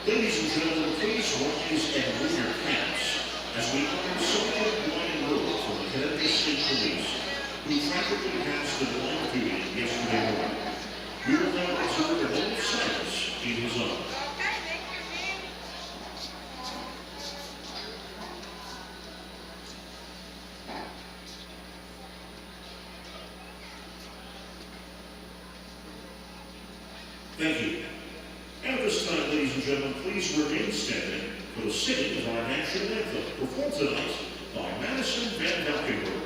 Ladies and gentlemen, please rise and move your caps as we honor Sergeant Brian Miller from the Connecticut State Police, who tragically passed in line of duty yesterday morning. We will now observe a moment of silence in his honor. Thank you. And at this time, ladies and gentlemen, please remain standing for the singing of our national anthem, performed tonight by Madison Van Valkenburg.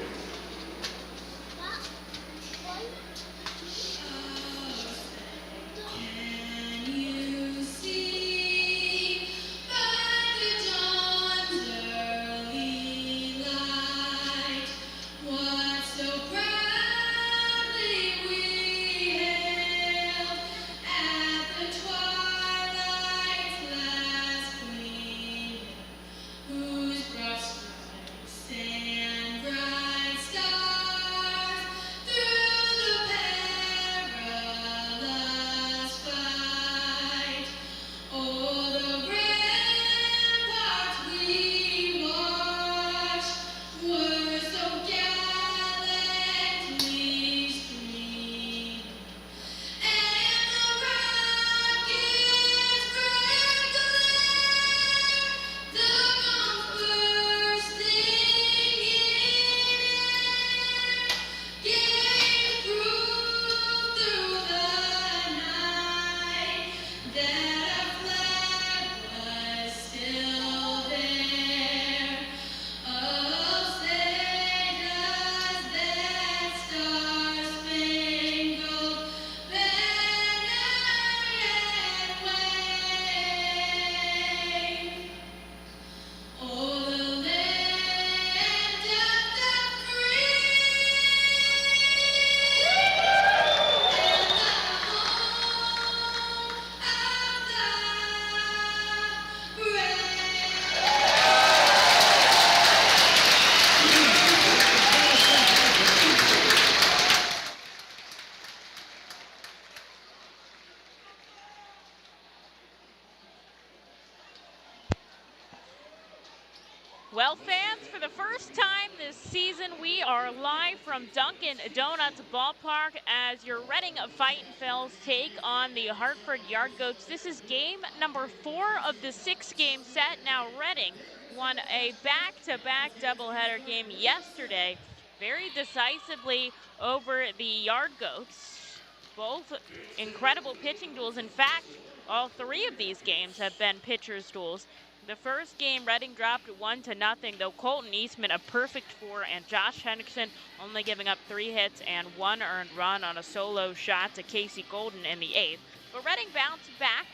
Well, fans, for the first time this season, we are live from Dunkin Donuts Ballpark as your Reading Fightin Fells take on the Hartford Yard Goats. This is game number 4 of the 6-game set. Now, Reading won a back-to-back doubleheader game yesterday, very decisively over the Yard Goats. Both incredible pitching duels. In fact, all 3 of these games have been pitchers' duels. The first game, Reading dropped 1-0, though Colton Eastman a perfect 4, and Josh Hendrickson only giving up 3 hits and 1 earned run on a solo shot to Casey Golden in the 8th. But Reading bounced back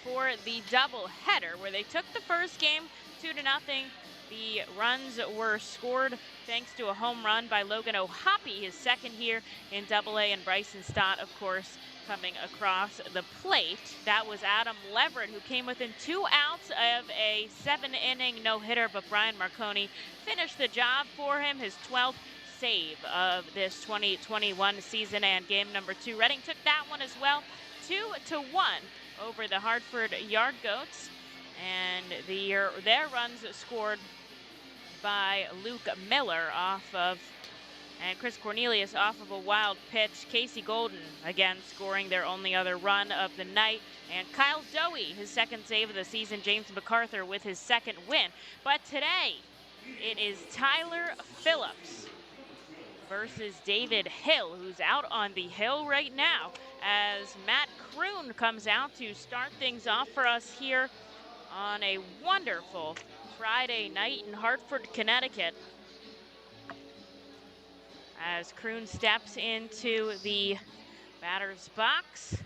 for the doubleheader, where they took the first game 2-0. The runs were scored thanks to a home run by Logan O'Hoppe, his second here in Double-A, and Bryson Stott, of course, coming across the plate. That was Adam Leverett, who came within 2 outs of a 7-inning no-hitter, but Brian Marconi finished the job for him, his 12th save of this 2021 season, and game number 2. Reading took that one as well, 2-1 over the Hartford Yard Goats, and their runs scored by Luke Miller and Chris Cornelius off of a wild pitch. Casey Golden, again, scoring their only other run of the night. And Kyle Dowie, his second save of the season. James MacArthur with his second win. But today, it is Tyler Phillips versus David Hill, who's out on the hill right now, as Matt Kroon comes out to start things off for us here on a wonderful Friday night in Hartford, Connecticut, as Kroon steps into the batter's box.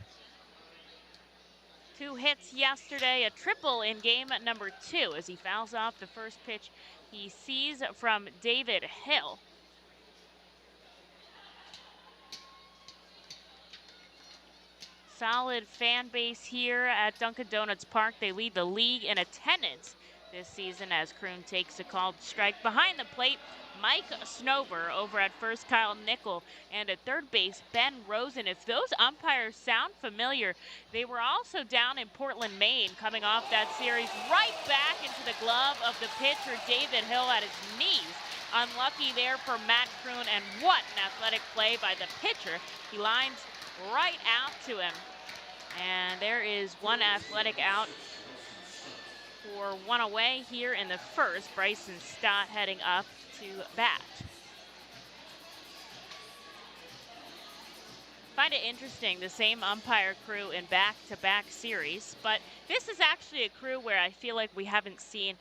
2 hits yesterday, a triple in game number 2 as he fouls off the first pitch he sees from David Hill. Solid fan base here at Dunkin Donuts Park. They lead the league in attendance this season as Kroon takes a called strike behind the plate. Mike Snover. Over at first, Kyle Nickel. And at third base, Ben Rosen. If those umpires sound familiar, they were also down in Portland, Maine, coming off that series right back into the glove of the pitcher, David Hill, at his knees. Unlucky there for Matt Kroon, and what an athletic play by the pitcher. He lines right out to him. And there is one athletic out for one away here in the first. Bryson Stott heading up to bat. Find it interesting, the same umpire crew in back-to-back series, but this is actually a crew where I feel like we haven't seen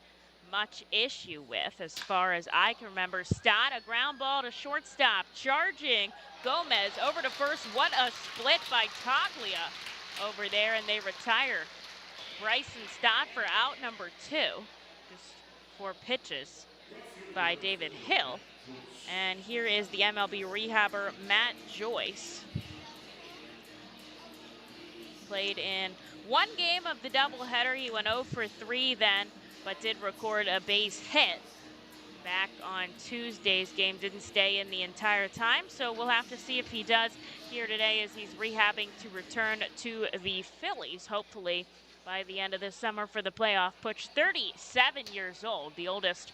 much issue with, as far as I can remember. Stott, a ground ball to shortstop, charging Gomez over to first. What a split by Taglia over there, and they retire Bryson Stott for out number 2. Just 4 pitches by David Hill. And here is the MLB rehabber Matt Joyce. Played in one game of the doubleheader. He went 0 for 3 then, but did record a base hit back on Tuesday's game. Didn't stay in the entire time, so we'll have to see if he does here today, as he's rehabbing to return to the Phillies, hopefully by the end of the summer for the playoff push. 37 years old, the oldest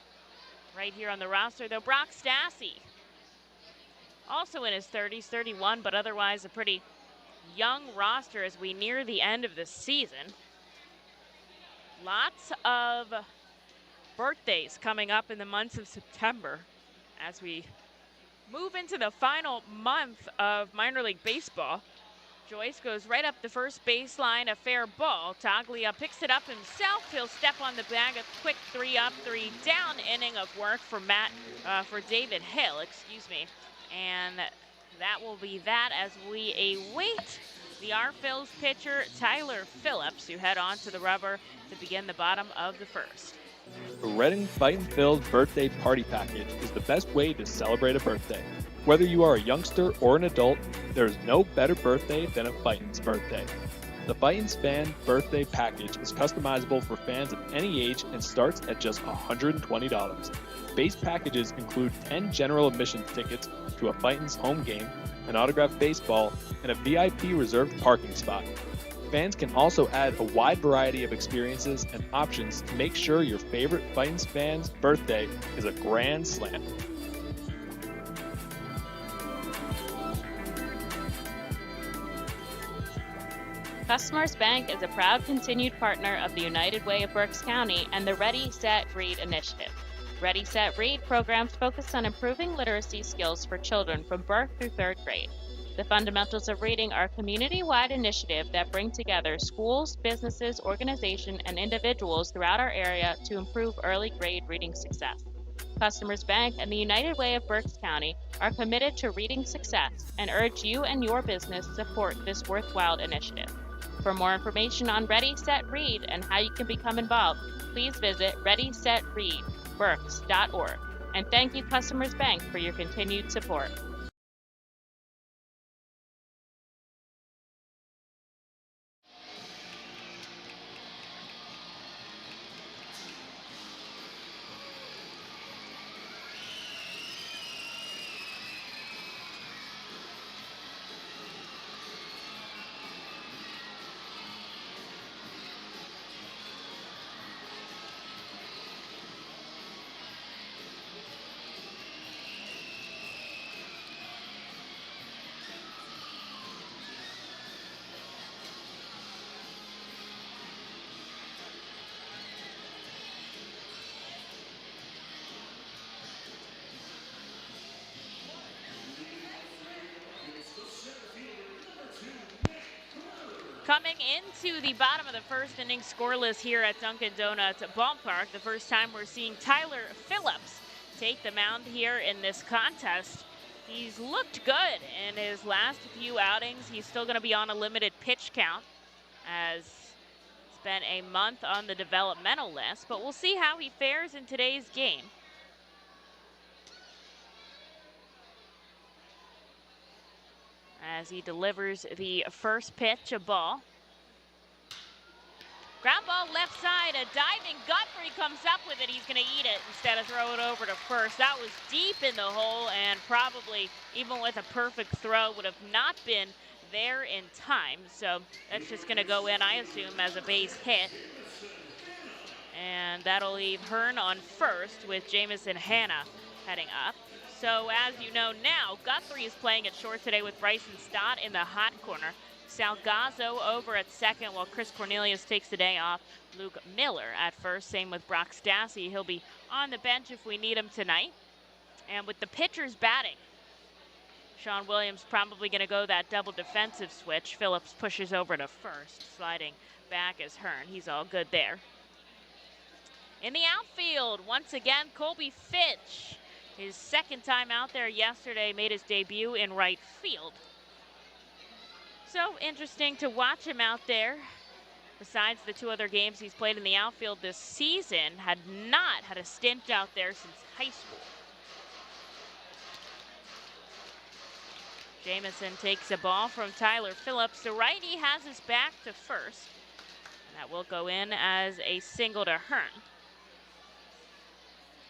right here on the roster, though. Brock Stassi, also in his 30s, 31, but otherwise a pretty young roster as we near the end of the season. Lots of birthdays coming up in the months of September as we move into the final month of minor league baseball. Joyce goes right up the first baseline, a fair ball. Taglia picks it up himself. He'll step on the bag. A quick 3 up, 3 down inning of work for David Hill, and that will be that as we await the R-Phil's pitcher, Tyler Phillips, who head on to the rubber to begin the bottom of the first. The Reading Fightin Phil's birthday party package is the best way to celebrate a birthday. Whether you are a youngster or an adult, there is no better birthday than a Fightin's birthday. The Fightin's Fan Birthday Package is customizable for fans of any age and starts at just $120. Base packages include 10 general admission tickets to a Fightin's home game, an autographed baseball, and a VIP reserved parking spot. Fans can also add a wide variety of experiences and options to make sure your favorite Fightin's fan's birthday is a grand slam. Customers Bank is a proud continued partner of the United Way of Berks County and the Ready, Set, Read initiative. Ready, Set, Read programs focus on improving literacy skills for children from birth through 3rd grade. The Fundamentals of Reading are a community-wide initiative that bring together schools, businesses, organizations, and individuals throughout our area to improve early grade reading success. Customers Bank and the United Way of Berks County are committed to reading success and urge you and your business to support this worthwhile initiative. For more information on Ready, Set, Read and how you can become involved, please visit readysetreadberks.org. And thank you, Customers Bank, for your continued support. Coming into the bottom of the first inning, scoreless here at Dunkin Donuts Ballpark. The first time we're seeing Tyler Phillips take the mound here in this contest. He's looked good in his last few outings. He's still going to be on a limited pitch count, as it's been a month on the developmental list, but we'll see how he fares in today's game. As he delivers the first pitch, a ball. Ground ball left side, a diving Guthrie comes up with it. He's going to eat it instead of throw it over to first. That was deep in the hole, and probably, even with a perfect throw, would have not been there in time. So that's just going to go in, I assume, as a base hit. And that'll leave Hearn on first with Jamison Hanna heading up. So as you know now, Guthrie is playing at short today with Bryson Stott in the hot corner. Salgazzo over at second while Chris Cornelius takes the day off. Luke Miller at first, same with Brock Stassi. He'll be on the bench if we need him tonight. And with the pitchers batting, Sean Williams probably going to go that double defensive switch. Phillips pushes over to first, sliding back as Hearn. He's all good there. In the outfield, once again, Colby Fitch. His second time out there yesterday, made his debut in right field. So interesting to watch him out there. Besides the 2 other games he's played in the outfield this season, had not had a stint out there since high school. Jamison takes a ball from Tyler Phillips. The righty has his back to first. And that will go in as a single to Hearn.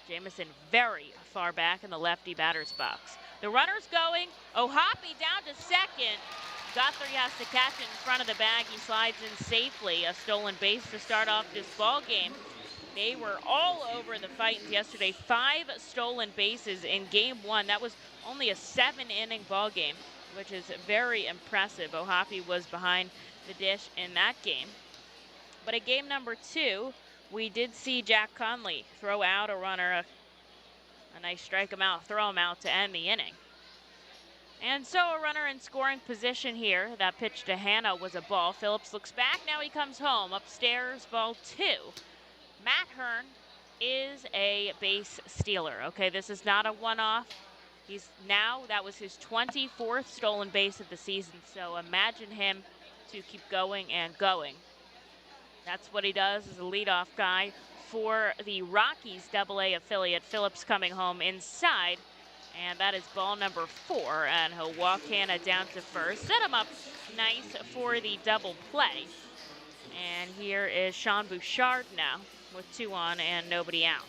Jamison very far back in the lefty batter's box. The runner's going. Ohapi down to second. Guthrie has to catch it in front of the bag. He slides in safely. A stolen base to start off this ball game. They were all over the Fightins yesterday. 5 stolen bases in game 1. That was only a 7-inning ball game, which is very impressive. Ohapi was behind the dish in that game. But in game number 2, we did see Jack Conley throw out a runner, a nice strike him out, throw him out to end the inning. And so a runner in scoring position here. That pitch to Hanna was a ball. Phillips looks back, now he comes home. Upstairs, ball 2. Matt Hearn is a base stealer. Okay, this is not a one-off. That was his 24th stolen base of the season, so imagine him to keep going and going. That's what he does as a leadoff guy for the Rockies AA affiliate. Phillips coming home inside, and that is ball number 4, and he'll walk Hanna down to first. Set him up nice for the double play. And here is Sean Bouchard now with 2 on and nobody out.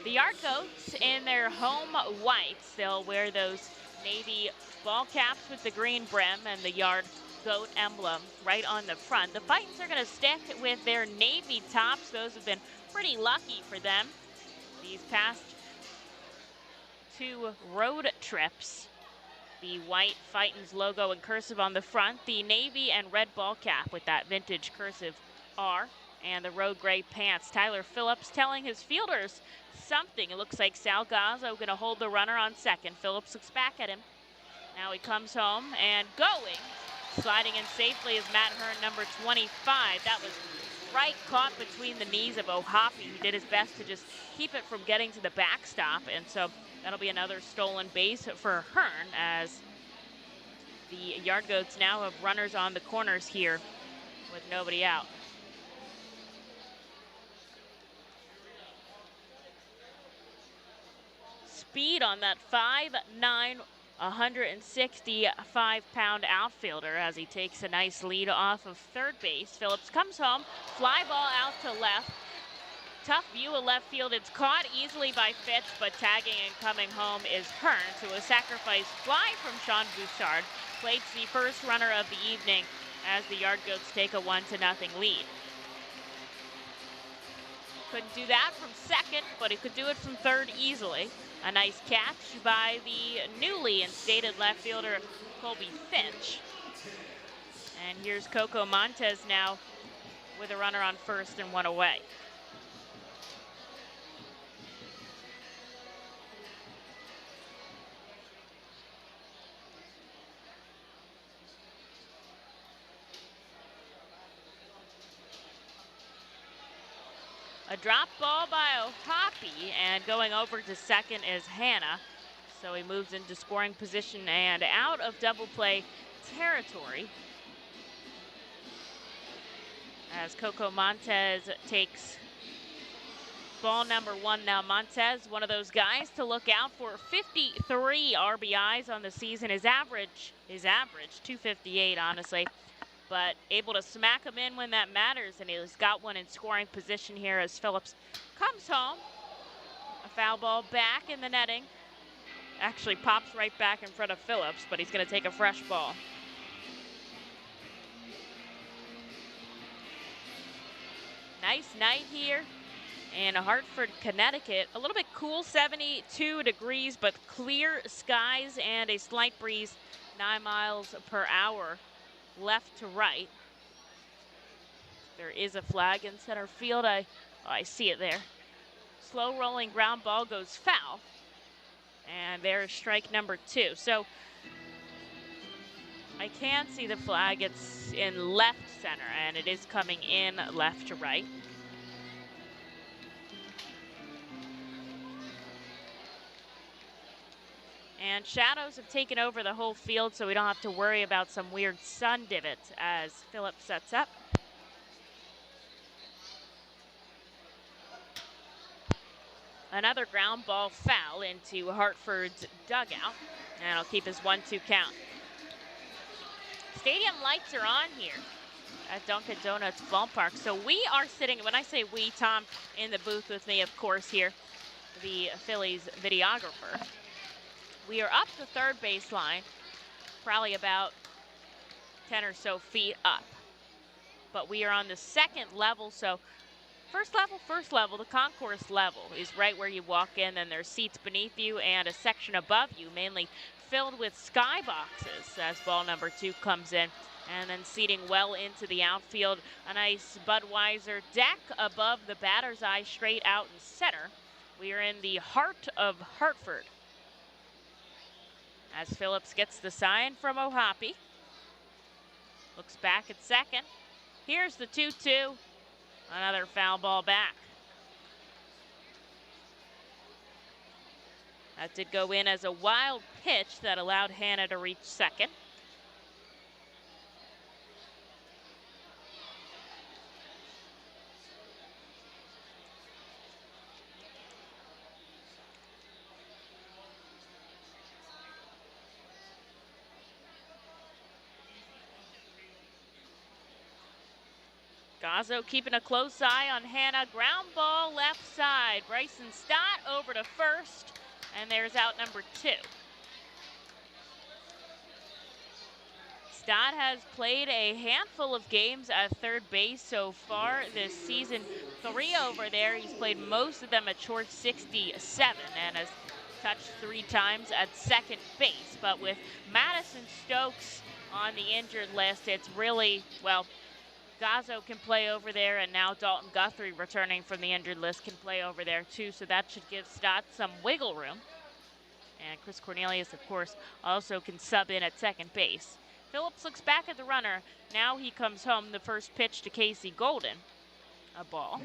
The Yard Goats in their home whites. They'll wear those navy ball caps with the green brim and the Yard Goat emblem right on the front. The Fightins are going to stick with their navy tops. Those have been pretty lucky for them these past 2 road trips. The white Fightins logo in cursive on the front, the navy and red ball cap with that vintage cursive R, and the road gray pants. Tyler Phillips telling his fielders something. It looks like Salgazzo going to hold the runner on second. Phillips looks back at him. Now he comes home and going. Sliding in safely is Matt Hearn, number 25. That was right caught between the knees of Ohapi. He did his best to just keep it from getting to the backstop, and so that'll be another stolen base for Hearn as the Yard Goats now have runners on the corners here with nobody out. Speed on that 5'9", 165-pound outfielder as he takes a nice lead off of third base. Phillips comes home, fly ball out to left. Tough view of left field. It's caught easily by Fitch, but tagging and coming home is Hearn. To a sacrifice fly from Sean Bouchard. Plates the first runner of the evening as the Yard Goats take a 1-0 lead. Couldn't do that from second, but he could do it from third easily. A nice catch by the newly instated left fielder, Colby Fitch. And here's Coco Montez now with a runner on first and 1 away. A drop ball by Ohapi, and going over to second is Hanna. So he moves into scoring position and out of double play territory as Coco Montez takes ball number 1. Now Montez, one of those guys to look out for. 53 RBIs on the season. His average, 258, honestly. but able to smack him in when that matters, and he's got one in scoring position here as Phillips comes home. A foul ball back in the netting. Actually pops right back in front of Phillips, but he's going to take a fresh ball. Nice night here in Hartford, Connecticut. A little bit cool, 72 degrees, but clear skies and a slight breeze, 9 miles per hour left to right. There is a flag in center field. I see it there. Slow rolling ground ball goes foul. And there's strike number 2. So I can see the flag. It's in left center, and it is coming in left to right. And shadows have taken over the whole field, so we don't have to worry about some weird sun divots as Phillips sets up. Another ground ball foul into Hartford's dugout, and it'll keep his 1-2 count. Stadium lights are on here at Dunkin' Donuts ballpark. So we are sitting, when I say we, Tom in the booth with me, of course, here, the Phillies videographer. We are up the third baseline, probably about 10 or so feet up. But we are on the second level, so first level, the concourse level is right where you walk in, and there's seats beneath you and a section above you, mainly filled with sky boxes as ball number 2 comes in. And then seating well into the outfield, a nice Budweiser deck above the batter's eye, straight out in center. We are in the heart of Hartford as Phillips gets the sign from O'Hoppe. Looks back at second. Here's the 2-2. Another foul ball back. That did go in as a wild pitch that allowed Hannah to reach second. Gazzo keeping a close eye on Hannah. Ground ball left side. Bryson Stott over to first, and there's out number 2. Stott has played a handful of games at third base so far this season. 3 over there. He's played most of them at short 67 and has touched 3 times at second base. But with Madison Stokes on the injured list, it's really, well, Gazzo can play over there, and now Dalton Guthrie, returning from the injured list, can play over there too, so that should give Stott some wiggle room. And Chris Cornelius, of course, also can sub in at second base. Phillips looks back at the runner. Now he comes home. The first pitch to Casey Golden, a ball.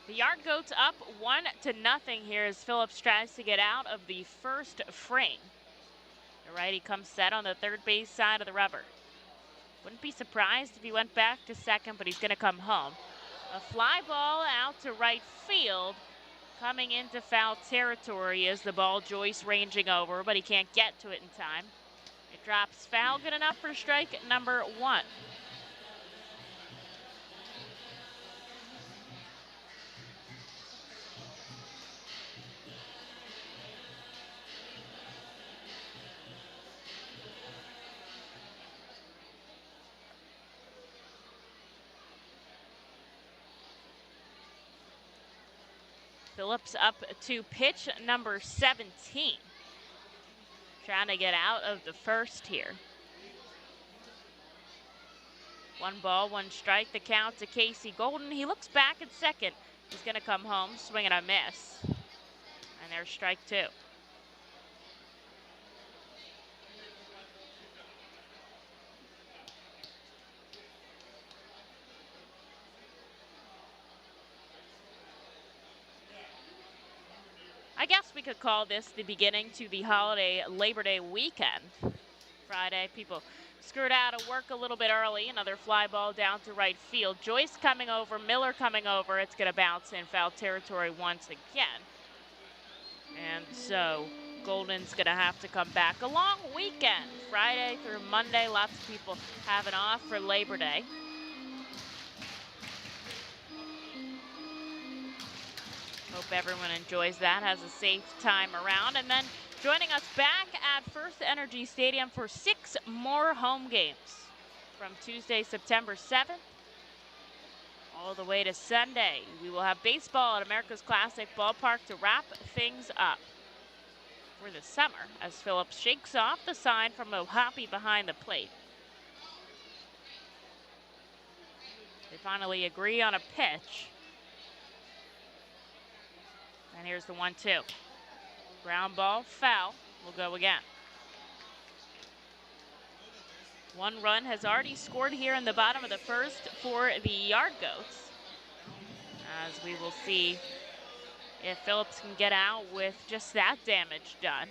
The Yard Goats up 1-0 here as Phillips tries to get out of the first frame. The righty comes set on the third base side of the rubber. Wouldn't be surprised if he went back to second, but he's going to come home. A fly ball out to right field. Coming into foul territory is the ball. Joyce ranging over, but he can't get to it in time. It drops foul, good enough for strike number 1. Phillips up to pitch number 17. Trying to get out of the first here. 1 ball, 1 strike. The count to Casey Golden. He looks back at second. He's going to come home, swing and a miss. And there's strike 2. I guess we could call this the beginning to the holiday Labor Day weekend. Friday, people screwed out of work a little bit early. Another fly ball down to right field. Joyce coming over, Miller coming over. It's going to bounce in foul territory once again. And so Golden's going to have to come back. A long weekend, Friday through Monday. Lots of people having off for Labor Day. Hope everyone enjoys that, has a safe time around. And then joining us back at First Energy Stadium for 6 more home games from Tuesday, September 7th, all the way to Sunday. We will have baseball at America's Classic Ballpark to wrap things up for the summer as Phillips shakes off the sign from Ohapi behind the plate. They finally agree on a pitch. And here's the 1-2. Ground ball, foul, will go again. 1 run has already scored here in the bottom of the first for the Yard Goats, as we will see if Phillips can get out with just that damage done.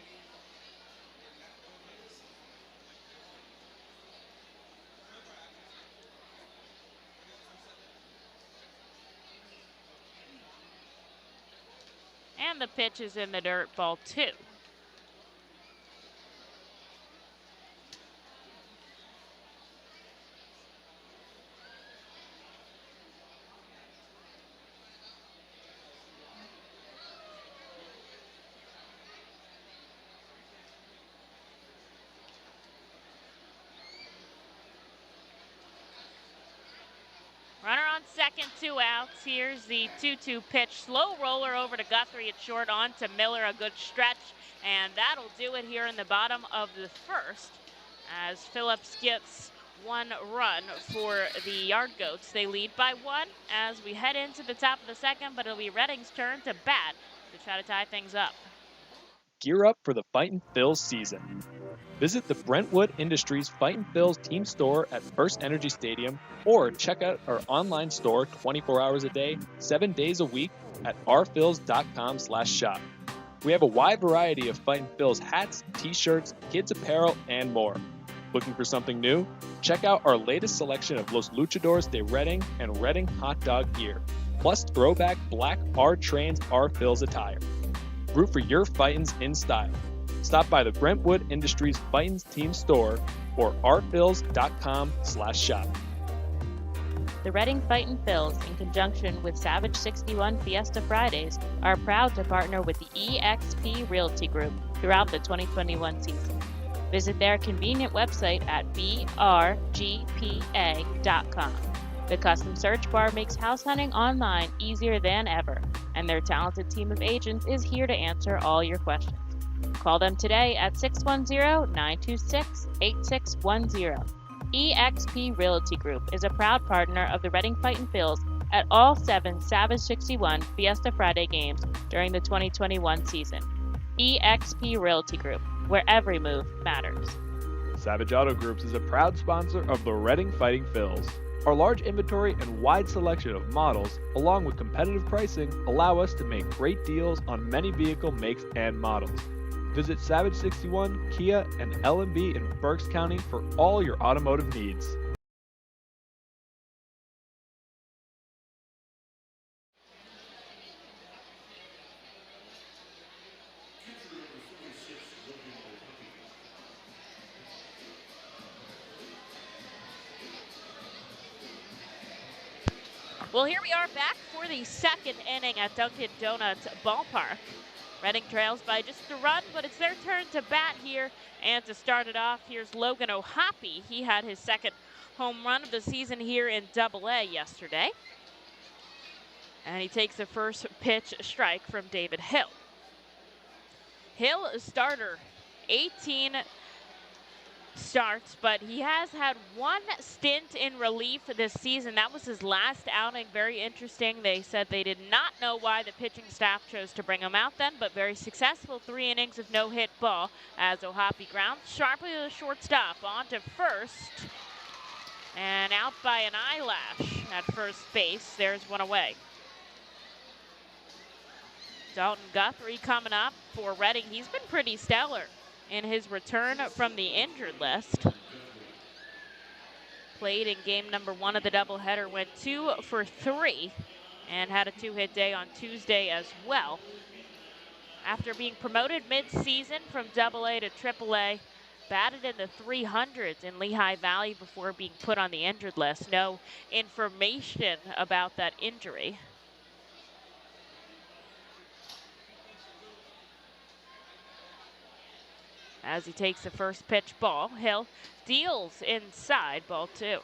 And the pitch is in the dirt, ball 2. Runner on second, 2 outs. Here's the 2-2 pitch. Slow roller over to Guthrie at short, on to Miller. A good stretch, and that'll do it here in the bottom of the first as Phillips gets 1 run for the Yard Goats. They lead by 1 as we head into the top of the second, but it'll be Reading's turn to bat to try to tie things up. Gear up for the Fightin' Phils season. Visit the Brentwood Industries Fightin' Phils team store at First Energy Stadium, or check out our online store 24 hours a day, 7 days a week at rphils.com/shop. We have a wide variety of Fightin' Phils hats, t-shirts, kids apparel, and more. Looking for something new? Check out our latest selection of Los Luchadores de Reading and Reading hot dog gear, plus throwback black R-Trains R-Phils attire. Root for your Fightins in style. Stop by the Brentwood Industries Fightins team store or rphils.com/shop. The Reading Fightin' Phils, in conjunction with Savage 61 Fiesta Fridays, are proud to partner with the eXp Realty Group throughout the 2021 season. Visit their convenient website at brgpa.com. The custom search bar makes house hunting online easier than ever, and their talented team of agents is here to answer all your questions. Call them today at 610-926-8610. eXp Realty Group is a proud partner of the Reading Fightin' Phils at all 7 Savage 61 Fiesta Friday games during the 2021 season. eXp Realty Group, where every move matters. Savage Auto Groups is a proud sponsor of the Reading Fighting Phils. Our large inventory and wide selection of models, along with competitive pricing, allow us to make great deals on many vehicle makes and models. Visit Savage 61, Kia, and L&B in Berks County for all your automotive needs. Well, here we are back for the second inning at Dunkin Donuts Ballpark. Reading trails by just a run, but it's their turn to bat here. And to start it off, here's Logan Ohapi. He had his second home run of the season here in Double-A yesterday. And he takes the first pitch strike from David Hill. Hill, a starter, 18 starts, but he has had 1 stint in relief this season. That was his last outing. Very interesting. They said they did not know why the pitching staff chose to bring him out then, but very successful 3 innings of no-hit ball as Ohapi grounds sharply to the shortstop, on to first, and out by an eyelash at first base. There's 1 away. Dalton Guthrie coming up for Reading. He's been pretty stellar in his return from the injured list. Played in game number 1 of the doubleheader, went 2 for 3, and had a 2-hit day on Tuesday as well. After being promoted mid-season from AA to AAA, batted in the 300s in Lehigh Valley before being put on the injured list. No information about that injury. As he takes the first pitch ball, Hill deals inside, ball 2.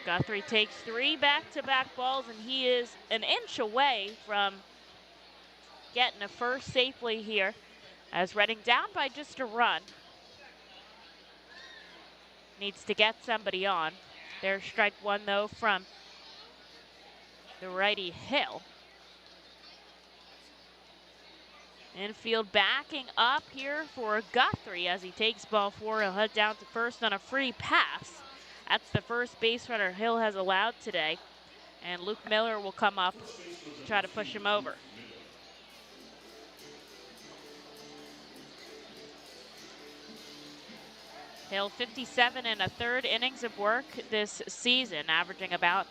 Guthrie takes 3 back-to-back balls, and he is an inch away from getting a first safely here, as Reading down by just a run. Needs to get somebody on. There's strike 1, though, from the righty Hill. Infield backing up here for Guthrie as he takes ball 4. He'll head down to first on a free pass. That's the first base runner Hill has allowed today. And Luke Miller will come up to try to push him over. Hill 57 and a third innings of work this season, averaging about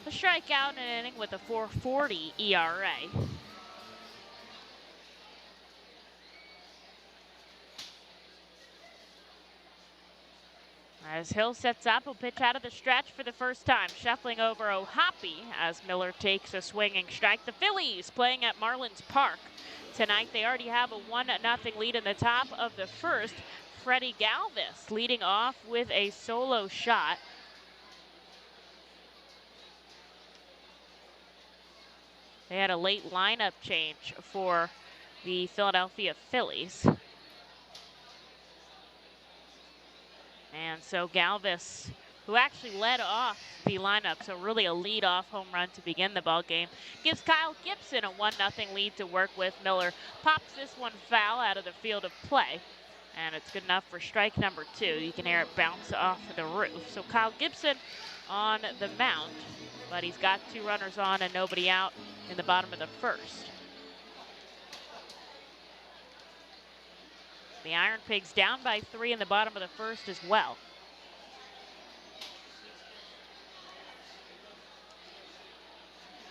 a strikeout an inning with a 4.40 ERA. As Hill sets up, he'll pitch out of the stretch for the first time, shuffling over Ohapi as Miller takes a swinging strike. The Phillies playing at Marlins Park tonight. They already have a 1-0 lead in the top of the first. Freddie Galvis leading off with a solo shot. They had a late lineup change for the Philadelphia Phillies. And so Galvis, who actually led off the lineup, so really a lead-off home run to begin the ball game, gives Kyle Gibson a 1-0 lead to work with. Miller pops this one foul out of the field of play, and it's good enough for strike number 2. You can hear it bounce off the roof. So Kyle Gibson on the mound, but he's got 2 runners on and nobody out in the bottom of the first. The Iron Pigs down by 3 in the bottom of the first as well.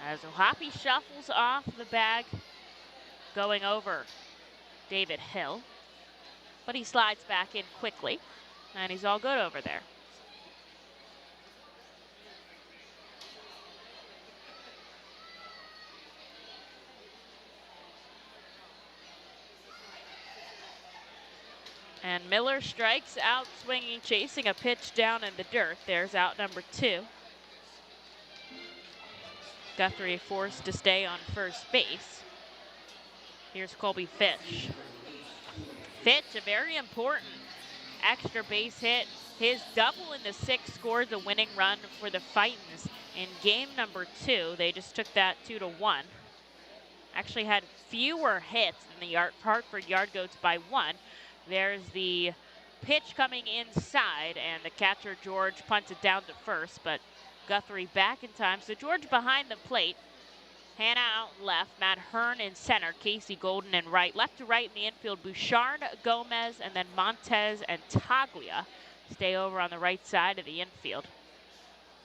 As Ohapi shuffles off the bag, going over David Hill. But he slides back in quickly, and he's all good over there. And Miller strikes out swinging, chasing a pitch down in the dirt. There's out number 2. Guthrie forced to stay on first base. Here's Colby Fitch. Fitch, a very important extra base hit. His double in the 6th scored the winning run for the Fightins in game number 2. They just took that 2-1. Actually had fewer hits than the Hartford Yard Goats by 1. There's the pitch coming inside, and the catcher, George, punts it down to first, but Guthrie back in time. So George behind the plate. Hannah out left, Matt Hearn in center, Casey Golden in right. Left to right in the infield, Bouchard, Gomez, and then Montez and Taglia stay over on the right side of the infield.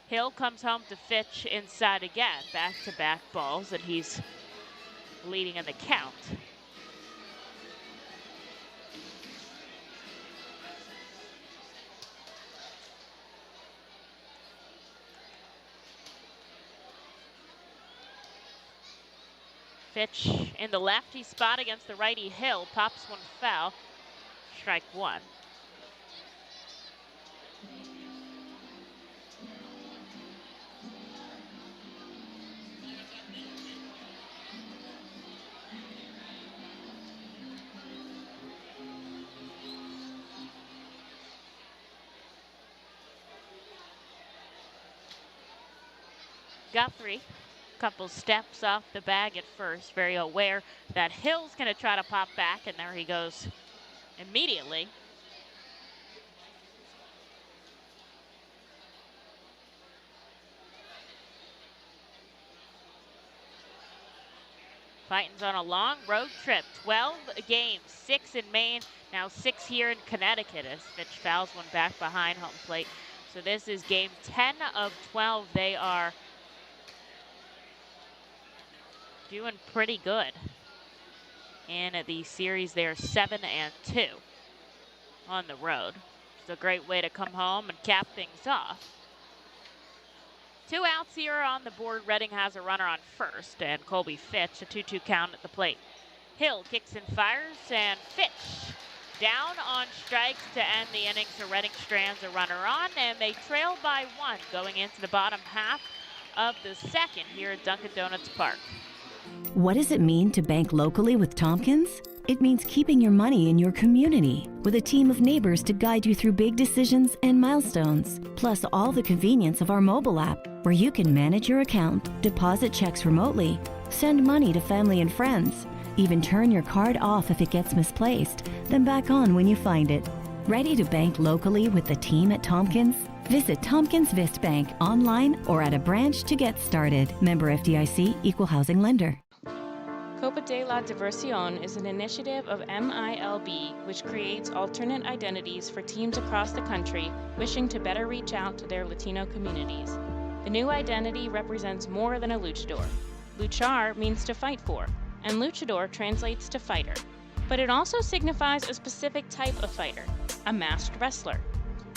Hill comes home to Fitch inside again. Back-to-back balls, and he's leading in the count. Fitch in the lefty spot against the righty Hill. Pops one foul. Strike 1. Guthrie, couple steps off the bag at first, very aware that Hill's going to try to pop back, and there he goes immediately. Fightin's on a long road trip, 12 games, 6 in Maine, now 6 here in Connecticut as Fitch fouls one back behind home plate. So this is game 10 of 12. They are doing pretty good in the series. They're 7-2 on the road. It's a great way to come home and cap things off. 2 outs here on the board. Reading has a runner on first, and Colby Fitch, a 2-2 count at the plate. Hill kicks and fires, and Fitch down on strikes to end the inning. So Reading strands a runner on, and they trail by 1 going into the bottom half of the second here at Dunkin' Donuts Park. What does it mean to bank locally with Tompkins? It means keeping your money in your community with a team of neighbors to guide you through big decisions and milestones, plus all the convenience of our mobile app where you can manage your account, deposit checks remotely, send money to family and friends, even turn your card off if it gets misplaced, then back on when you find it. Ready to bank locally with the team at Tompkins? Visit Tompkins Vist Bank online or at a branch to get started. Member FDIC, Equal Housing Lender. Copa de la Diversión is an initiative of MILB which creates alternate identities for teams across the country wishing to better reach out to their Latino communities. The new identity represents more than a luchador. Luchar means to fight for, and luchador translates to fighter. But it also signifies a specific type of fighter, a masked wrestler.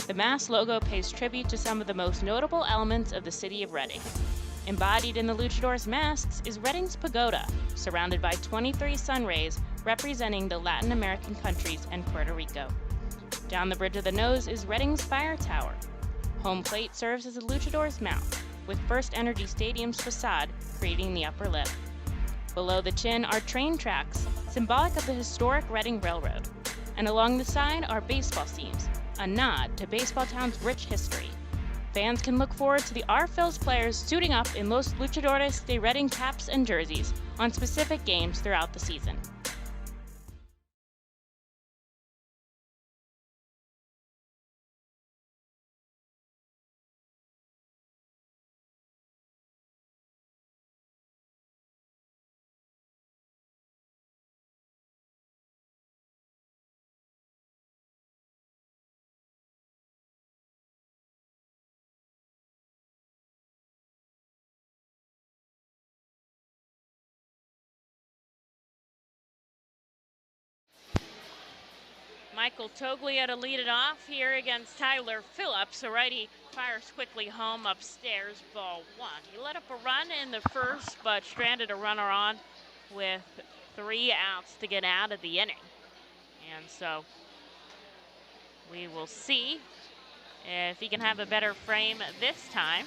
The mask logo pays tribute to some of the most notable elements of the city of Reading. Embodied in the luchador's masks is Reading's pagoda, surrounded by 23 sun rays representing the Latin American countries and Puerto Rico. Down the bridge of the nose is Reading's fire tower. Home plate serves as a luchador's mouth, with First Energy Stadium's facade creating the upper lip. Below the chin are train tracks, symbolic of the historic Reading Railroad. And along the side are baseball seams, a nod to Baseball Town's rich history. Fans can look forward to the R-Phil's players suiting up in Los Luchadores de Reading caps and jerseys on specific games throughout the season. Michael Toglia to lead it off here against Tyler Phillips. The righty fires quickly home upstairs, ball 1. He let up a run in the first, but stranded a runner on with 3 outs to get out of the inning. And so we will see if he can have a better frame this time.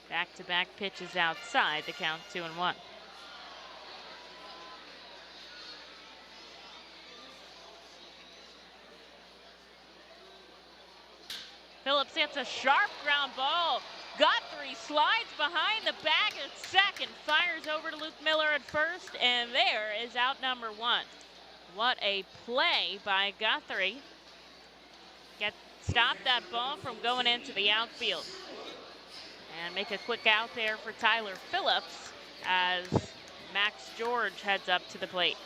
Back-to-back pitches outside, the count 2-1. Phillips hits a sharp ground ball. Guthrie slides behind the bag at second, fires over to Luke Miller at first, and there is out number 1. What a play by Guthrie. Stop that ball from going into the outfield. And make a quick out there for Tyler Phillips as Max George heads up to the plate.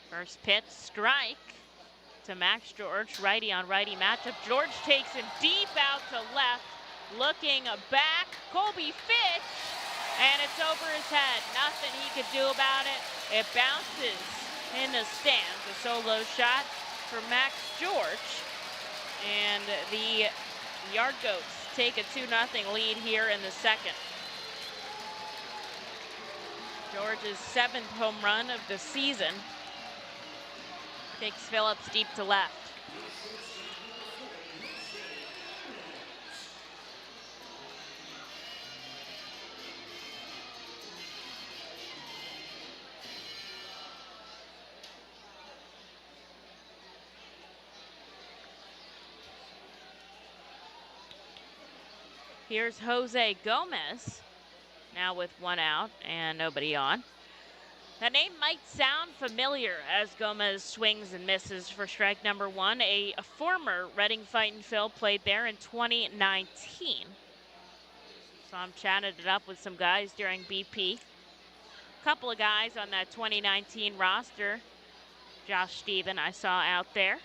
First pitch, strike to Max George, righty on righty matchup. George takes him deep out to left, looking back. Colby Fitch, and it's over his head. Nothing he could do about it. It bounces in the stands. A solo shot for Max George, and the Yard Goats take a 2-0 lead here in the second. George's 7th home run of the season. Takes Phillips deep to left. Here's Jose Gomez, now with one out and nobody on. That name might sound familiar as Gomez swings and misses for strike number one. A former Reading Fightin Phil played there in 2019. So I'm chatted it up with some guys during BP. A couple of guys on that 2019 roster. Josh Stephen I saw out there.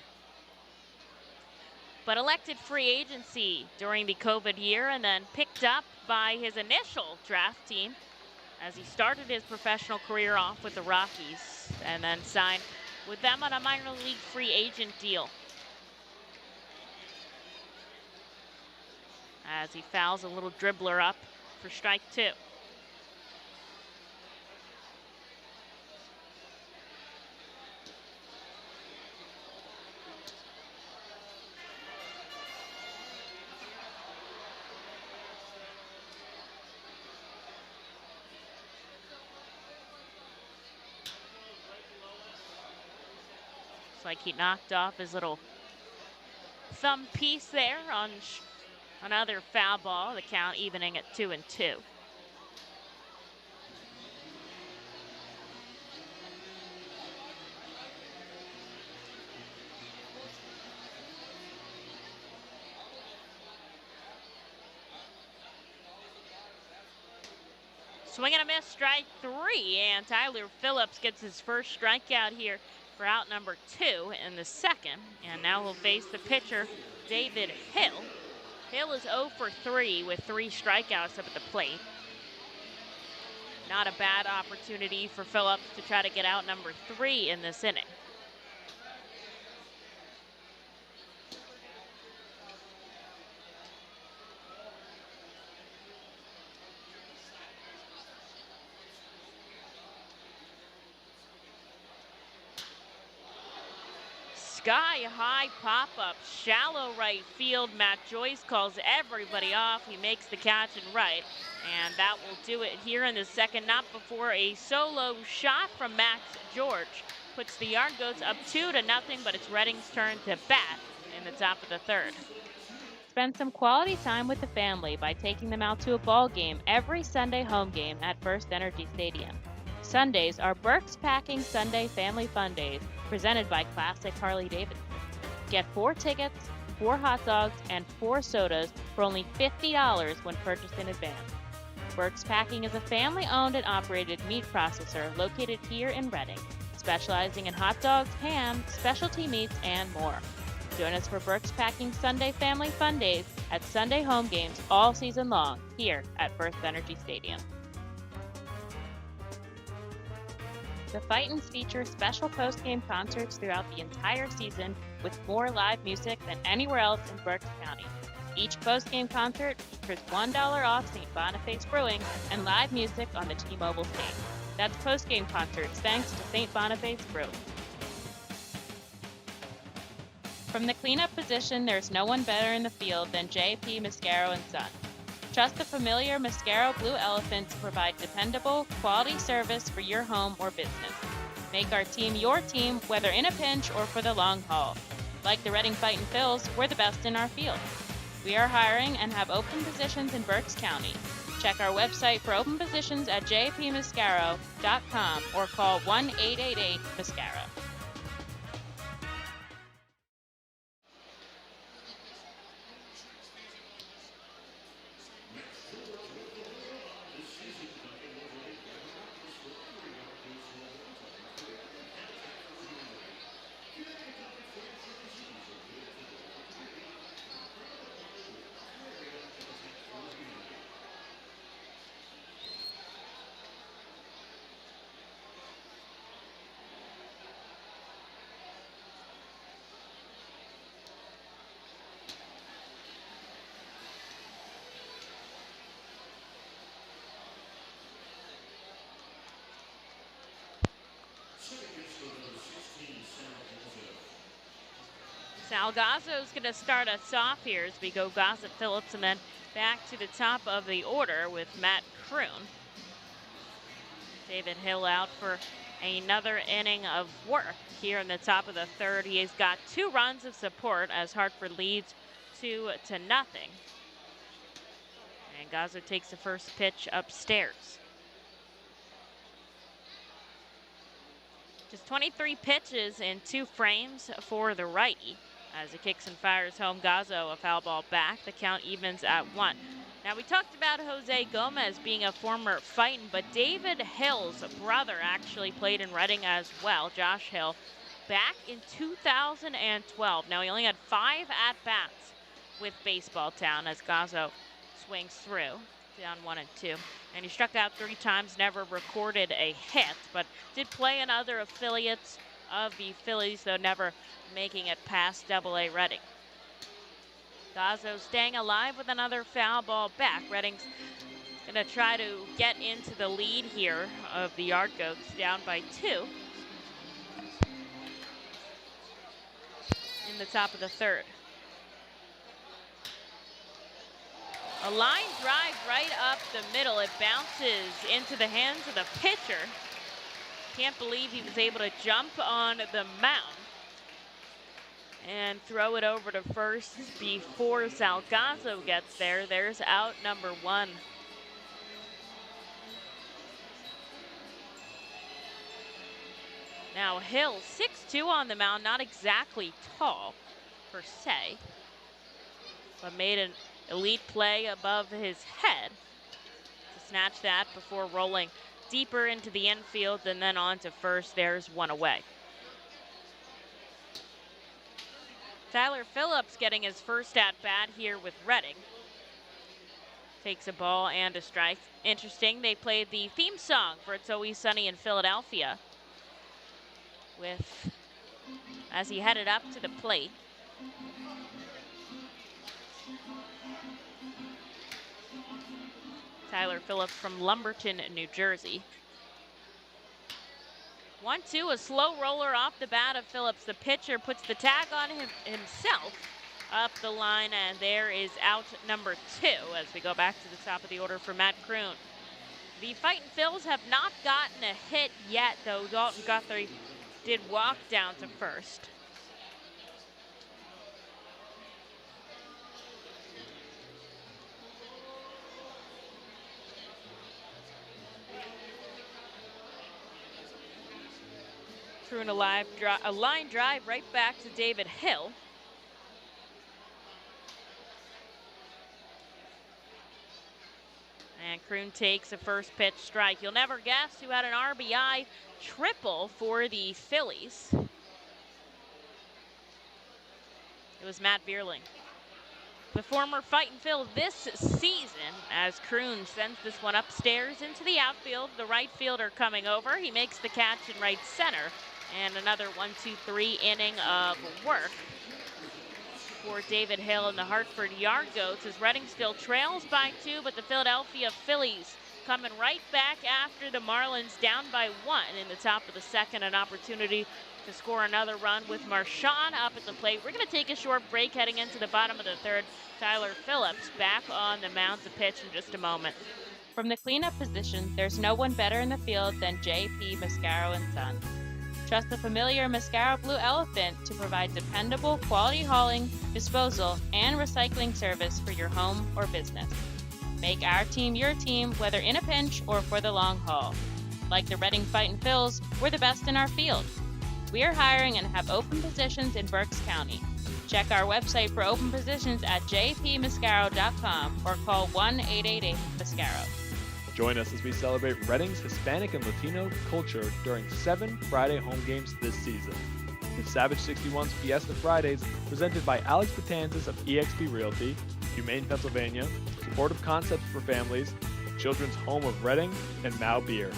But elected free agency during the COVID year and then picked up by his initial draft team as he started his professional career off with the Rockies and then signed with them on a minor league free agent deal. As he fouls a little dribbler up for strike two. Looks like he knocked off his little thumb piece there on another foul ball. The count evening at 2-2. Swing and a miss, strike three, and Tyler Phillips gets his first strikeout here for out number two in the second. And now he'll face the pitcher, David Hill. Hill is 0 for 3 with 3 strikeouts up at the plate. Not a bad opportunity for Phillips to try to get out number 3 in this inning. Sky-high pop-up, shallow right field. Matt Joyce calls everybody off. He makes the catch in right, and that will do it here in the second. Not before a solo shot from Max George puts the Yard Goats up 2-0, but it's Reading's turn to bat in the top of the third. Spend some quality time with the family by taking them out to a ball game every Sunday home game at First Energy Stadium. Sundays are Burke's Packing Sunday Family Fun Days, presented by Classic Harley-Davidson. Get 4 tickets, 4 hot dogs, and 4 sodas for only $50 when purchased in advance. Burke's Packing is a family-owned and operated meat processor located here in Reading, specializing in hot dogs, ham, specialty meats, and more. Join us for Burke's Packing Sunday Family Fun Days at Sunday home games all season long here at First Energy Stadium. The Fightins feature special post-game concerts throughout the entire season with more live music than anywhere else in Berks County. Each post-game concert features $1 off St. Boniface Brewing and live music on the T-Mobile stage. That's post-game concerts thanks to St. Boniface Brewing. From the cleanup position, there's no one better in the field than J.P. Mascaro & Son. Trust the familiar Mascaro Blue Elephant to provide dependable, quality service for your home or business. Make our team your team, whether in a pinch or for the long haul. Like the Reading Fightin Phils, we're the best in our field. We are hiring and have open positions in Berks County. Check our website for open positions at jpmascaro.com or call 1-888-MASCARO. Salgazzo's going to start us off here as we go Gossett, Phillips, and then back to the top of the order with Matt Kroon. David Hill out for another inning of work here in the top of the third. He has got 2 runs of support as Hartford leads 2-0. And Gazzo takes the first pitch upstairs. Just 23 pitches in 2 frames for the righty. As he kicks and fires home, Gazzo a foul ball back. The count evens at 1. Now, we talked about Jose Gomez being a former Fightin, but David Hill's brother actually played in Reading as well, Josh Hill, back in 2012. Now, he only had 5 at-bats with Baseball Town as Gazzo swings through, down 1-2. And he struck out 3 times, never recorded a hit, but did play in other affiliates of the Phillies, though never making it past Double-A Reading. Gazzo staying alive with another foul ball back. Reading's going to try to get into the lead here of the Yard Goats, down by 2 in the top of the 3rd. A line drive right up the middle. It bounces into the hands of the pitcher. Can't believe he was able to jump on the mound and throw it over to first before Salgazzo gets there. There's out number 1. Now Hill, 6'2" on the mound, not exactly tall per se, but made an elite play above his head to snatch that before rolling deeper into the infield and then on to first. There's 1 away. Tyler Phillips getting his first at-bat here with Reading. Takes a ball and a strike. Interesting, they played the theme song for It's Always Sunny in Philadelphia as he headed up to the plate. Tyler Phillips from Lumberton, New Jersey. 1-2, a slow roller off the bat of Phillips. The pitcher puts the tag on himself up the line, and there is out number 2 as we go back to the top of the order for Matt Kroon. The Fightin' Phils have not gotten a hit yet, though Dalton Guthrie did walk down to first. Kroon a line drive right back to David Hill. And Kroon takes a first pitch strike. You'll never guess who had an RBI triple for the Phillies. It was Matt Bierling, the former Fightin' Phil this season, as Kroon sends this one upstairs into the outfield. The right fielder coming over. He makes the catch in right center. And another 1-2-3 inning of work for David Hill and the Hartford Yard Goats, as Reading still trails by 2, but the Philadelphia Phillies coming right back after the Marlins, down by 1 in the top of the 2nd. An opportunity to score another run with Marchand up at the plate. We're going to take a short break heading into the bottom of the 3rd. Tyler Phillips back on the mound to pitch in just a moment. From the cleanup position, there's no one better in the field than J.P. Mascaro & Sons. Trust the familiar Mascaro Blue Elephant to provide dependable quality hauling, disposal, and recycling service for your home or business. Make our team your team, whether in a pinch or for the long haul. Like the Reading Fightin' Phils, we're the best in our field. We are hiring and have open positions in Berks County. Check our website for open positions at jpmascaro.com or call 1-888-MASCARO. Join us as we celebrate Reading's Hispanic and Latino culture during 7 Friday home games this season. The Savage 61's Fiesta Fridays, presented by Alex Batanzas of eXp Realty, Humane Pennsylvania, Supportive Concepts for Families, Children's Home of Reading, and Mao Beer.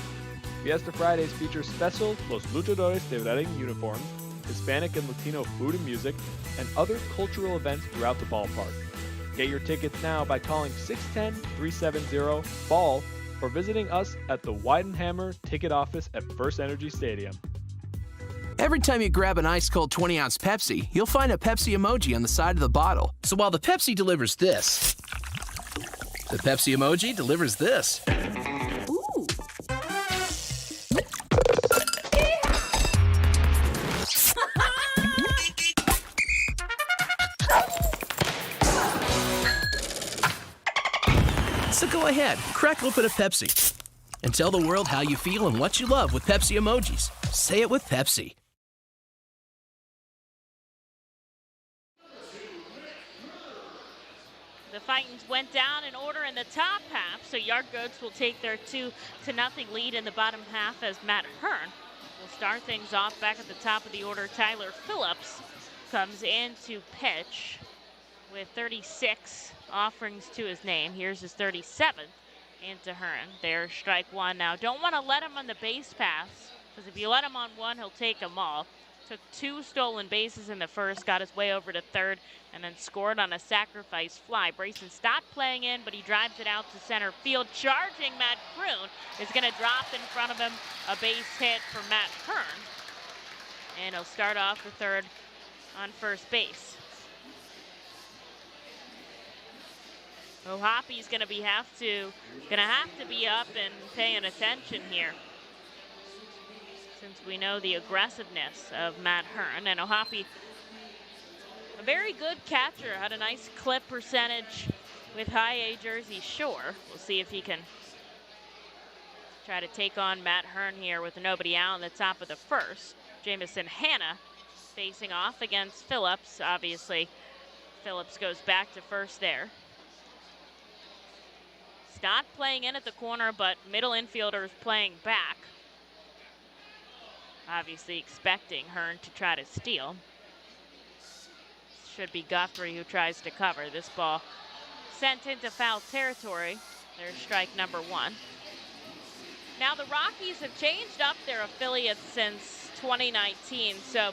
Fiesta Fridays features special Los Luchadores de Reading uniforms, Hispanic and Latino food and music, and other cultural events throughout the ballpark. Get your tickets now by calling 610-370-BALL or visiting us at the Weidenhammer ticket office at First Energy Stadium. Every time you grab an ice-cold 20-ounce Pepsi, you'll find a Pepsi emoji on the side of the bottle. So while the Pepsi delivers this, the Pepsi emoji delivers this. Ooh. go ahead, crack open a Pepsi. And tell the world how you feel and what you love with Pepsi emojis. Say it with Pepsi. The Fightins went down in order in the top half, so Yard Goats will take their 2-0 lead in the bottom half as Matt Hearn will start things off back at the top of the order. Tyler Phillips comes in to pitch with 36 offerings to his name. Here's his 37th into Hearn. There's strike one. Now, don't want to let him on the base pass, because if you let him on one, he'll take them all. Took 2 stolen bases in the first, got his way over to third, and then scored on a sacrifice fly. Brayson stopped playing in, but he drives it out to center field. Charging Matt Kroon is going to drop in front of him. A base hit for Matt Hearn. And he'll start off the third on first base. Hoppy's going to have to be up and paying attention here, since we know the aggressiveness of Matt Hearn. And O'Hoppe, a very good catcher, had a nice clip percentage with high A jersey shore. We'll see if he can try to take on Matt Hearn here with nobody out on the top of the first. Jamison Hanna facing off against Phillips. Obviously, Phillips goes back to first there. Not playing in at the corner, but middle infielders playing back. Obviously expecting Hearn to try to steal. Should be Guthrie who tries to cover. This ball sent into foul territory. There's strike number one. Now the Rockies have changed up their affiliates since 2019. So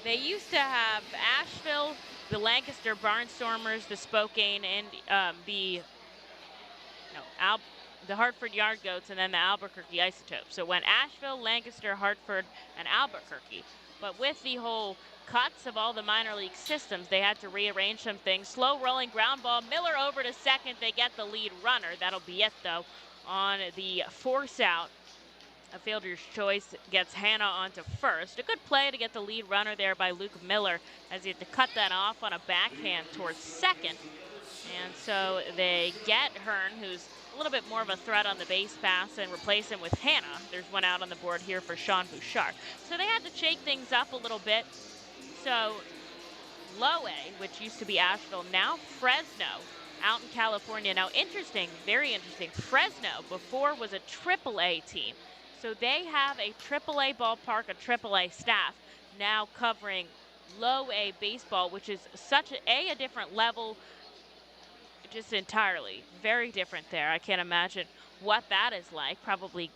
they used to have Asheville, the Lancaster Barnstormers, the Spokane, and the Hartford Yard Goats, and then the Albuquerque Isotopes. So went Asheville, Lancaster, Hartford, and Albuquerque. But with the whole cuts of all the minor league systems, they had to rearrange some things. Slow rolling ground ball. Miller over to second. They get the lead runner. That'll be it, though. On the force out, a fielder's choice gets Hanna onto first. A good play to get the lead runner there by Luke Miller, as he had to cut that off on a backhand towards second. And so they get Hearn, who's a little bit more of a threat on the base pass, and replace him with Hanna. There's one out on the board here for Sean Bouchard. So they had to shake things up a little bit. So Low A, which used to be Asheville, now Fresno out in California. Now interesting, very interesting. Fresno before was a AAA team. So they have a AAA ballpark, a AAA staff now covering Low A baseball, which is such a different level, just entirely. Very different there. I can't imagine what that is like. Probably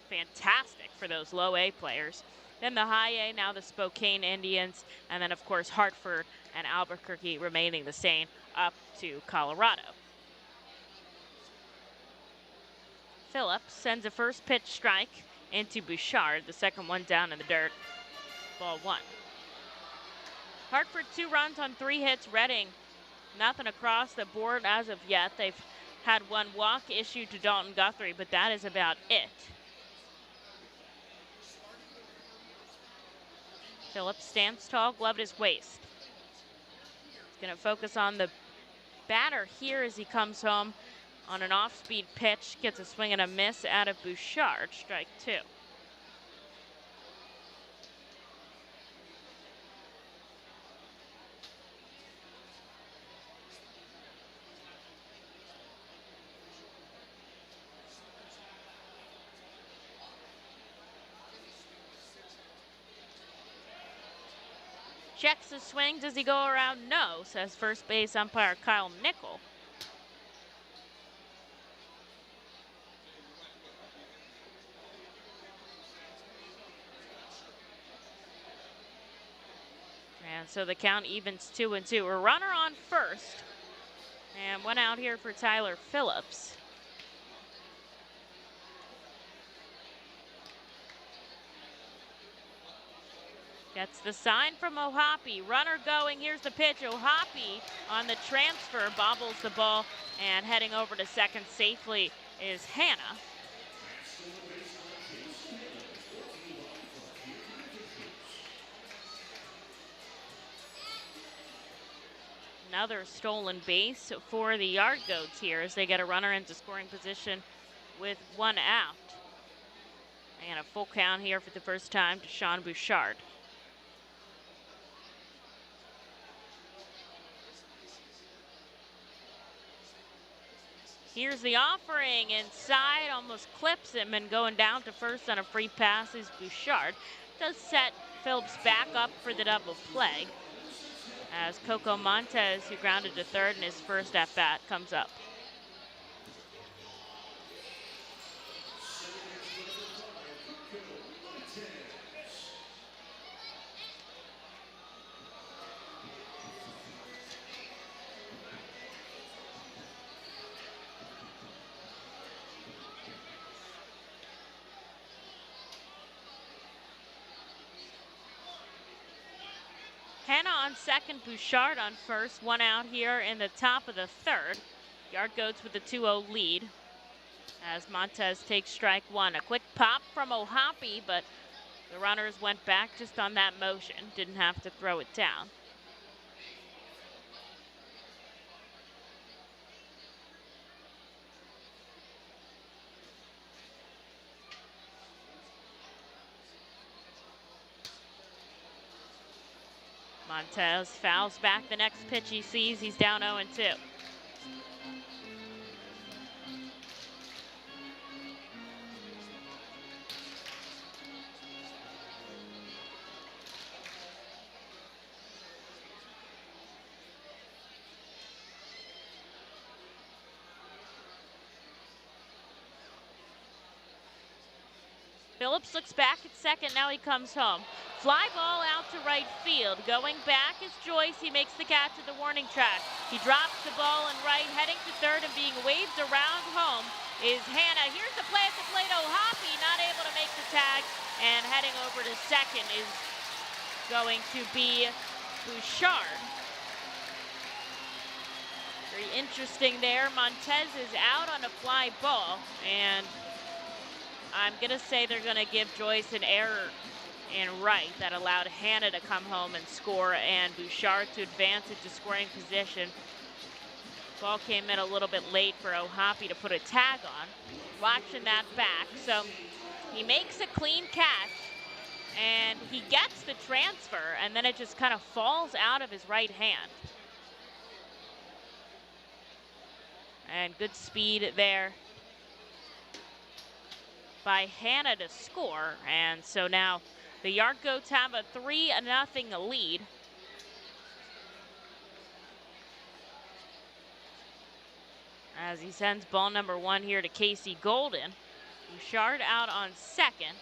fantastic for those Low A players. Then the High A, now the Spokane Indians, and then of course Hartford and Albuquerque remaining the same up to Colorado. Phillips sends a first pitch strike into Bouchard, the second one down in the dirt. Ball one. Hartford 2 runs on 3 hits. Reading, nothing across the board as of yet. They've had one walk issued to Dalton Guthrie, but that is about it. Phillips stands tall, gloved his waist. He's going to focus on the batter here as he comes home on an off-speed pitch. Gets a swing and a miss out of Bouchard. Strike 2. Checks his swing. Does he go around? No, says first base umpire Kyle Nickel. And so the count evens 2-2. A runner on first. And one out here for Tyler Phillips. Gets the sign from O'Hoppe. Runner going. Here's the pitch. O'Hoppe on the transfer bobbles the ball, and heading over to second safely is Hanna. Another stolen base for the Yard Goats here as they get a runner into scoring position with 1 out. And a full count here for the first time to Sean Bouchard. Here's the offering inside, almost clips him, and going down to first on a free pass is Bouchard. Does set Phillips back up for the double play as Coco Montez, who grounded to third in his first at-bat, comes up. Hanna on second, Bouchard on first. 1 out here in the top of the third. Yard Goats with a 2-0 lead as Montez takes strike 1. A quick pop from O'Hoppe, but the runners went back just on that motion. Didn't have to throw it down. Montez fouls back the next pitch he sees. He's down 0-2. Phillips looks back at second. Now he comes home. Fly ball out to right field. Going back is Joyce. He makes the catch at the warning track. He drops the ball in right, heading to third and being waved around home is Hanna. Here's the play at the plate. O'Hoppe not able to make the tag, and heading over to second is going to be Bouchard. Very interesting there. Montez is out on a fly ball, and I'm going to say they're going to give Joyce an error in right that allowed Hanna to come home and score and Bouchard to advance into scoring position. Ball came in a little bit late for O'Hoppe to put a tag on. Watching that back. So he makes a clean catch and he gets the transfer, and then it just kind of falls out of his right hand. And good speed there by Hanna to score, and so now the Yard Goats have a 3-0 lead. As he sends ball number 1 here to Casey Golden. Bouchard out on second,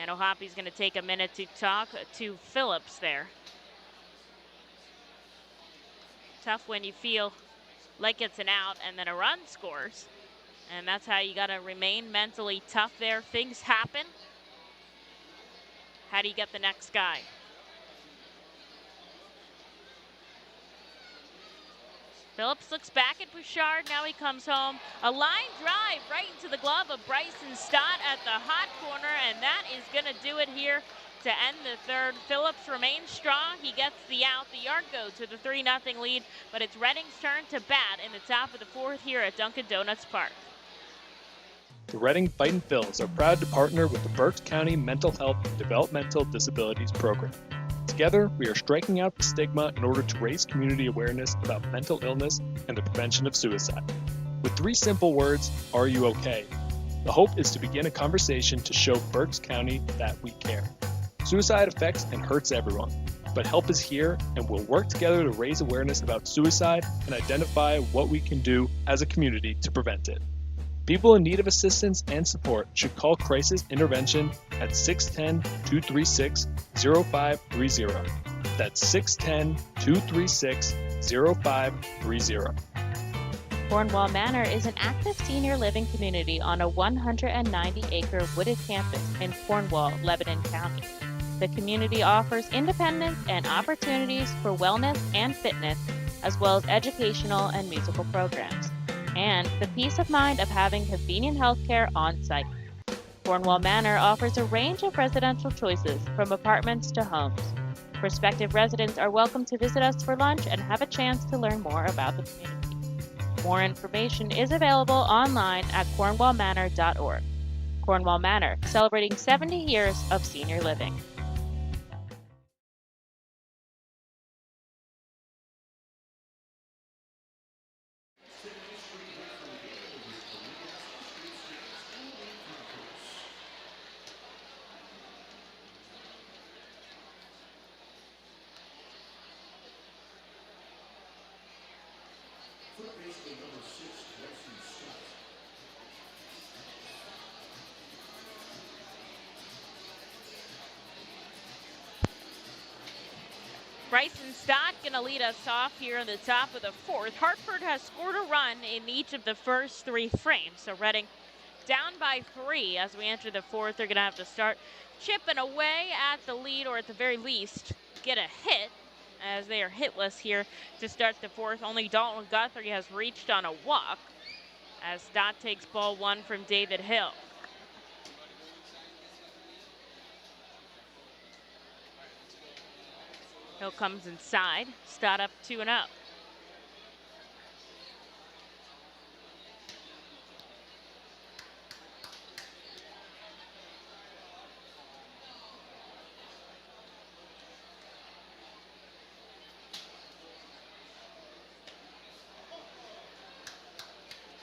and O'Hoppe's going to take a minute to talk to Phillips there. Tough when you feel like it's an out and then a run scores. And that's how you got to remain mentally tough there. Things happen. How do you get the next guy? Phillips looks back at Bouchard. Now he comes home. A line drive right into the glove of Bryson Stott at the hot corner, and that is going to do it here to end the third. Phillips remains strong. He gets the out. The Yard Goats with a 3-0 lead, but it's Reading's turn to bat in the top of the fourth here at Dunkin' Donuts Park. The Reading Fightin' Phils are proud to partner with the Berks County Mental Health and Developmental Disabilities Program. Together, we are striking out the stigma in order to raise community awareness about mental illness and the prevention of suicide. With 3 simple words, are you okay? The hope is to begin a conversation to show Berks County that we care. Suicide affects and hurts everyone, but help is here, and we'll work together to raise awareness about suicide and identify what we can do as a community to prevent it. People in need of assistance and support should call Crisis Intervention at 610-236-0530. That's 610-236-0530. Cornwall Manor is an active senior living community on a 190-acre wooded campus in Cornwall, Lebanon County. The community offers independence and opportunities for wellness and fitness, as well as educational and musical programs, and the peace of mind of having convenient health care on site. Cornwall Manor offers a range of residential choices from apartments to homes. Prospective residents are welcome to visit us for lunch and have a chance to learn more about the community. More information is available online at cornwallmanor.org. Cornwall Manor, celebrating 70 years of senior living. Bryson Stott going to lead us off here in the top of the fourth. Hartford has scored a run in each of the first three frames. So Reading down by 3 as we enter the fourth. They're going to have to start chipping away at the lead, or at the very least get a hit, as they are hitless here to start the fourth. Only Dalton Guthrie has reached on a walk as Stott takes ball 1 from David Hill. Hill comes inside. Stott up 2-0.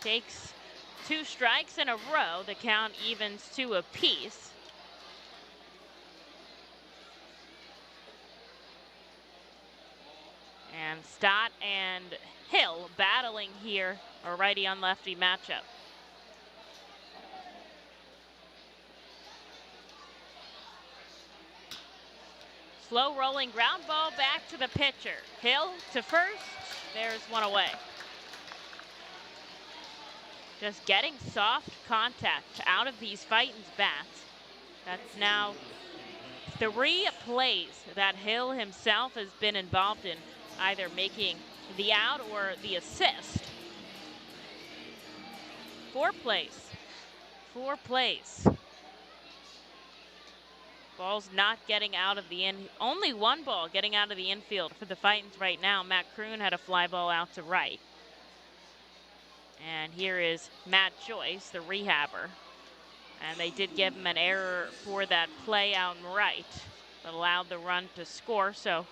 Takes 2 strikes in a row. The count evens 2 apiece. And Stott and Hill battling here, a righty on lefty matchup. Slow rolling ground ball back to the pitcher. Hill to first. There's one away. Just getting soft contact out of these Fightin's bats. That's now 3 plays that Hill himself has been involved in, either making the out or the assist. 4 plays. 4 plays. Ball's not getting out of the only 1 ball getting out of the infield for the Fightin's right now. Matt Kroon had a fly ball out to right. And here is Matt Joyce, the rehabber. And they did give him an error for that play out and right that allowed the run to score. So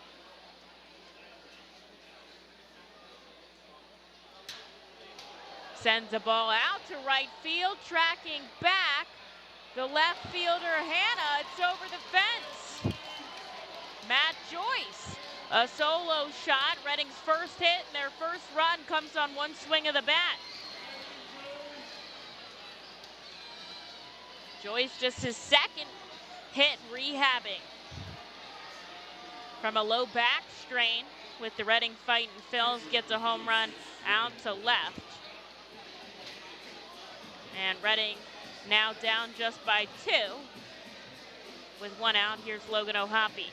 sends the ball out to right field, tracking back. The left fielder, Hannah, it's over the fence. Matt Joyce, a solo shot. Reading's first hit and their first run comes on 1 swing of the bat. Joyce just his 2nd hit rehabbing from a low back strain with the Reading Fightin' Phils. Gets a home run out to left. And Reading now down just by 2 with 1 out. Here's Logan O'Hoppe.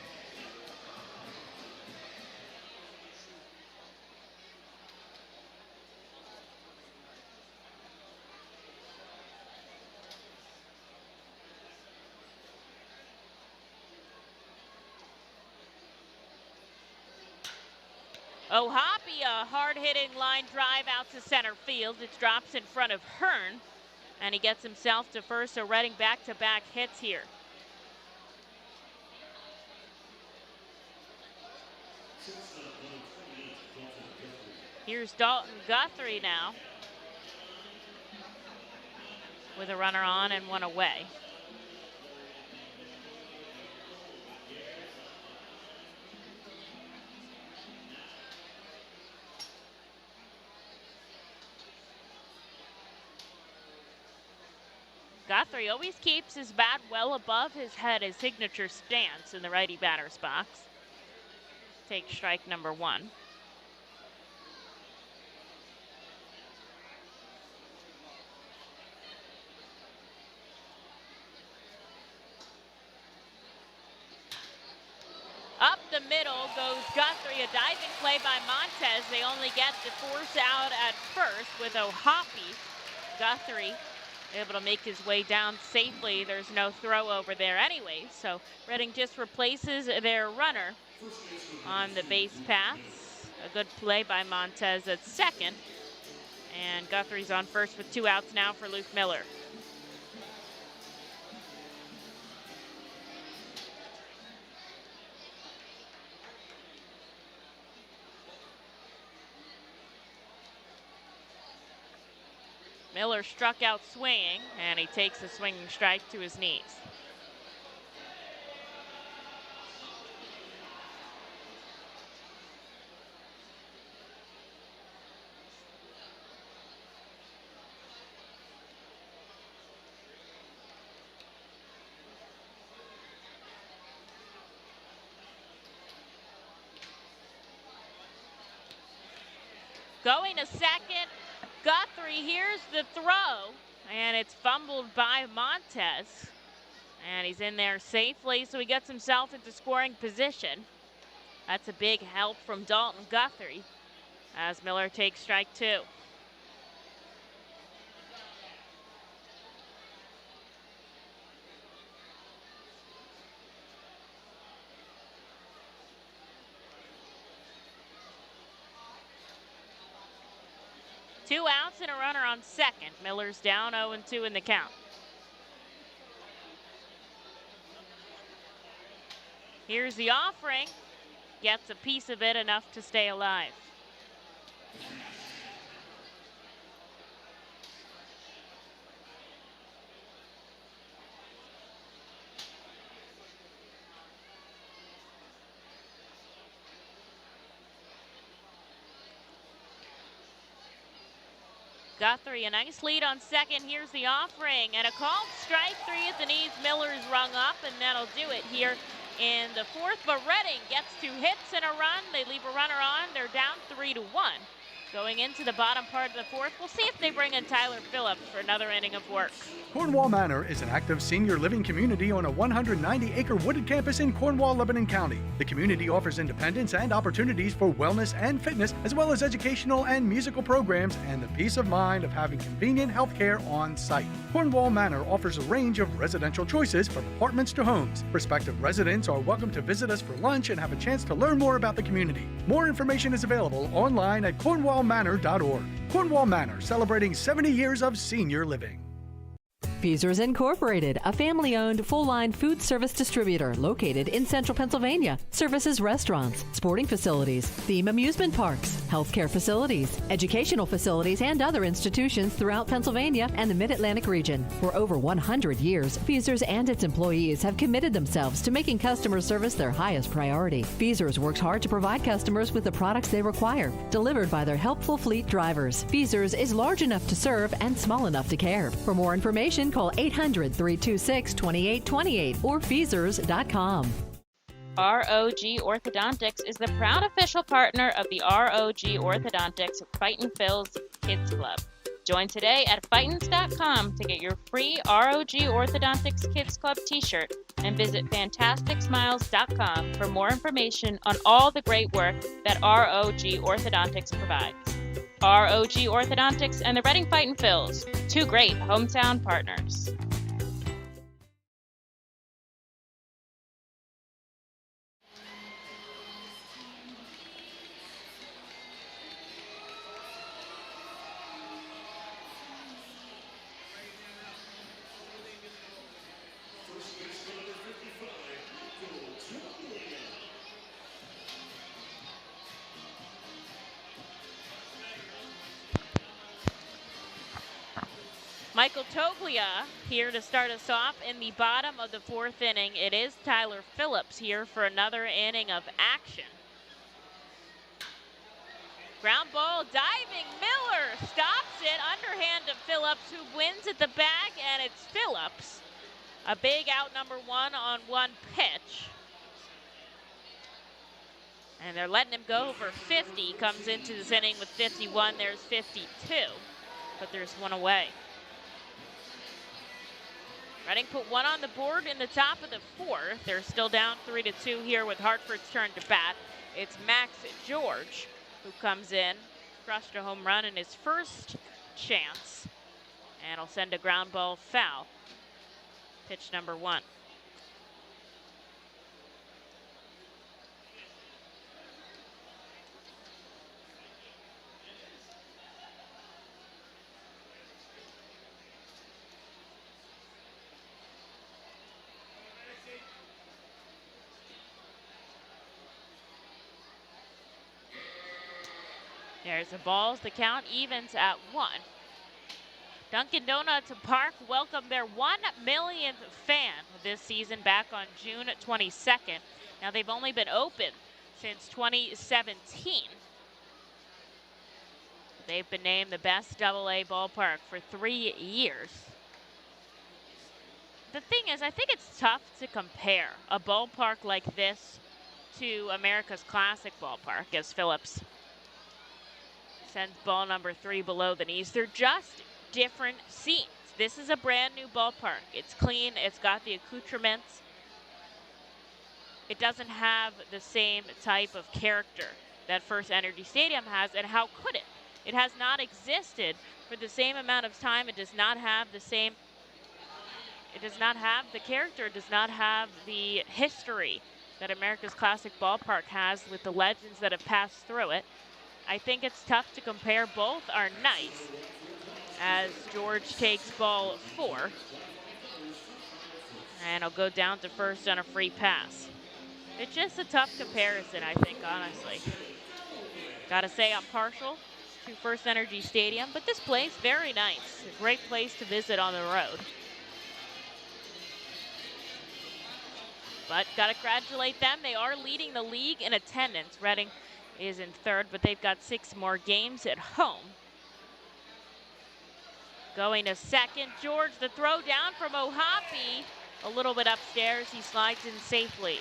O'Hoppe, a hard-hitting line drive out to center field. It drops in front of Hearn, and he gets himself to first. So Reading back-to-back hits here. Here's Dalton Guthrie now with a runner on and 1 away. Guthrie always keeps his bat well above his head, his signature stance in the righty batter's box. Take strike number 1. Up the middle goes Guthrie, a diving play by Montez. They only get the force out at first with O'Hoppe. Guthrie able to make his way down safely. There's no throw over there anyway, so Reading just replaces their runner on the base paths. A good play by Montez at second. And Guthrie's on first with 2 outs now for Luke Miller. Miller struck out swinging, and he takes a swinging strike to his knees. Going to second, Guthrie, here's the throw, and it's fumbled by Montez. And he's in there safely, so he gets himself into scoring position. That's a big help from Dalton Guthrie as Miller takes strike 2. Two outs and a runner on second. Miller's down 0-2 in the count. Here's the offering. Gets a piece of it, enough to stay alive. Guthrie, a nice lead on second. Here's the offering, and a called strike 3 at the knees. Miller's rung up, and that'll do it here in the fourth. But Reading gets 2 hits and a run. They leave a runner on. They're down 3-1. Going into the bottom part of the fourth, we'll see if they bring in Tyler Phillips for another inning of work. Cornwall Manor is an active senior living community on a 190-acre wooded campus in Cornwall, Lebanon County. The community offers independence and opportunities for wellness and fitness, as well as educational and musical programs, and the peace of mind of having convenient health care on site. Cornwall Manor offers a range of residential choices from apartments to homes. Prospective residents are welcome to visit us for lunch and have a chance to learn more about the community. More information is available online at cornwallmanor.org. Cornwall Manor, celebrating 70 years of senior living. Feasers Incorporated, a family-owned full-line food service distributor located in central Pennsylvania. Services restaurants, sporting facilities, theme amusement parks, healthcare facilities, educational facilities, and other institutions throughout Pennsylvania and the Mid-Atlantic region. For over 100 years, Feasers and its employees have committed themselves to making customer service their highest priority. Feasers works hard to provide customers with the products they require, delivered by their helpful fleet drivers. Feasers is large enough to serve and small enough to care. For more information, call 800-326-2828 or Feasers.com. ROG Orthodontics is the proud official partner of the ROG Orthodontics Fightin Phil's Kids Club. Join today at Fightins.com to get your free ROG Orthodontics Kids Club t-shirt and visit FantasticSmiles.com for more information on all the great work that ROG Orthodontics provides. ROG Orthodontics and the Reading Fightin Phils, 2 great hometown partners. Michael Toglia here to start us off in the bottom of the fourth inning. It is Tyler Phillips here for another inning of action. Ground ball, diving, Miller stops it, underhand to Phillips, who wins at the bag, and it's Phillips. A big out, number 1 on 1 pitch. And they're letting him go for 50. Comes into this inning with 51, there's 52, but there's 1 away. Reading put 1 on the board in the top of the fourth. They're still down 3-2 here with Hartford's turn to bat. It's Max George who comes in, crushed a home run in his first chance, and will send a ground ball foul. Pitch number 1. There's the balls. The count evens at 1. Dunkin' Donuts Park welcomed their 1 millionth fan this season back on June 22nd. Now, they've only been open since 2017. They've been named the best AA ballpark for 3 years. The thing is, I think it's tough to compare a ballpark like this to America's Classic ballpark, as Phillips sends ball number 3 below the knees. They're just different scenes. This is a brand new ballpark. It's clean. It's got the accoutrements. It doesn't have the same type of character that First Energy Stadium has, and how could it? It has not existed for the same amount of time. It does not have the same, it does not have the character, it does not have the history that America's Classic ballpark has with the legends that have passed through it. I think it's tough to compare. Both are nice as George takes ball 4. And he'll go down to first on a free pass. It's just a tough comparison, I think, honestly. Gotta say I'm partial to First Energy Stadium, but this place, very nice. A great place to visit on the road. But gotta congratulate them. They are leading the league in attendance. Reading is in 3rd, but they've got 6 more games at home. Going to 2nd, George, the throw down from Ohapi. A little bit upstairs, he slides in safely.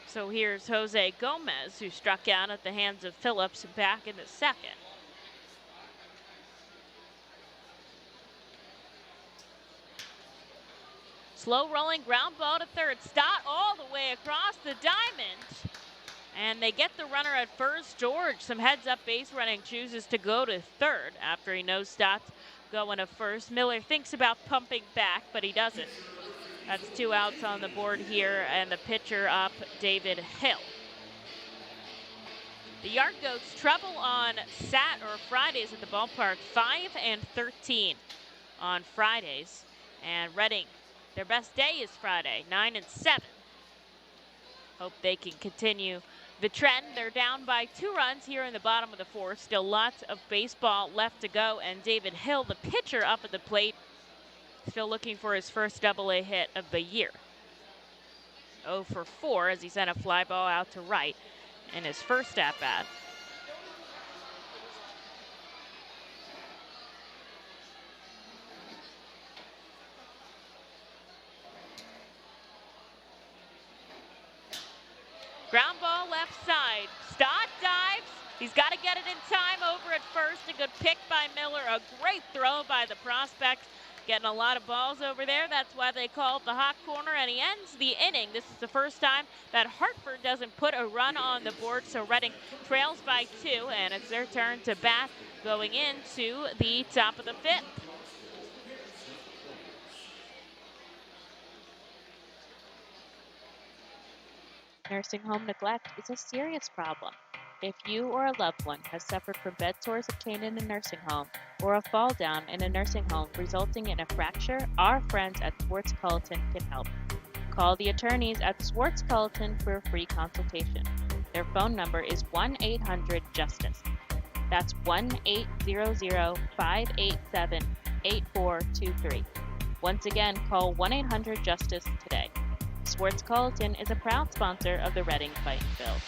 So here's Jose Gomez, who struck out at the hands of Phillips back in the 2nd. Slow rolling ground ball to 3rd. Stott all the way across the diamond. And they get the runner at first. George, some heads up base running, chooses to go to 3rd after he knows Stott's going to first. Miller thinks about pumping back, but he doesn't. That's 2 outs on the board here, and the pitcher up, David Hill. The Yard Goats trouble on Fridays at the ballpark, 5-13 on Fridays. And Reading, their best day is Friday, 9-7. Hope they can continue the trend. They're down by 2 runs here in the bottom of the 4th. Still lots of baseball left to go, and David Hill, the pitcher, up at the plate, still looking for his first AA hit of the year. 0 for 4 as he sent a fly ball out to right in his first at-bat. Ground ball left side. Stott dives. He's got to get it in time over at first. A good pick by Miller. A great throw by the prospect. Getting a lot of balls over there. That's why they call it the hot corner, and he ends the inning. This is the first time that Hartford doesn't put a run on the board, so Reading trails by 2, and it's their turn to bat going into the top of the 5th. Nursing home neglect is a serious problem. If you or a loved one has suffered from bed sores obtained in a nursing home or a fall down in a nursing home resulting in a fracture, our friends at Swartz Culleton can help. Call the attorneys at Swartz Culleton for a free consultation. Their phone number is 1-800-JUSTICE. That's 1-800-587-8423. Once again, call 1-800-JUSTICE today. Swartz Culleton is a proud sponsor of the Reading Fightin' Phils.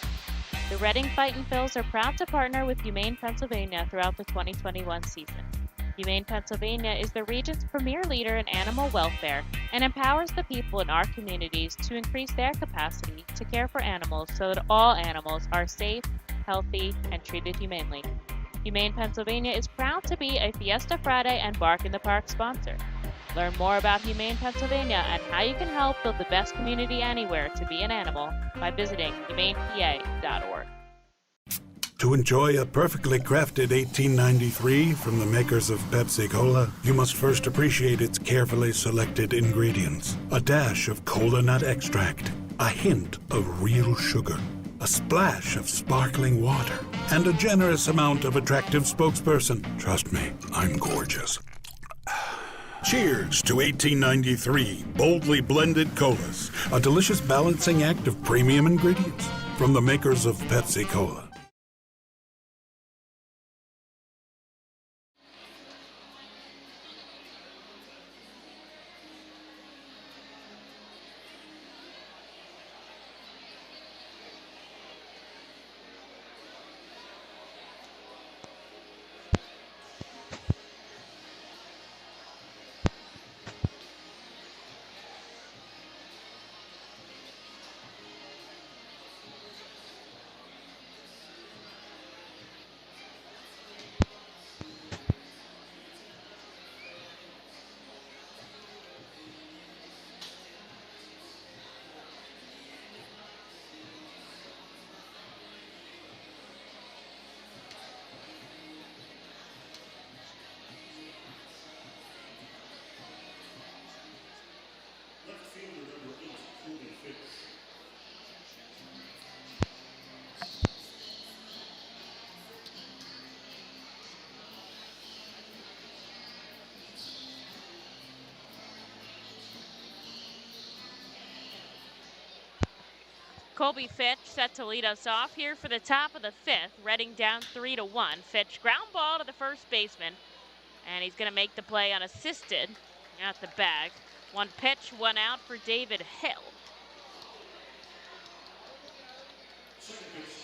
The Reading Fightin' Phils are proud to partner with Humane Pennsylvania throughout the 2021 season. Humane Pennsylvania is the region's premier leader in animal welfare and empowers the people in our communities to increase their capacity to care for animals so that all animals are safe, healthy, and treated humanely. Humane Pennsylvania is proud to be a Fiesta Friday and Bark in the Park sponsor. Learn more about Humane Pennsylvania and how you can help build the best community anywhere to be an animal by visiting humanepa.org. To enjoy a perfectly crafted 1893 from the makers of Pepsi Cola, you must first appreciate its carefully selected ingredients. A dash of cola nut extract, a hint of real sugar, a splash of sparkling water, and a generous amount of attractive spokesperson. Trust me, I'm gorgeous. Cheers to 1893 boldly blended colas, a delicious balancing act of premium ingredients from the makers of Pepsi Cola. Colby Fitch set to lead us off here for the top of the fifth. Reading down 3-1. Fitch ground ball to the first baseman, and he's going to make the play unassisted at the bag. One pitch, one out for David Hill.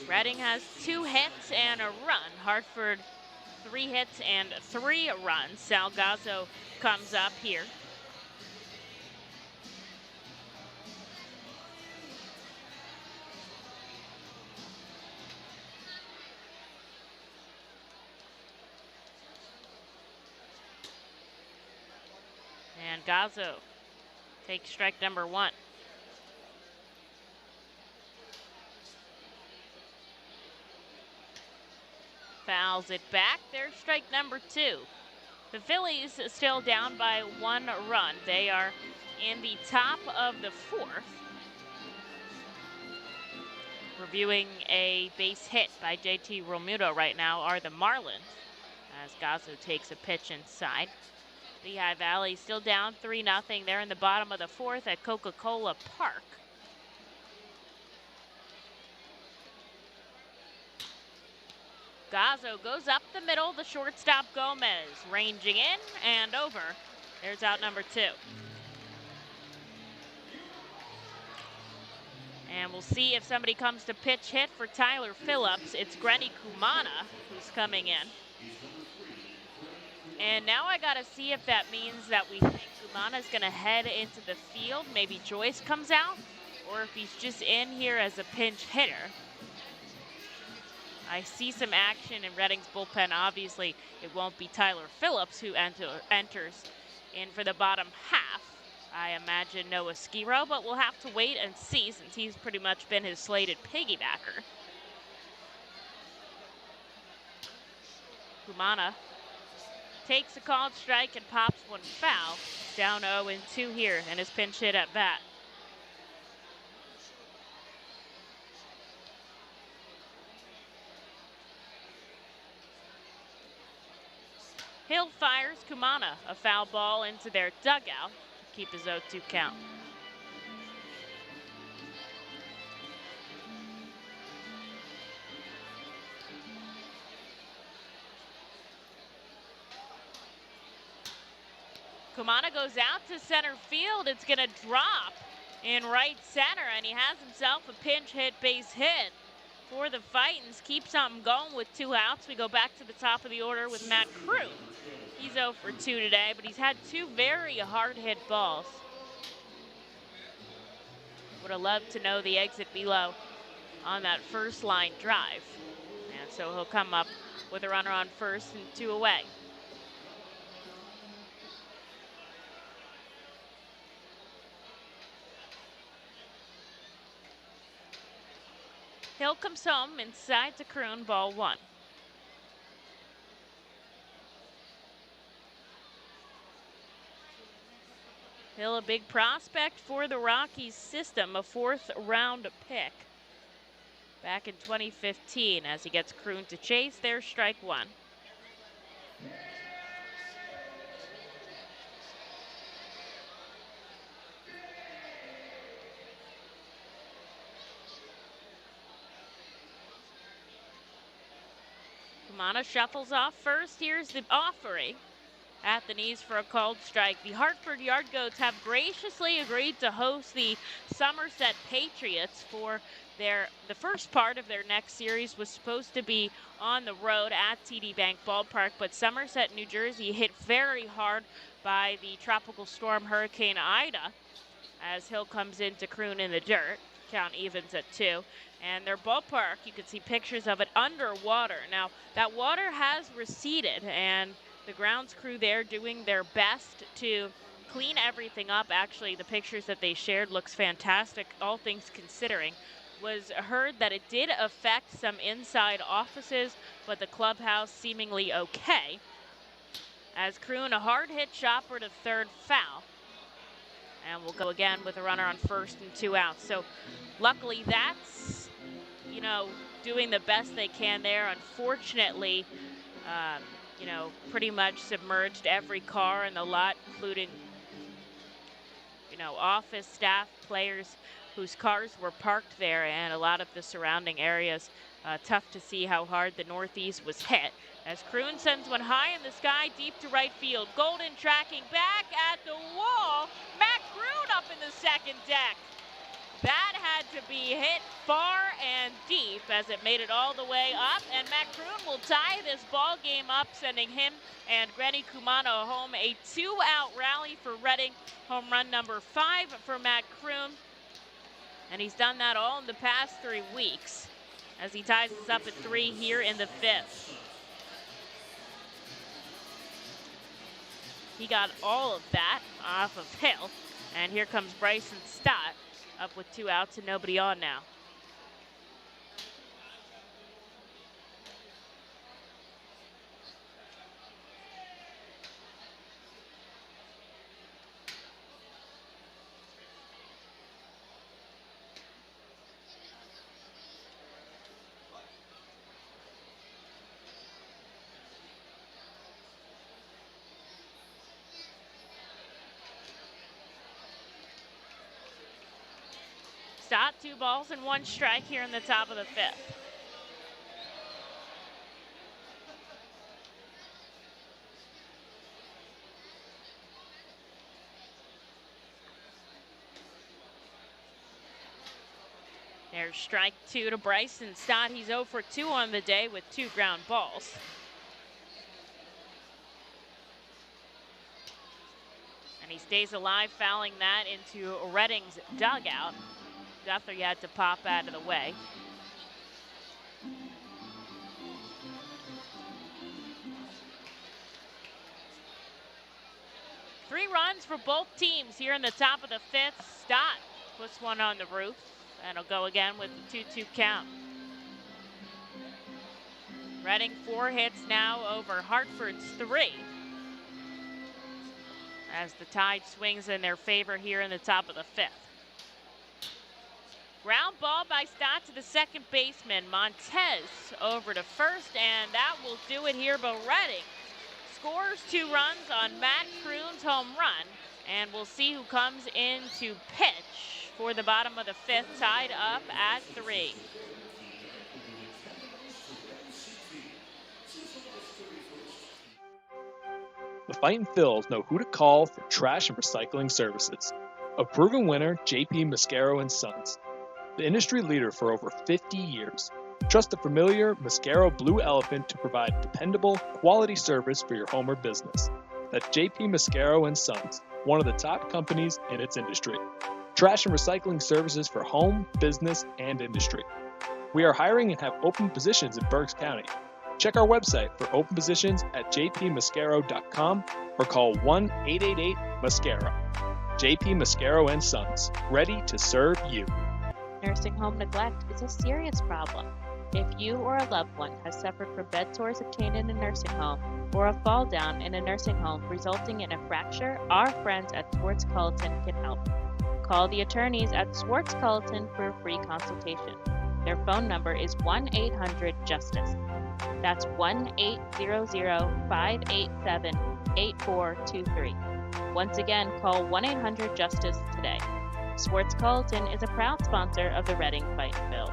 Reading has 2 hits and a run. Hartford 3 hits and 3 runs. Salgazzo comes up here. And Gazzo takes strike number 1. Fouls it back. There's strike number 2. The Phillies still down by 1 run. They are in the top of the 4th. Reviewing a base hit by JT Realmuto right now are the Marlins, as Gazzo takes a pitch inside. Lehigh Valley still down 3-0. They're in the bottom of the 4th at Coca-Cola Park. Gazzo goes up the middle. The shortstop Gomez ranging in and over. There's out number 2. And we'll see if somebody comes to pitch hit for Tyler Phillips. It's Grenny Kumana who's coming in. And now I got to see if that means that we think Kumana's going to head into the field. Maybe Joyce comes out, or if he's just in here as a pinch hitter. I see some action in Reading's bullpen. Obviously, it won't be Tyler Phillips who enters in for the bottom half. I imagine Noah Skiro, but we'll have to wait and see since he's pretty much been his slated piggybacker. Kumana takes a called strike and pops one foul. Down 0-2 here in his pinch hit at bat. Hill fires Kumana a foul ball into their dugout to keep his 0-2 count. Kumana goes out to center field. It's going to drop in right center, and he has himself a pinch hit base hit for the Fightins. Keep something going with 2 outs. We go back to the top of the order with Matt Crew. He's 0 for 2 today, but he's had 2 very hard hit balls. Would have loved to know the exit below on that first line drive. And so he'll come up with a runner on first and 2 away. Hill comes home inside to Kroon, ball 1. Hill, a big prospect for the Rockies system, a 4th round pick. back in 2015 as he gets Kroon to chase. There's strike one. Kumana shuffles off first. Here's the offering at the knees for a called strike. The Hartford Yard Goats have graciously agreed to host the Somerset Patriots for the first part of their next series. Was supposed to be on the road at TD Bank Ballpark, but Somerset, New Jersey hit very hard by the tropical storm Hurricane Ida as Hill comes into Kroon in the dirt. Count evens at 2. And their ballpark, you can see pictures of it underwater. Now, that water has receded, and the grounds crew there doing their best to clean everything up. Actually, the pictures that they shared looks fantastic, all things considering. Was heard that it did affect some inside offices, but the clubhouse seemingly okay. As Kroon, a hard hit chopper to third, foul. And we'll go again with a runner on first and 2 outs. So luckily that's, doing the best they can there. Unfortunately, pretty much submerged every car in the lot, including, office staff, players whose cars were parked there, and a lot of the surrounding areas. Tough to see how hard the Northeast was hit. As Kroon sends one high in the sky, deep to right field. Golden tracking back at the wall. Matt Kroon up in the second deck. That had to be hit far and deep as it made it all the way up. And Matt Kroon will tie this ball game up, sending him and Grenny Kumano home. A 2-out rally for Reading. Home run number 5 for Matt Kroon. And he's done that all in the past 3 weeks as he ties us up at 3 here in the 5th. He got all of that off of Hill. And here comes Bryson Stott up with 2 outs and nobody on now. Stott, 2 balls and 1 strike here in the top of the 5th. There's strike 2 to Bryson Stott. He's 0 for 2 on the day with 2 ground balls. And he stays alive, fouling that into Reading's dugout. Guthrie had to pop out of the way. Three runs for both teams here in the top of the 5th. Stott puts one on the roof, and he'll go again with the 2-2 count. Reading 4 hits now over Hartford's 3. As the tide swings in their favor here in the top of the 5th. Ground ball by Stott to the second baseman. Montez over to first, and that will do it here. But Reading scores 2 runs on Matt Kroon's home run, and we'll see who comes in to pitch for the bottom of the 5th, tied up at 3. The Fightin Phils know who to call for trash and recycling services. A proven winner, JP Mascaro & Sons. The industry leader for over 50 years. Trust the familiar Mascaro Blue Elephant to provide dependable, quality service for your home or business. That's JP Mascaro & Sons, one of the top companies in its industry. Trash and recycling services for home, business, and industry. We are hiring and have open positions in Berks County. Check our website for open positions at jpmascaro.com or call 1-888-MASCARO. JP Mascaro & Sons, ready to serve you. Nursing home neglect is a serious problem. If you or a loved one has suffered from bed sores obtained in a nursing home or a fall down in a nursing home resulting in a fracture, our friends at Swartz Culleton can help. Call the attorneys at Swartz Culleton for a free consultation. Their phone number is 1-800-JUSTICE. That's 1-800-587-8423. Once again, call 1-800-JUSTICE today. Sports Carlton is a proud sponsor of the Reading Fightin' Phils.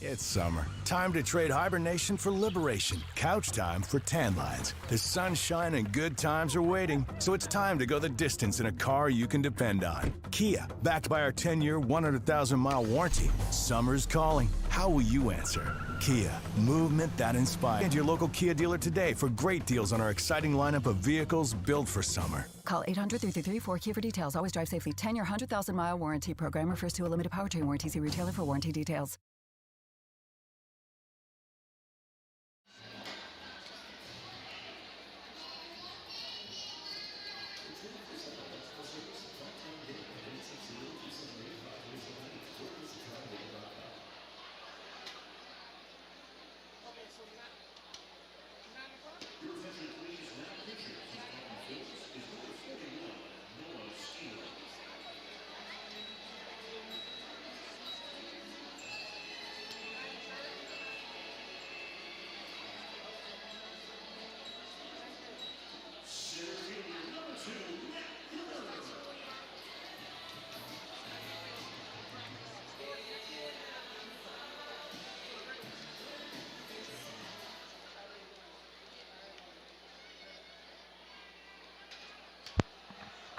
It's summer. Time to trade hibernation for liberation. Couch time for tan lines. The sunshine and good times are waiting, so it's time to go the distance in a car you can depend on. Kia, backed by our 10-year, 100,000-mile warranty. Summer's calling. How will you answer? Kia, movement that inspires. And your local Kia dealer today for great deals on our exciting lineup of vehicles built for summer. Call 800-333-4KIA for details. Always drive safely. 10-year, 100,000-mile warranty program refers to a limited powertrain warranty. See retailer for warranty details.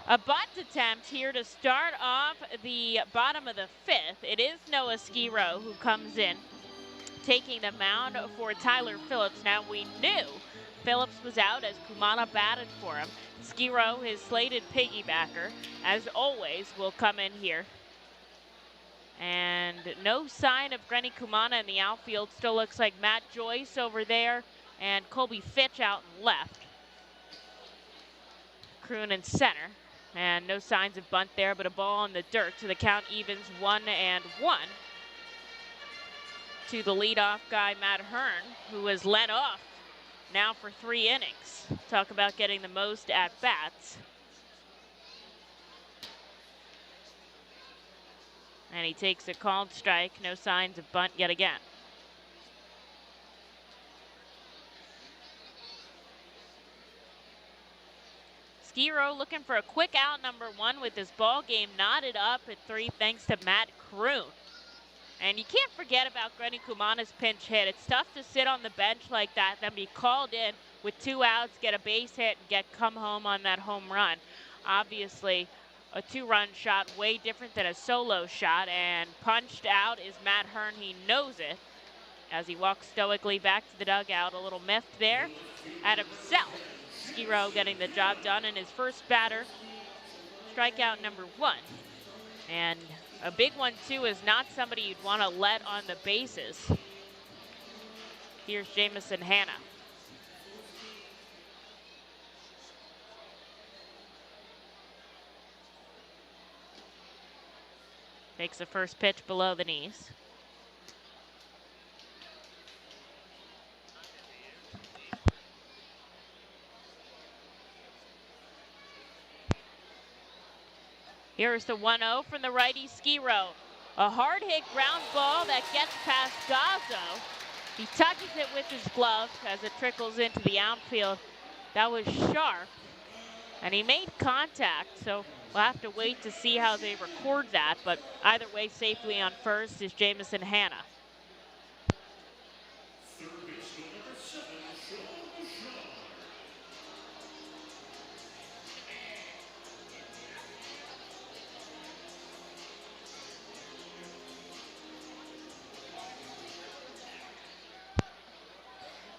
A bunt attempt here to start off the bottom of the fifth. It is Noah Skiro who comes in, taking the mound for Tyler Phillips. Now, we knew Phillips was out as Kumana batted for him. Skiro, his slated piggybacker, as always, will come in here. And no sign of Grenny Kumana in the outfield. Still looks like Matt Joyce over there and Colby Fitch out in left. Kroon in center. And no signs of bunt there, but a ball in the dirt. So the count evens 1-1 to the leadoff guy, Matt Hearn, who has led off now for 3 innings. Talk about getting the most at-bats. And he takes a called strike. No signs of bunt yet again. Skiro looking for a quick out, number 1, with this ball game knotted up at 3 thanks to Matt Kroon. And you can't forget about Grenny Kumana's pinch hit. It's tough to sit on the bench like that, then be called in with 2 outs, get a base hit, and come home on that home run. Obviously, a 2-run shot, way different than a solo shot, and punched out is Matt Hearn. He knows it as he walks stoically back to the dugout. A little miffed there at himself. Skiro getting the job done in his first batter. Strikeout number 1. And a big one, too, is not somebody you'd want to let on the bases. Here's Jamison Hanna. Takes the first pitch below the knees. Here's the 1-0 from the righty Skiro. A hard hit ground ball that gets past Gazzo. He touches it with his glove as it trickles into the outfield. That was sharp. And he made contact, so we'll have to wait to see how they record that. But either way, safely on first is Jamison Hanna.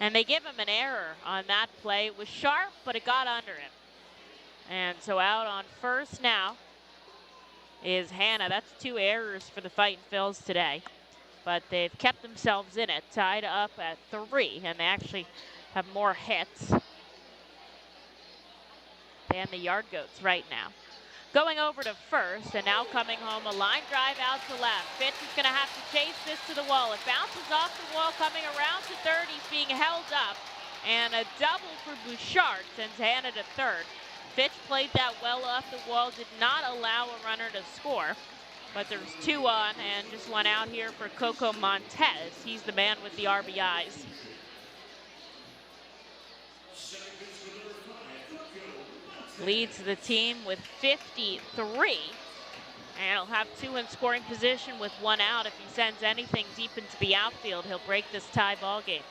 And they give him an error on that play. It was sharp, but it got under him. And so out on first now is Hanna. That's 2 errors for the Fightin' Phils today. But they've kept themselves in it, tied up at 3, and they actually have more hits than the Yard Goats right now. Going over to first, and now coming home, a line drive out to left. Fitch is going to have to chase this to the wall. It bounces off the wall, coming around to third. He's being held up, and a double for Bouchard sends Hanna to third. Fitch played that well off the wall, did not allow a runner to score. But there's 2 on and just 1 out here for Coco Montez. He's the man with the RBIs. Leads the team with 53. And he'll have 2 in scoring position with 1 out. If he sends anything deep into the outfield, he'll break this tie ball game.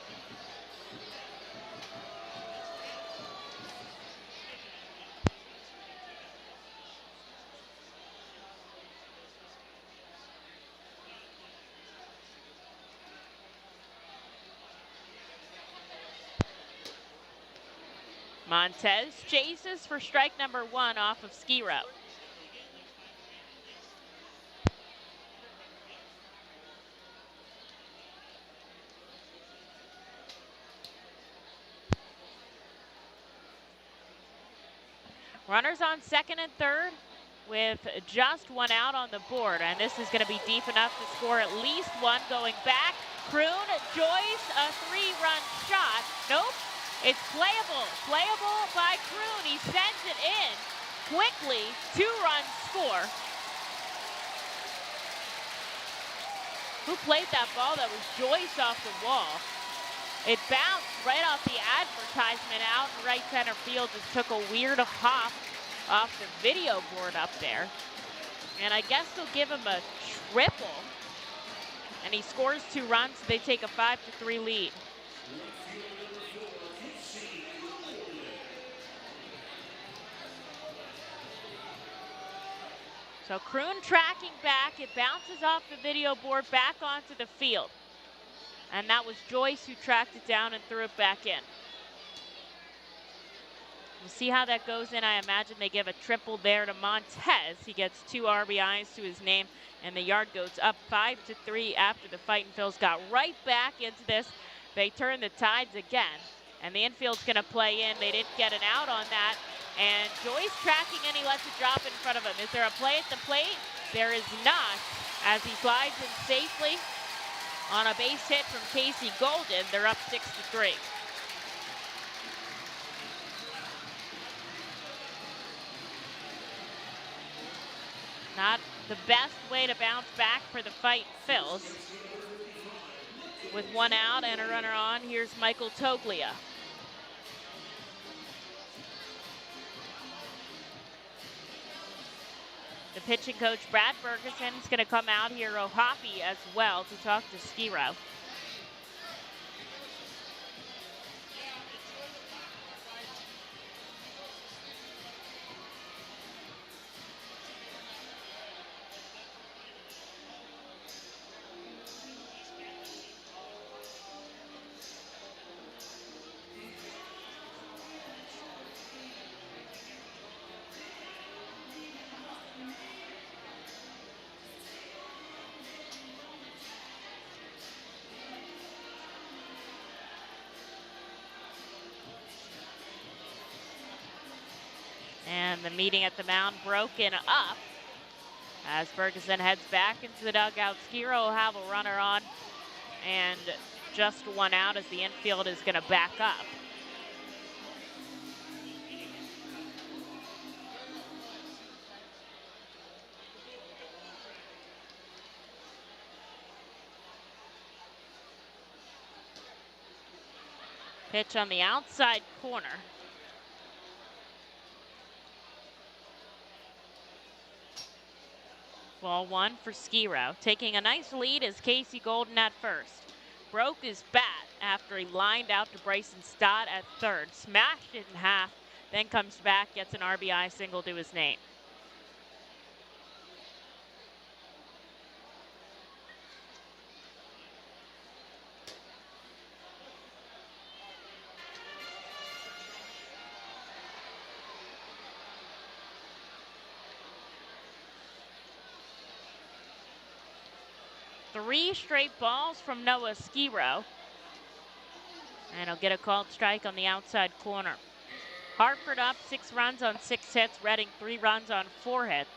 Montez chases for strike number 1 off of Skiro. Runners on second and third with just 1 out on the board. And this is going to be deep enough to score at least 1 going back. Kroon, Joyce, a 3-run shot. Nope, it's playable. Playable by Kroon. He sends it in quickly. 2-run score. Who played that ball? That was Joyce off the wall. It bounced right off the advertisement out in right center field. Just took a weird hop off the video board up there. And I guess they'll give him a triple. And he scores 2 runs. So they take a 5-3 lead. So Kroon tracking back. It bounces off the video board back onto the field. And that was Joyce who tracked it down and threw it back in. We'll see how that goes in. I imagine they give a triple there to Montez. He gets 2 RBIs to his name, and the Yard Goats up 5-3 after the Fightin' Phils got right back into this. They turn the tides again, and the infield's going to play in. They didn't get an out on that, and Joyce tracking in. He lets it drop in front of him. Is there a play at the plate? There is not, as he slides in safely on a base hit from Casey Golden. They're up 6-3. Not the best way to bounce back for the Fightin' Phils. With 1 out and a runner on, here's Michael Toglia. The pitching coach, Brad Ferguson, is going to come out here, Ohapi as well, to talk to Skiro. And the meeting at the mound broken up as Ferguson heads back into the dugout. Skiro will have a runner on and just 1 out as the infield is going to back up. Pitch on the outside corner. Ball 1 for Skiro. Taking a nice lead is Casey Golden at first. Broke his bat after he lined out to Bryson Stott at third. Smashed it in half, then comes back, gets an RBI single to his name. Three straight balls from Noah Skiro. And he'll get a called strike on the outside corner. Hartford up 6 runs on 6 hits. Reading 3 runs on 4 hits.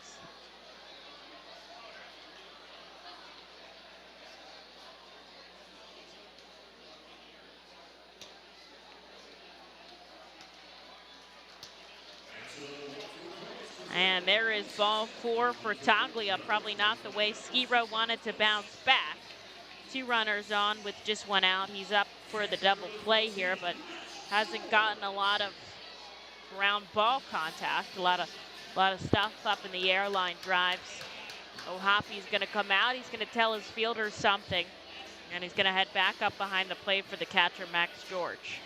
And there is ball 4 for Toglia. Probably not the way Skiro wanted to bounce back. 2 runners on with just 1 out. He's up for the double play here, but hasn't gotten a lot of ground ball contact. A lot of stuff up in the air, line drives. O'Hoppy's going to come out. He's going to tell his fielder something, and he's going to head back up behind the plate for the catcher, Max George.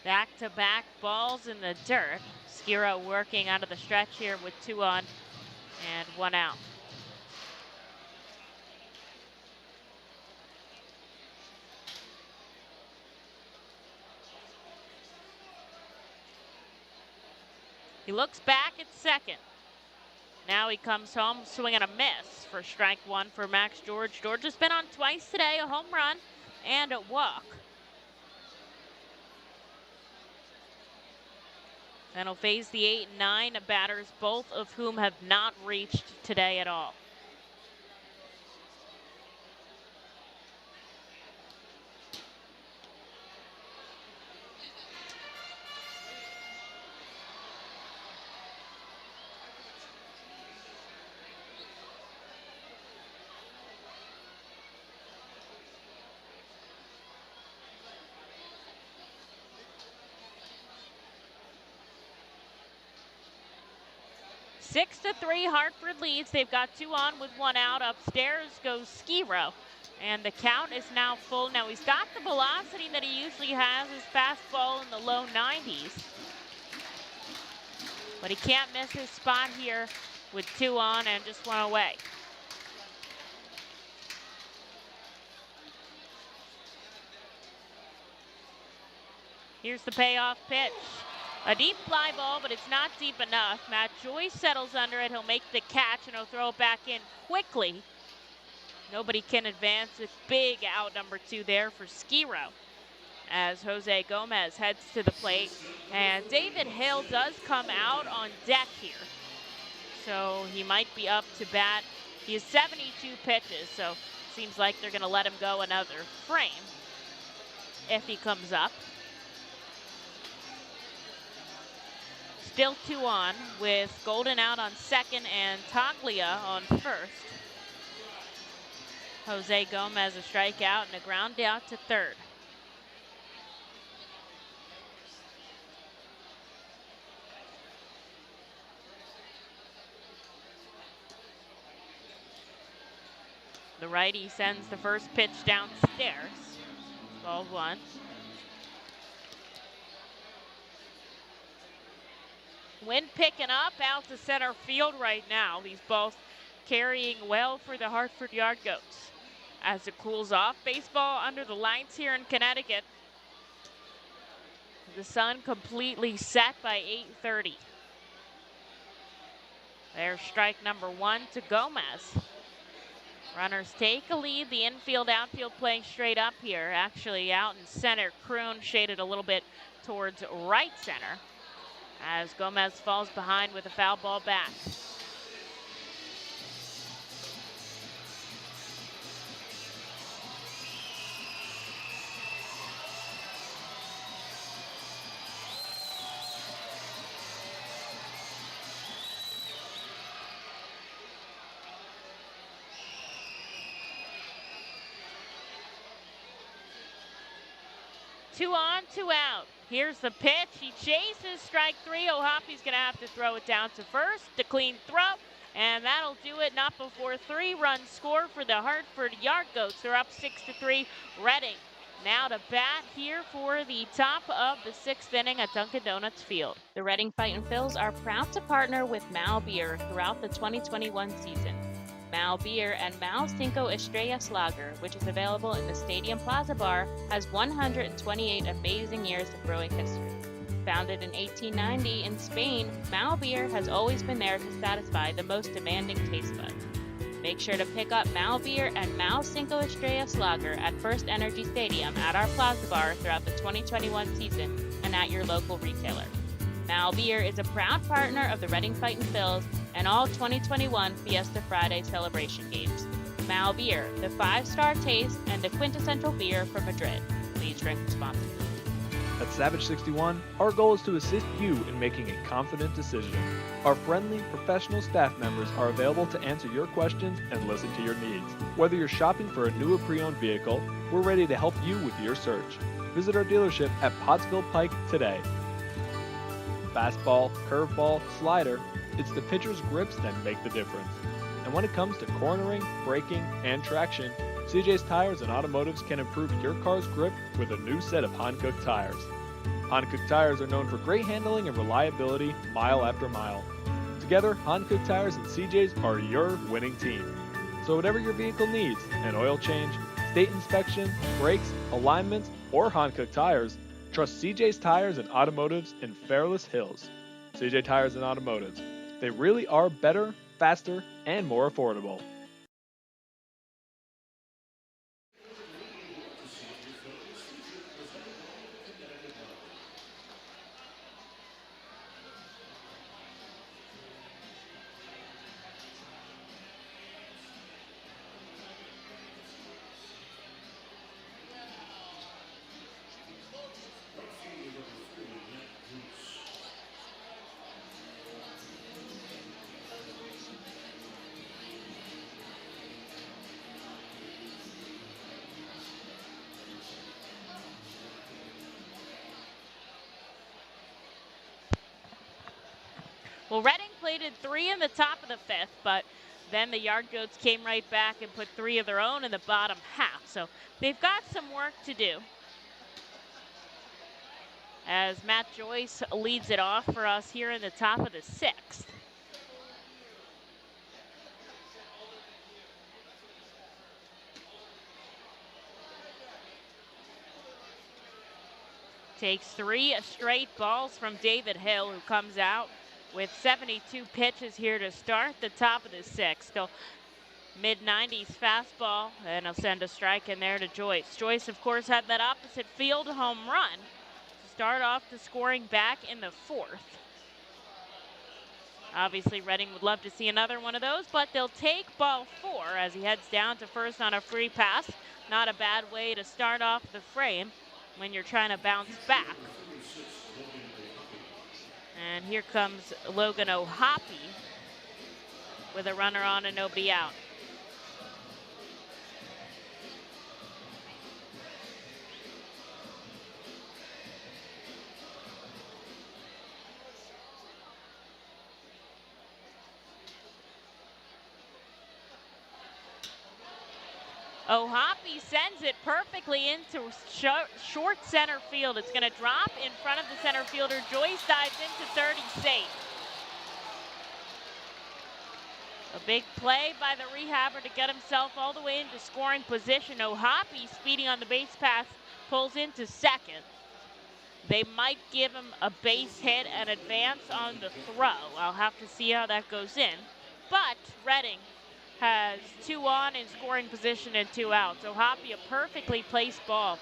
Back-to-back balls in the dirt. Skiro working out of the stretch here with 2 on and 1 out. He looks back at second. Now he comes home swinging a miss for strike 1 for Max George. George has been on twice today, a home run and a walk. Then he'll face the 8 and 9 batters, both of whom have not reached today at all. Six to 3, Hartford leads. They've got 2 on with 1 out. Upstairs goes Skiro, and the count is now full. Now he's got the velocity that he usually has, his fastball in the low 90s. But he can't miss his spot here with 2 on and just 1 away. Here's the payoff pitch. A deep fly ball, but it's not deep enough. Matt Joyce settles under it. He'll make the catch, and he'll throw it back in quickly. Nobody can advance with big out number 2 there for Skiro as Jose Gomez heads to the plate. And David Hill does come out on deck here. So he might be up to bat. He has 72 pitches, so seems like they're going to let him go another frame if he comes up. Still 2 on with Golden out on second and Toglia on first. Jose Gomez a strikeout and a ground out to third. The righty sends the first pitch downstairs. Ball 1. Wind picking up out to center field right now. These balls carrying well for the Hartford Yard Goats. As it cools off, baseball under the lights here in Connecticut. The sun completely set by 8:30. There's strike number 1 to Gomez. Runners take a lead. The infield outfield playing straight up here. Actually out in center. Kroon shaded a little bit towards right center as Gomez falls behind with a foul ball back. Two on, 2 out. Here's the pitch. He chases strike 3. O'Hoppy's going to have to throw it down to first. The clean throw. And that'll do it. Not before 3-run score for the Hartford Yard Goats. They're up 6-3. Reading now to bat here for the top of the 6th inning at Dunkin' Donuts Field. The Reading Fightin' Phils are proud to partner with Mal Beer throughout the 2021 season. Mal Beer and Mal Cinco Estrellas Lager, which is available in the Stadium Plaza Bar, has 128 amazing years of brewing history. Founded in 1890 in Spain, Mal Beer has always been there to satisfy the most demanding taste buds. Make sure to pick up Mal Beer and Mal Cinco Estrellas Lager at First Energy Stadium at our Plaza Bar throughout the 2021 season and at your local retailer. Mal Beer is a proud partner of the Reading Fightin Phils and all 2021 Fiesta Friday celebration games. Mal Beer, the 5-star taste and the quintessential beer from Madrid. Please drink responsibly. At Savage 61, our goal is to assist you in making a confident decision. Our friendly, professional staff members are available to answer your questions and listen to your needs. Whether you're shopping for a new or pre-owned vehicle, we're ready to help you with your search. Visit our dealership at Pottsville Pike today. Fastball, curveball, slider, it's the pitcher's grips that make the difference. And when it comes to cornering, braking, and traction, CJ's Tires and Automotives can improve your car's grip with a new set of Hankook tires. Hankook tires are known for great handling and reliability mile after mile. Together, Hankook Tires and CJ's are your winning team. So whatever your vehicle needs, an oil change, state inspection, brakes, alignments, or Hankook tires, trust CJ's Tires and Automotives in Fairless Hills. CJ Tires and Automotives. They really are better, faster, and more affordable. Well, Reading plated 3 in the top of the 5th, but then the Yard Goats came right back and put 3 of their own in the bottom half. So they've got some work to do. As Matt Joyce leads it off for us here in the top of the 6th. Takes 3 straight balls from David Hill, who comes out with 72 pitches here to start the top of the 6th. So mid-90s fastball, and he'll send a strike in there to Joyce. Joyce, of course, had that opposite field home run to start off the scoring back in the 4th. Obviously, Reading would love to see another one of those, but they'll take ball 4 as he heads down to first on a free pass. Not a bad way to start off the frame when you're trying to bounce back. And here comes Logan O'Hoppe with a runner on and nobody out. O'Hoppe sends it perfectly into short center field. It's going to drop in front of the center fielder. Joyce dives into third. He's safe. A big play by the rehabber to get himself all the way into scoring position. O'Hoppe, speeding on the base pass, pulls into second. They might give him a base hit and advance on the throw. I'll have to see how that goes in. But Reading has 2 on in scoring position and 2 out. So Hoppe, a perfectly placed ball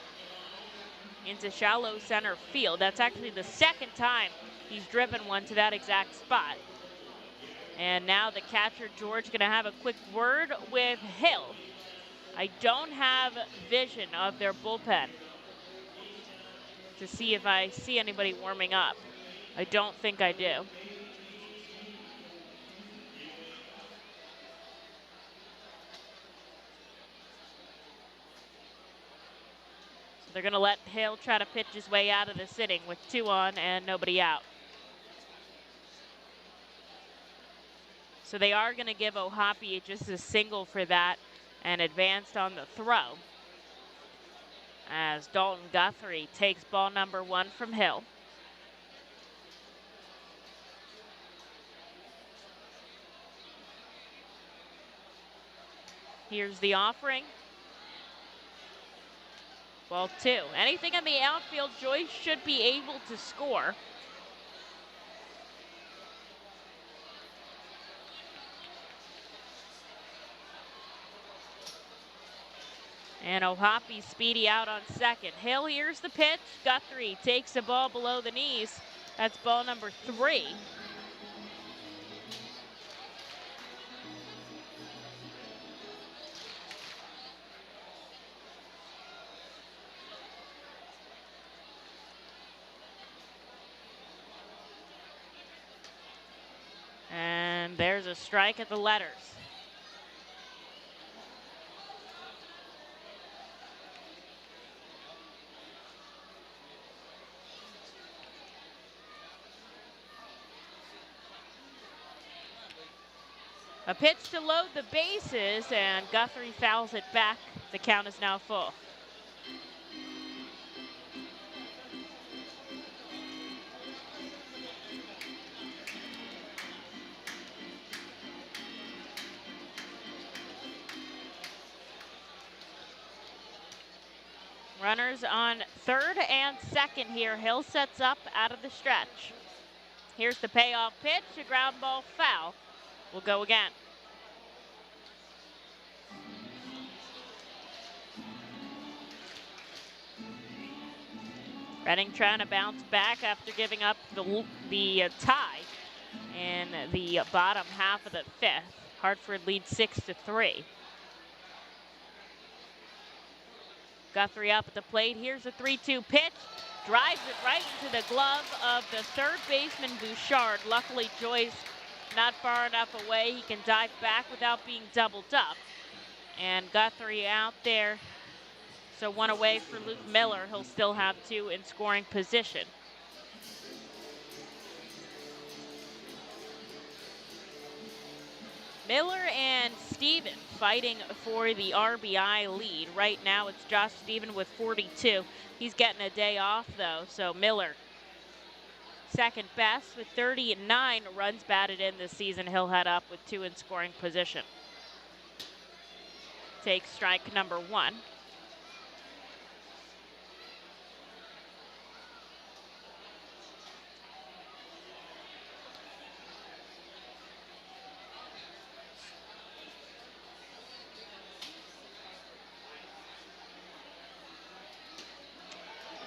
into shallow center field. That's actually the 2nd time he's driven one to that exact spot. And now the catcher, George, going to have a quick word with Hill. I don't have vision of their bullpen to see if I see anybody warming up. I don't think I do. They're going to let Hill try to pitch his way out of the sitting with 2 on and nobody out. So they are going to give O'Hoppe just a single for that and advanced on the throw. As Dalton Guthrie takes ball number 1 from Hill. Here's the offering. Ball 2. Anything in the outfield, Joyce should be able to score. And Ohapi speedy out on second. Hill, here's the pitch. Guthrie takes the ball below the knees. That's ball number 3. And there's a strike at the letters. A pitch to load the bases, and Guthrie fouls it back. The count is now full. Runners on third and second here. Hill sets up out of the stretch. Here's the payoff pitch, a ground ball foul. We'll go again. Reading trying to bounce back after giving up the tie in the bottom half of the 5th. Hartford leads 6-3. Guthrie up at the plate. Here's a 3-2 pitch. Drives it right into the glove of the third baseman, Bouchard. Luckily, Joyce not far enough away. He can dive back without being doubled up. And Guthrie out there. So 1 away for Luke Miller. He'll still have 2 in scoring position. Miller and Steven fighting for the RBI lead. Right now it's Josh Steven with 42. He's getting a day off though, so Miller second best with 39 runs batted in this season. He'll head up with 2 in scoring position. Takes strike number 1.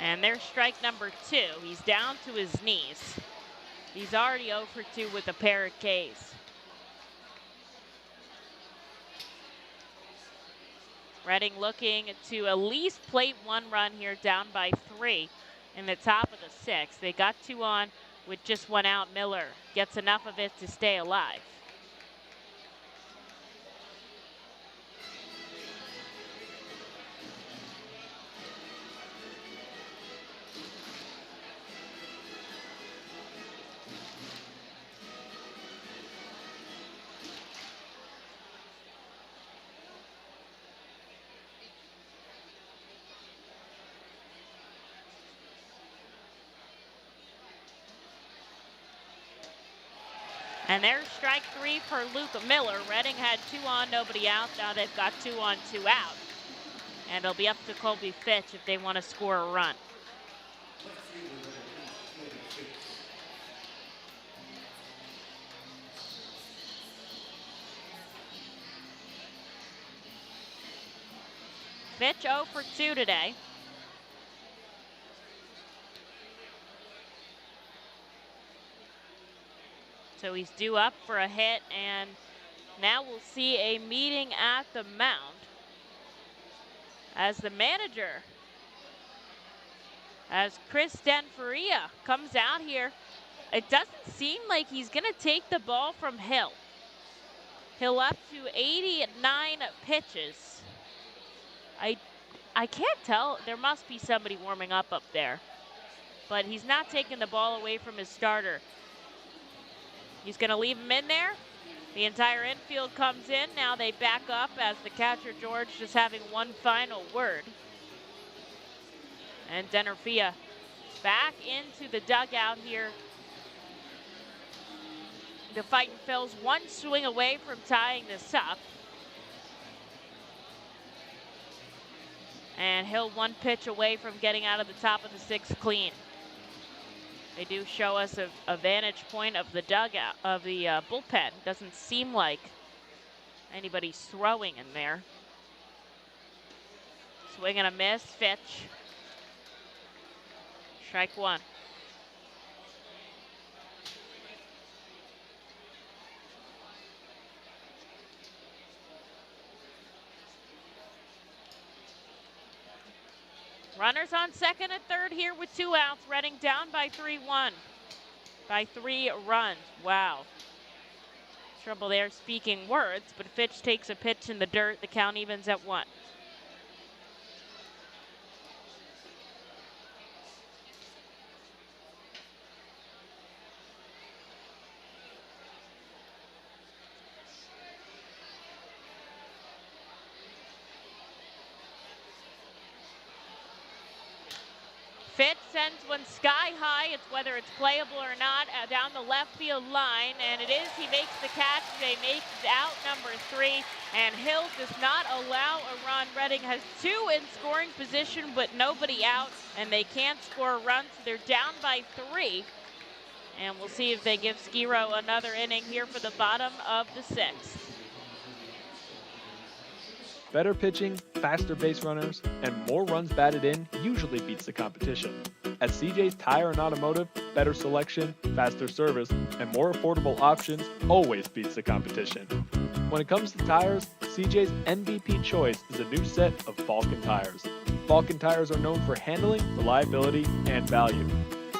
And there's strike number 2. He's down to his knees. He's already 0 for 2 with a pair of Ks. Reading looking to at least plate 1 run here, down by 3 in the top of the 6th. They got 2 on with just 1 out. Miller gets enough of it to stay alive. And there's strike 3 for Luke Miller. Reading had 2 on, nobody out. Now they've got 2 on, 2 out. And it'll be up to Colby Fitch if they want to score a run. Fitch 0 for 2 today. So he's due up for a hit, and now we'll see a meeting at the mound as the manager, as Chris Denfaria comes out here. It doesn't seem like he's going to take the ball from Hill. Hill up to 89 pitches. I can't tell. There must be somebody warming up there. But he's not taking the ball away from his starter. He's going to leave him in there. The entire infield comes in. Now they back up as the catcher, George, just having one final word. And Denfaria back into the dugout here. The Fightin' Phil's 1 swing away from tying this up. And Hill one pitch away from getting out of the top of the sixth clean. They do show us a vantage point of the dugout, of the bullpen. Doesn't seem like anybody's throwing in there. Swing and a miss, Fitch. Strike one. Runners on second and third here with 2 outs. Reading down by 3-1. By 3 runs. Wow. Trouble there speaking words, but Fitch takes a pitch in the dirt. The count evens at 1. Fitch sends one sky high. It's whether it's playable or not down the left field line, and it is. He makes the catch. They make out number 3, and Hill does not allow a run. Reading has 2 in scoring position, but nobody out, and they can't score a run, so they're down by 3. And we'll see if they give Skiro another inning here for the bottom of the 6th. Better pitching, faster base runners, and more runs batted in usually beats the competition. At CJ's Tire and Automotive, better selection, faster service, and more affordable options always beats the competition. When it comes to tires, CJ's MVP choice is a new set of Falcon tires. Falcon tires are known for handling, reliability, and value.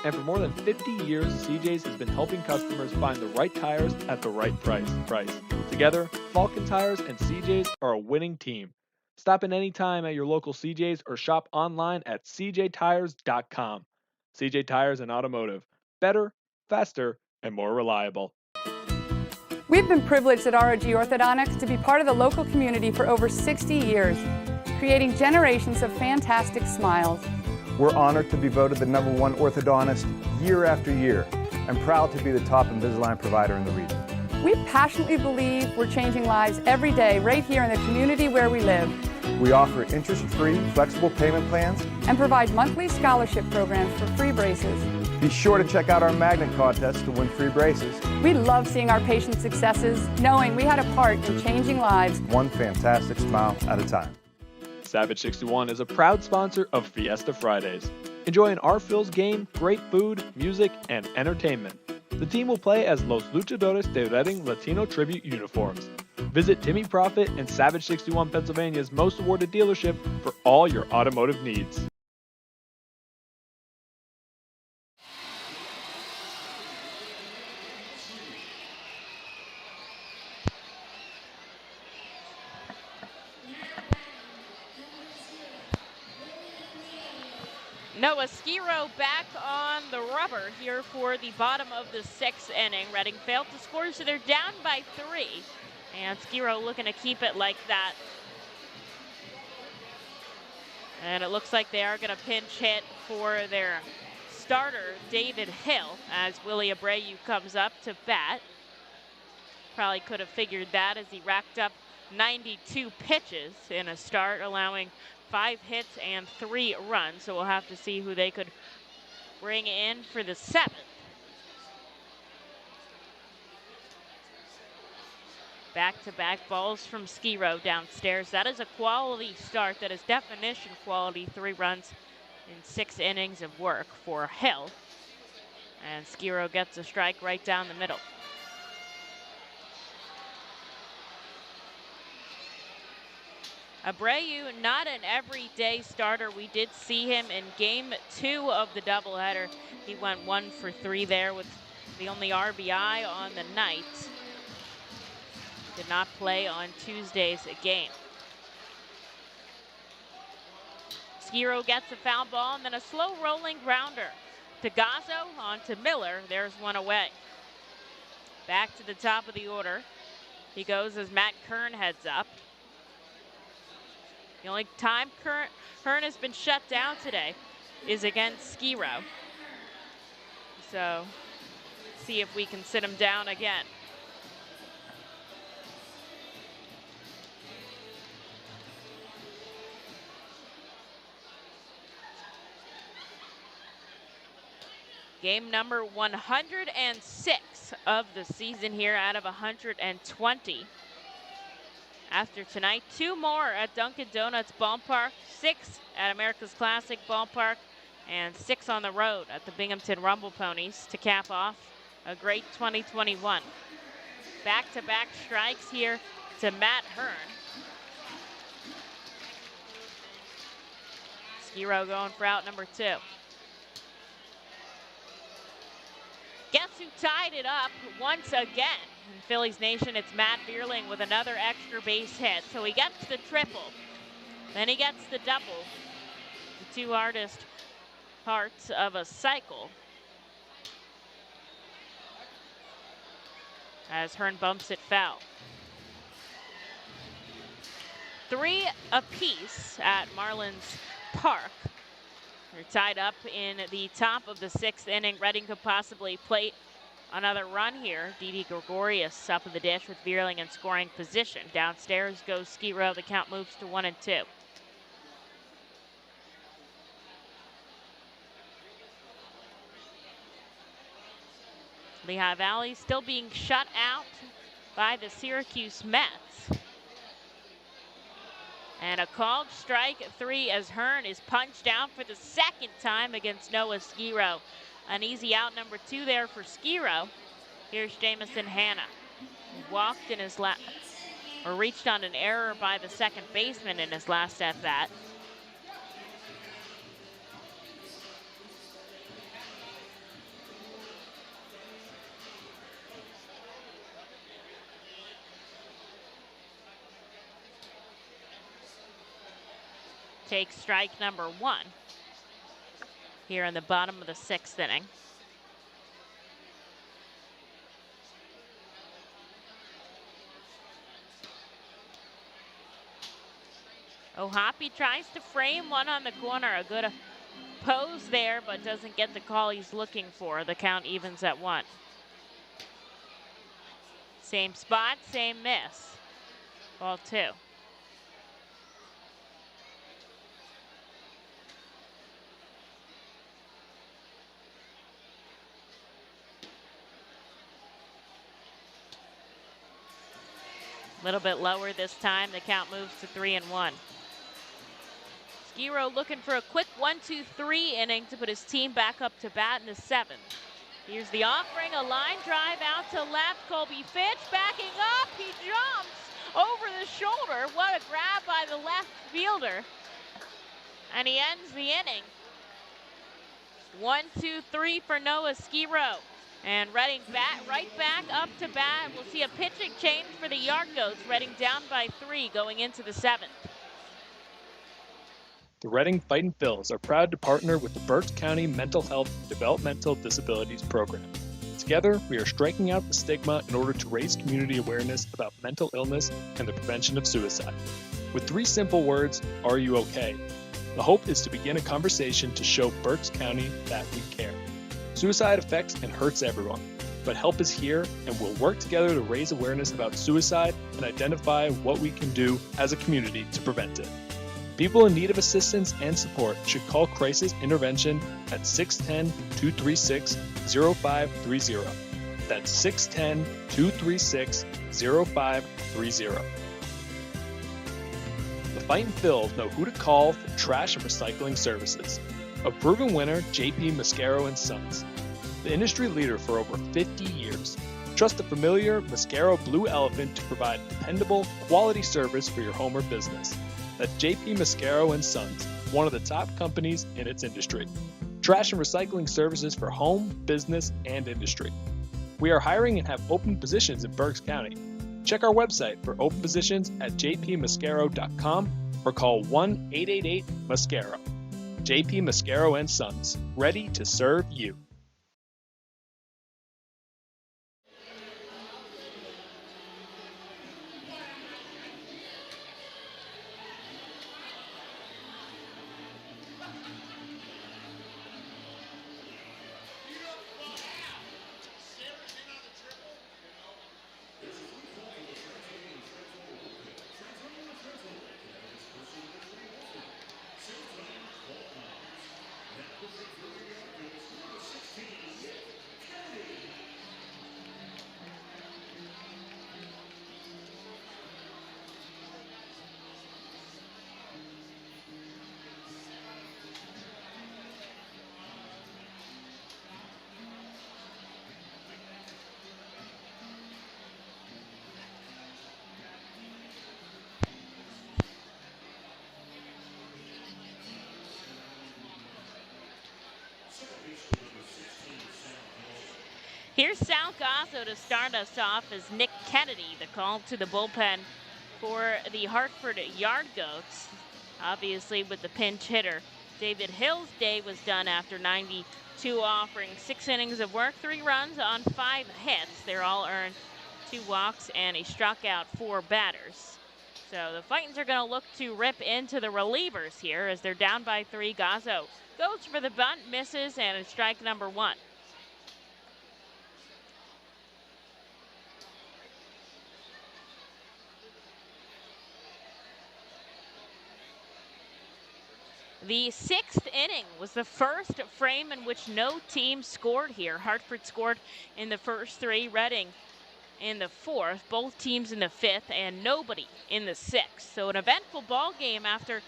And for more than 50 years, CJ's has been helping customers find the right tires at the right price. Together, Falcon Tires and CJ's are a winning team. Stop in any time at your local CJ's or shop online at cjtires.com. CJ Tires and Automotive. Better, faster, and more reliable. We've been privileged at ROG Orthodontics to be part of the local community for over 60 years, creating generations of fantastic smiles. We're honored to be voted the #1 orthodontist year after year and proud to be the top Invisalign provider in the region. We passionately believe we're changing lives every day right here in the community where we live. We offer interest-free, flexible payment plans and provide monthly scholarship programs for free braces. Be sure to check out our magnet contest to win free braces. We love seeing our patients' successes, knowing we had a part in changing lives. One fantastic smile at a time. Savage 61 is a proud sponsor of Fiesta Fridays. Enjoy an R-Phil's game, great food, music, and entertainment. The team will play as Los Luchadores de Reading Latino Tribute uniforms. Visit Timmy Profit and Savage 61 Pennsylvania's most awarded dealership for all your automotive needs. Noah Skiro back on the rubber here for the bottom of the 6th inning. Reading failed to score, so they're down by 3. And Skiro looking to keep it like that. And it looks like they are going to pinch hit for their starter, David Hill, as Willie Abreu comes up to bat. Probably could have figured that as he racked up 92 pitches in a start, allowing 5 hits and 3 runs. So we'll have to see who they could bring in for the 7th. Back-to-back balls from Skiro downstairs. That is a quality start. That is definition quality. 3 runs in 6 innings of work for Hill. And Skiro gets a strike right down the middle. Abreu, not an everyday starter. We did see him in game 2 of the doubleheader. He went 1 for 3 there with the only RBI on the night. Did not play on Tuesday's game. Skiro gets a foul ball and then a slow rolling grounder to Gazzo onto Miller. There's one away. Back to the top of the order. He goes as Matt Kern heads up. The only time Kern has been shut down today is against Skiro. So, see if we can sit him down again. Game number 106 of the season here out of 120. After tonight, 2 more at Dunkin' Donuts Ballpark, 6 at America's Classic Ballpark, and 6 on the road at the Binghamton Rumble Ponies to cap off a great 2021. Back-to-back strikes here to Matt Hearn. Skiro going for out number 2. Guess who tied it up once again? In Phillies Nation, it's Matt Vierling with another extra base hit. So he gets the triple, then he gets the double. The 2 hardest parts of a cycle. As Hearn bumps it foul. 3 apiece at Marlins Park. They're tied up in the top of the 6th inning. Reading could possibly plate another run here. Didi Gregorius up in the dish with Vierling in scoring position. Downstairs goes Skiro. The count moves to 1-2. Lehigh Valley still being shut out by the Syracuse Mets. And a called strike 3 as Hearn is punched down for the 2nd time against Noah Skiro. An easy out number 2 there for Skiro. Here's Jamison Hanna, who walked in his reached on an error by the second baseman in his last at bat. Takes strike number 1 here in the bottom of the 6th inning. O'Hoppe tries to frame one on the corner. A good pose there, but doesn't get the call he's looking for. The count evens at 1. Same spot, same miss. Ball 2. A little bit lower this time. The count moves to 3-1. Skiro looking for a quick 1-2-3 inning to put his team back up to bat in the 7th. Here's the offering, a line drive out to left. Colby Fitch backing up. He jumps over the shoulder. What a grab by the left fielder. And he ends the inning. 1-2-3 for Noah Skiro. And Reading right back up to bat. We'll see a pitching change for the Yard Goats. Reading down by 3 going into the 7th. The Reading Fightin' Phils are proud to partner with the Berks County Mental Health and Developmental Disabilities Program. Together, we are striking out the stigma in order to raise community awareness about mental illness and the prevention of suicide. With 3 simple words, are you okay? The hope is to begin a conversation to show Berks County that we care. Suicide affects and hurts everyone, but help is here, and we'll work together to raise awareness about suicide and identify what we can do as a community to prevent it. People in need of assistance and support should call Crisis Intervention at 610-236-0530. That's 610-236-0530. The Fightin' Phils know who to call for trash and recycling services. A proven winner, JP Mascaro & Sons. The industry leader for over 50 years. Trust the familiar Mascaro Blue Elephant to provide dependable, quality service for your home or business. That's JP Mascaro & Sons, one of the top companies in its industry. Trash and recycling services for home, business, and industry. We are hiring and have open positions in Berks County. Check our website for open positions at jpmascaro.com or call 1-888-MASCARO. JP Mascaro & Sons, ready to serve you. Here's Sal Gazzo to start us off as Nick Kennedy, the call to the bullpen for the Hartford Yard Goats. Obviously with the pinch hitter. David Hill's day was done after 92, offering 6 innings of work, 3 runs on 5 hits. They're all earned 2 walks and he struck out 4 batters. So the Fightins are going to look to rip into the relievers here as they're down by 3. Gazzo goes for the bunt, misses, and it's strike number 1. The 6th inning was the first frame in which no team scored here. Hartford scored in the first 3, Reading in the 4th, both teams in the 5th, and nobody in the 6th. So an eventful ball game after,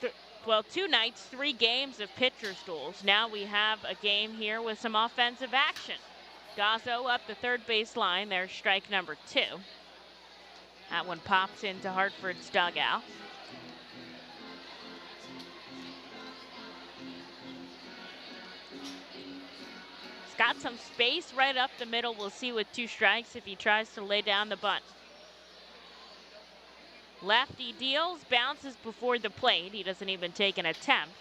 2 nights, 3 games of pitcher's duels. Now we have a game here with some offensive action. Gazzo up the third base line. There's strike number 2. That one pops into Hartford's dugout. Got some space right up the middle. We'll see with 2 strikes if he tries to lay down the bunt. Lefty deals, bounces before the plate. He doesn't even take an attempt.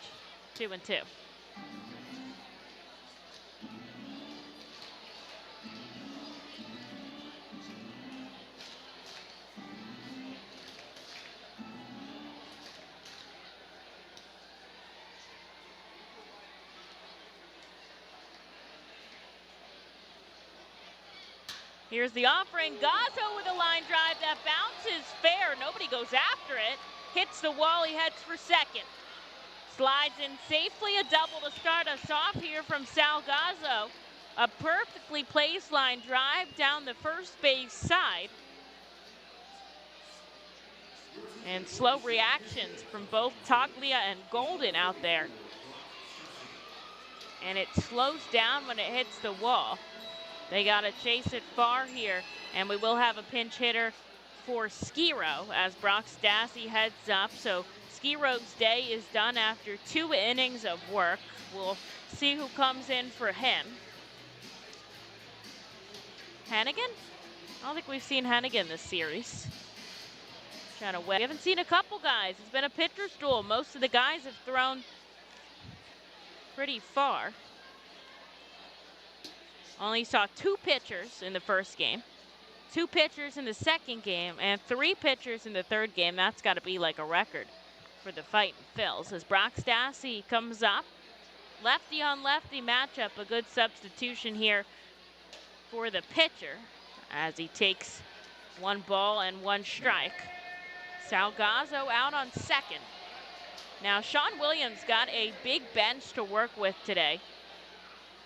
2-2. Here's the offering. Gazzo with a line drive that bounces fair. Nobody goes after it. Hits the wall. He heads for second. Slides in safely. A double to start us off here from Sal Gazzo. A perfectly placed line drive down the first base side. And slow reactions from both Toglia and Golden out there. And it slows down when it hits the wall. They got to chase it far here, and we will have a pinch hitter for Skiro as Brock Stassi heads up. So Skiro's day is done after 2 innings of work. We'll see who comes in for him. Hennigan? I don't think we've seen Hennigan this series. We haven't seen a couple guys. It's been a pitcher's duel. Most of the guys have thrown pretty far. Only saw 2 pitchers in the first game, 2 pitchers in the second game, and 3 pitchers in the third game. That's got to be like a record for the Fightin' Phils. As Brock Stassi comes up, lefty on lefty matchup, a good substitution here for the pitcher as he takes 1 ball and 1 strike. Sal Gazzo out on second. Now Sean Williams got a big bench to work with today.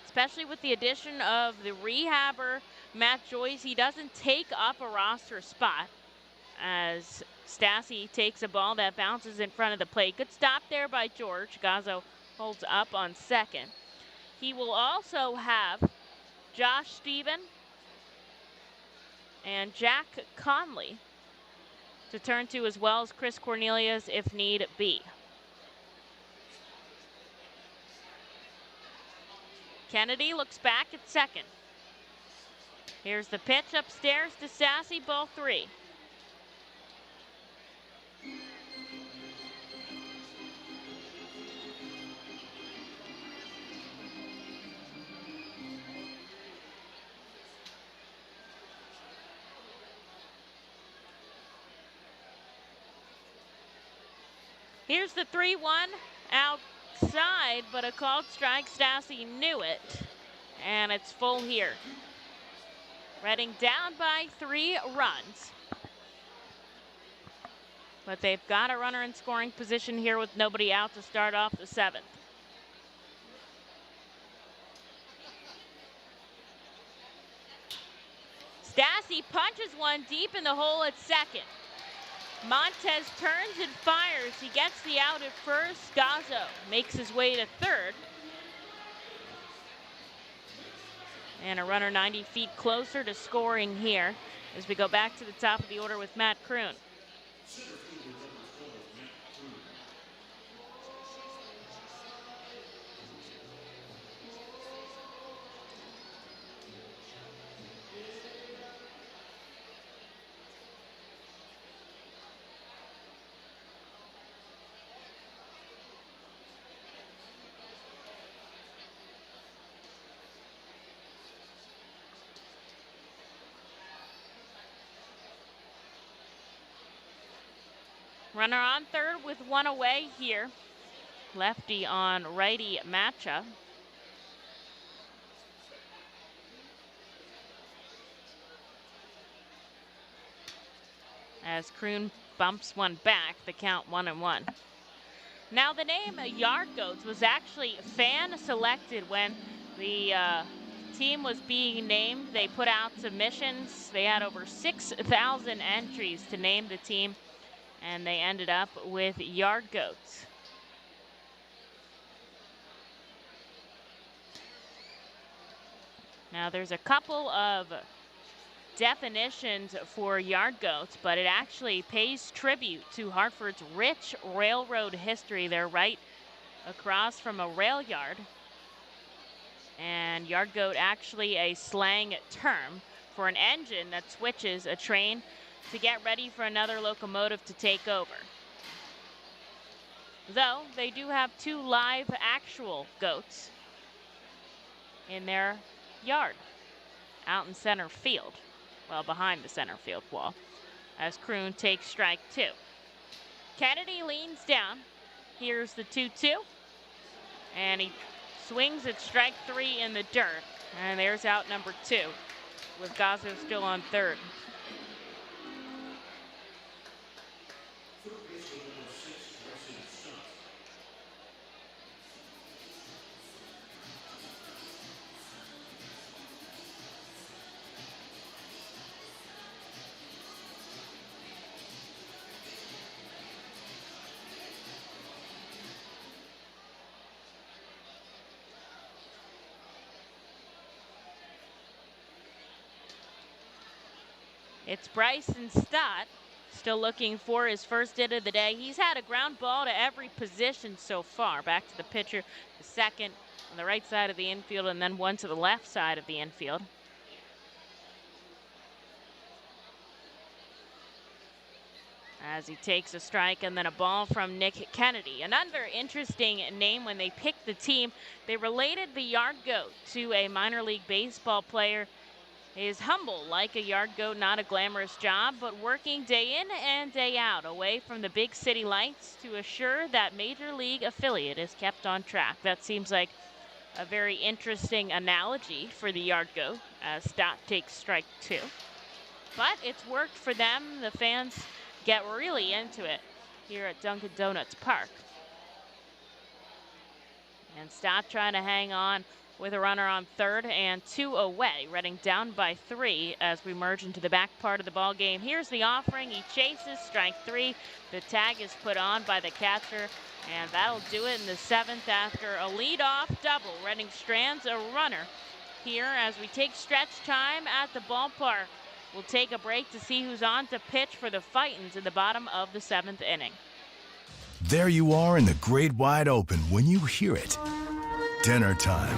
Especially with the addition of the rehabber, Matt Joyce. He doesn't take up a roster spot as Stassi takes a ball that bounces in front of the plate. Good stop there by George. Gazzo holds up on second. He will also have Josh Stephen and Jack Conley to turn to, as well as Chris Cornelius if need be. Kennedy looks back at second. Here's the pitch upstairs to Stassi, ball 3. Here's the 3-1 outside, but a called strike. Stassi knew it, and it's full here. Reading down by 3 runs. But they've got a runner in scoring position here with nobody out to start off the 7th. Stassi punches one deep in the hole at second. Montez turns and fires. He gets the out at first. Gazzo makes his way to third. And a runner 90 feet closer to scoring here as we go back to the top of the order with Matt Kroon. Runner on third with one away here. Lefty on righty Matcha. As Kroon bumps one back, the count 1-1. Now the name Yard Goats was actually fan selected when the team was being named. They put out submissions. They had over 6,000 entries to name the team, and they ended up with Yard Goats. Now there's a couple of definitions for Yard Goats, but it actually pays tribute to Hartford's rich railroad history. They're right across from a rail yard. And Yard Goat actually a slang term for an engine that switches a train to get ready for another locomotive to take over. Though they do have 2 live actual goats in their yard out in center field. Well, behind the center field wall, as Kroon takes strike 2. Kennedy leans down. Here's the 2-2. And he swings at strike 3 in the dirt. And there's out number 2, with Gazzo still on third. It's Bryson Stott, still looking for his first hit of the day. He's had a ground ball to every position so far. Back to the pitcher, the second on the right side of the infield, and then one to the left side of the infield. As he takes a strike, and then a ball from Nick Kennedy. Another interesting name when they picked the team. They related the Yard Goat to a minor league baseball player. He is humble like a yard goat, not a glamorous job, but working day in and day out away from the big city lights to assure that major league affiliate is kept on track. That seems like a very interesting analogy for the yard goat as Stott takes strike 2. But it's worked for them. The fans get really into it here at Dunkin' Donuts Park. And Stott trying to hang on with a runner on third and 2 away. Reading down by 3 as we merge into the back part of the ball game. Here's the offering. He chases strike 3. The tag is put on by the catcher, and that'll do it in the 7th after a leadoff double. Reading strands a runner here as we take stretch time at the ballpark. We'll take a break to see who's on to pitch for the Fightins in the bottom of the 7th inning. There you are in the great wide open when you hear it. Dinner time.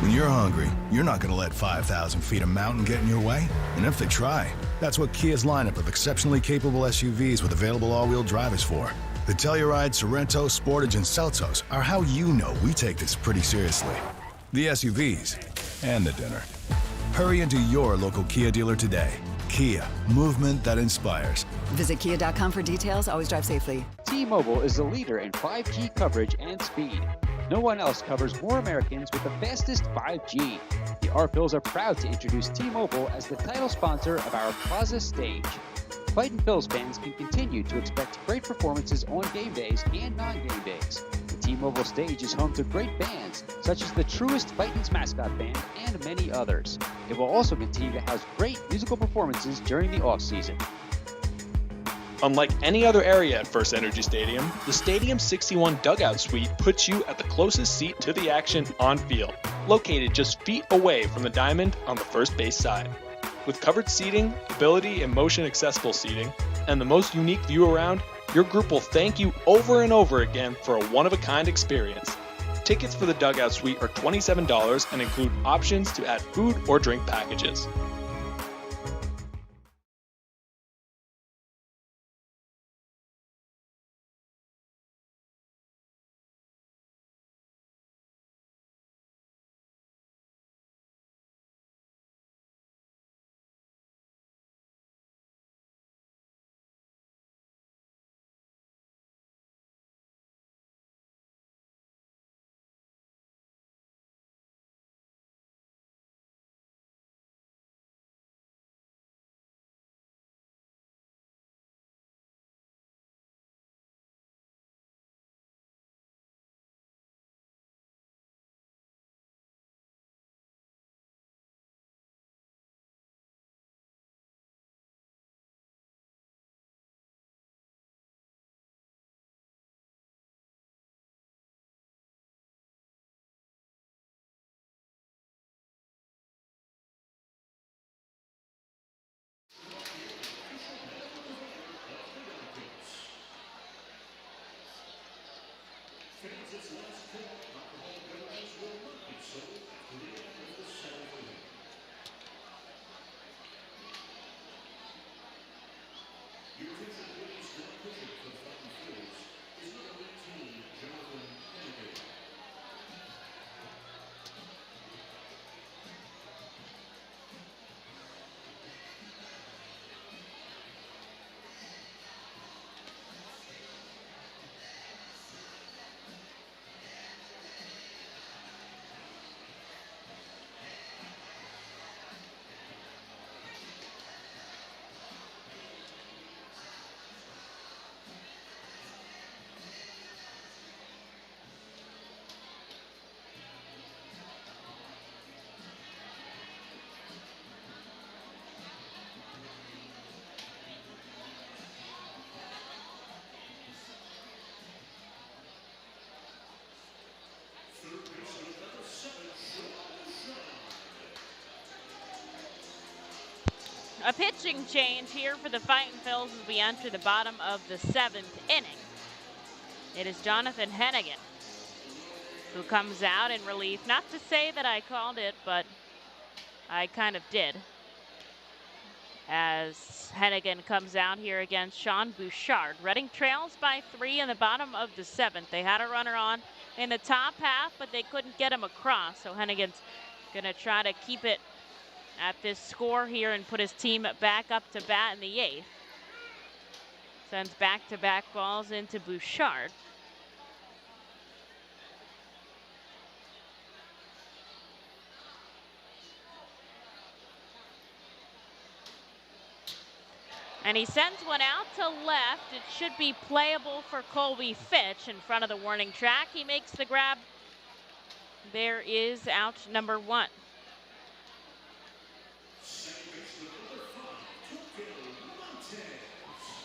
When you're hungry, you're not going to let 5,000 feet of mountain get in your way. And if they try, that's what Kia's lineup of exceptionally capable SUVs with available all-wheel drive is for. The Telluride, Sorento, Sportage, and Seltos are how you know we take this pretty seriously. The SUVs and the dinner. Hurry into your local Kia dealer today. Kia, movement that inspires. Visit kia.com for details. Always drive safely. T-Mobile is the leader in 5G coverage and speed. No one else covers more Americans with the fastest 5G. The Arphils are proud to introduce T-Mobile as the title sponsor of our Plaza stage. Fightin' Phils fans can continue to expect great performances on game days and non-game days. The T-Mobile stage is home to great bands, such as the Truest Fightin's mascot band and many others. It will also continue to house great musical performances during the off-season. Unlike any other area at First Energy Stadium, the Stadium 61 Dugout Suite puts you at the closest seat to the action on field, located just feet away from the diamond on the first base side. With covered seating, ability and motion accessible seating, and the most unique view around, your group will thank you over and over again for a one-of-a-kind experience. Tickets for the Dugout Suite are $27 and include options to add food or drink packages. A pitching change here for the Fightin' Phils as we enter the bottom of the 7th inning. It is Jonathan Hennigan who comes out in relief. Not to say that I called it, but I kind of did. As Hennigan comes out here against Sean Bouchard. Reading trails by 3 in the bottom of the 7th. They had a runner on in the top half, but they couldn't get him across. So Hennigan's going to try to keep it at this score here and put his team back up to bat in the 8th. Sends back-to-back balls into Bouchard. And he sends one out to left. It should be playable for Colby Fitch in front of the warning track. He makes the grab. There is out number 1.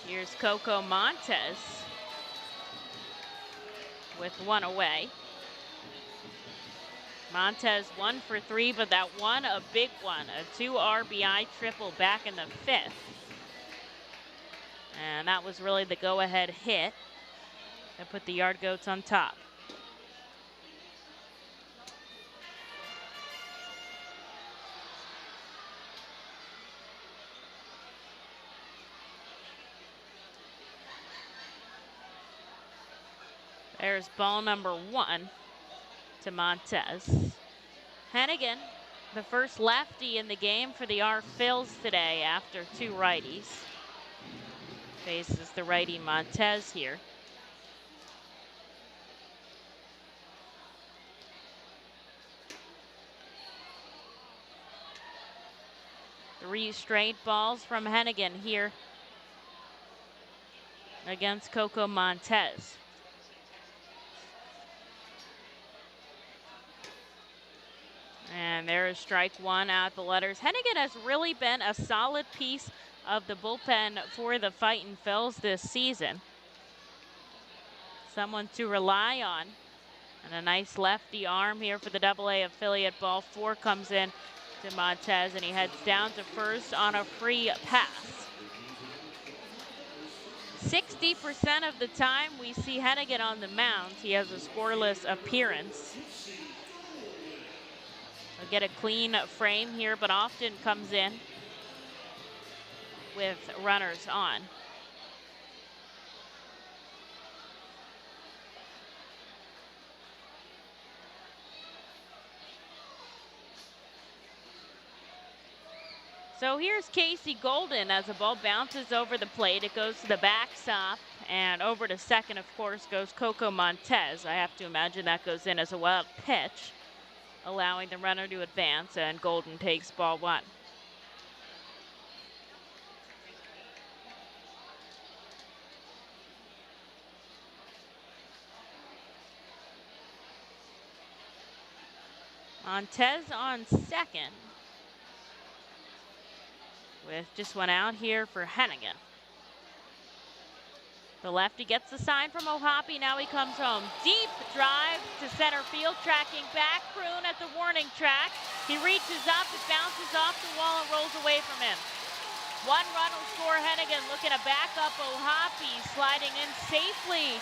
Here's Coco Montez with 1 away. Montez 1 for 3, but that one a big one. A 2 RBI triple back in the 5th. And that was really the go-ahead hit that put the Yard Goats on top. There's ball number 1 to Montez. Hennigan, the first lefty in the game for the Phils today after 2 righties. Faces the righty Montez here. Three straight balls from Hennigan here against Coco Montez. And there is strike 1 at the letters. Hennigan has really been a solid piece of the bullpen for the Fightin' Phils this season. Someone to rely on. And a nice lefty arm here for the AA affiliate. Ball 4 comes in to Montez, and he heads down to first on a free pass. 60% of the time we see Hennigan on the mound, he has a scoreless appearance. He'll get a clean frame here, but often comes in with runners on. So here's Casey Golden as the ball bounces over the plate. It goes to the backstop, and over to second, of course, goes Coco Montez. I have to imagine that goes in as a wild pitch, allowing the runner to advance, and Golden takes ball 1. Montez on second, with just one out here for Hennigan. The lefty gets the sign from O'Hoppe. Now he comes home. Deep drive to center field, tracking back. Kroon at the warning track. He reaches up, it bounces off the wall and rolls away from him. 1 run will score. Hennigan looking to back up O'Hoppe. Sliding in safely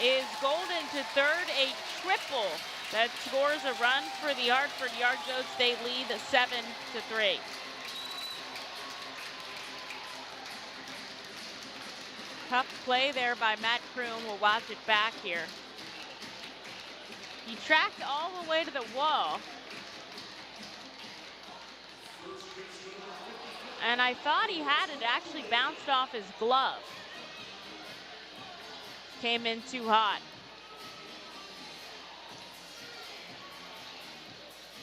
is Golden to third, a triple that scores a run for the Hartford Yard Goats. They lead 7-3. Tough play there by Matt Kroon. We'll watch it back here. He tracked all the way to the wall. And I thought he had it actually bounced off his glove. Came in too hot.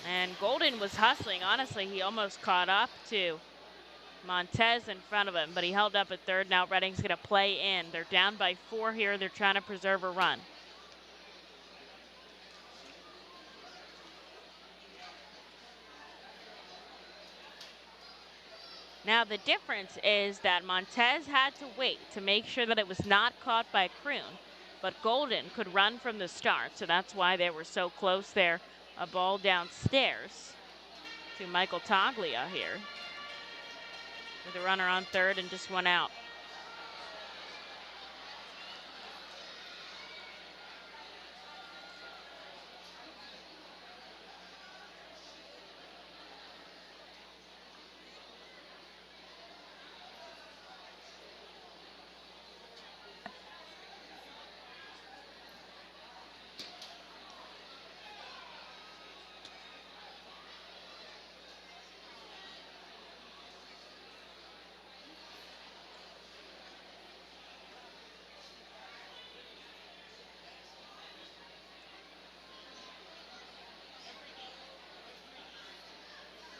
And Golden was hustling. Honestly, he almost caught up to Montez in front of him, but he held up at third. Now Reading's going to play in. They're down by 4 here. They're trying to preserve a run. Now the difference is that Montez had to wait to make sure that it was not caught by Kroon, but Golden could run from the start, so that's why they were so close there. A ball downstairs to Michael Toglia here. with a runner on third and just one out.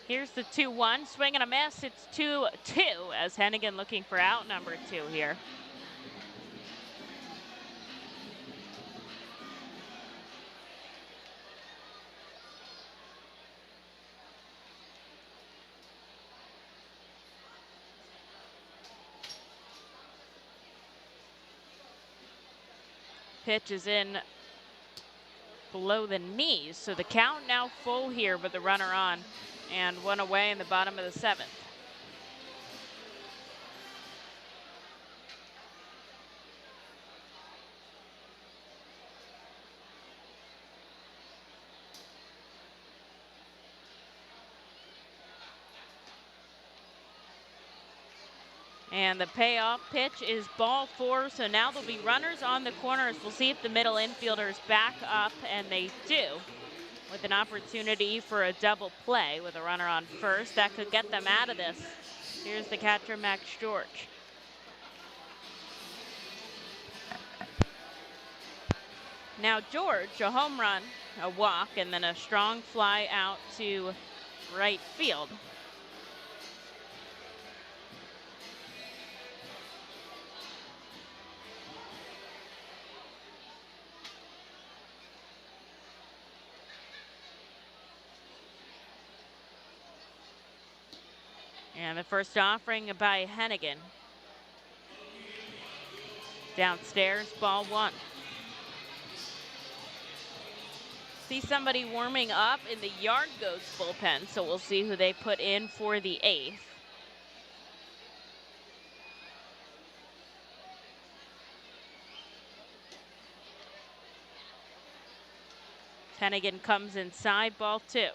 Here's the 2-1, swing and a miss. It's 2-2 as Hennigan looking for out number 2 here. Pitch is in below the knees, so the count now full here with the runner on and one away in the bottom of the 7th. And the payoff pitch is ball 4, so now there'll be runners on the corners. We'll see if the middle infielders back up, and they do, with an opportunity for a double play with a runner on first. That could get them out of this. Here's the catcher, Max George. Now George, a home run, a walk, and then a strong fly out to right field. And the first offering by Hennigan. Downstairs, ball 1. See somebody warming up in the Yard Goats bullpen, so we'll see who they put in for the 8th. Hennigan comes inside, ball 2.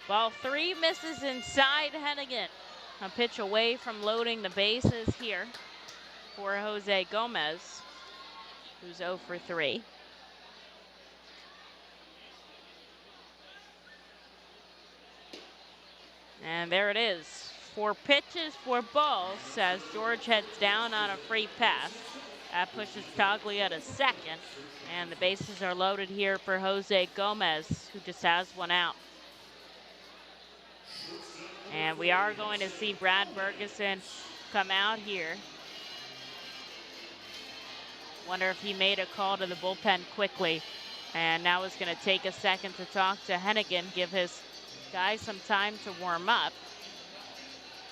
Ball 3 misses inside Hennigan. A pitch away from loading the bases here for Jose Gomez, who's 0 for 3. And there it is. 4 pitches, 4 balls as George heads down on a free pass. That pushes Toglia to second. And the bases are loaded here for Jose Gomez, who just has one out. And we are going to see Brad Bergeson come out here. Wonder if he made a call to the bullpen quickly. And now is going to take a second to talk to Hennigan, give his guys some time to warm up.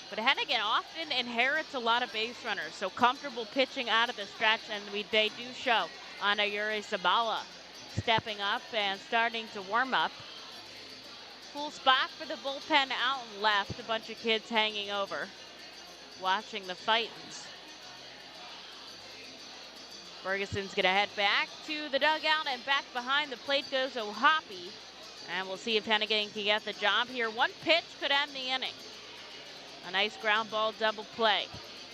But Hennigan often inherits a lot of base runners, so comfortable pitching out of the stretch, and they do show on Yuri Sabala stepping up and starting to warm up. Full spot for the bullpen out and left. A bunch of kids hanging over, watching the Fightins. Ferguson's going to head back to the dugout, and back behind the plate goes O'Hoppe. And we'll see if Hennigan can get the job here. One pitch could end the inning. A nice ground ball double play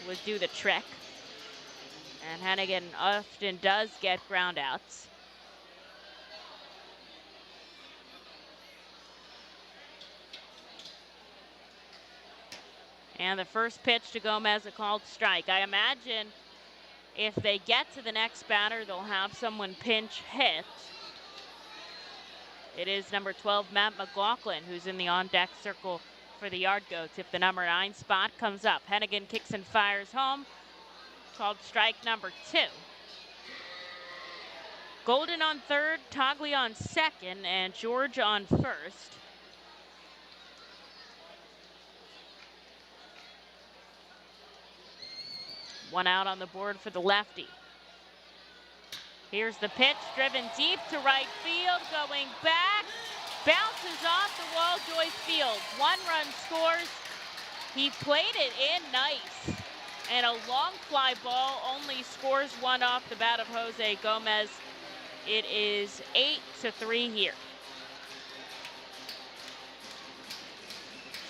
would do the trick. And Hennigan often does get ground outs. And the first pitch to Gomez, a called strike. I imagine if they get to the next batter, they'll have someone pinch hit. It is number 12, Matt McLaughlin, who's in the on-deck circle for the Yard Goats if the number 9 spot comes up. Hennigan kicks and fires home. Called strike number 2. Golden on third, Toglia on second, and George on first. One out on the board for the lefty. Here's the pitch, driven deep to right field, going back, bounces off the wall, Joyce Field. 1 run scores. He played it in nice. And a long fly ball only scores 1 off the bat of Jose Gomez. It is 8-3 here.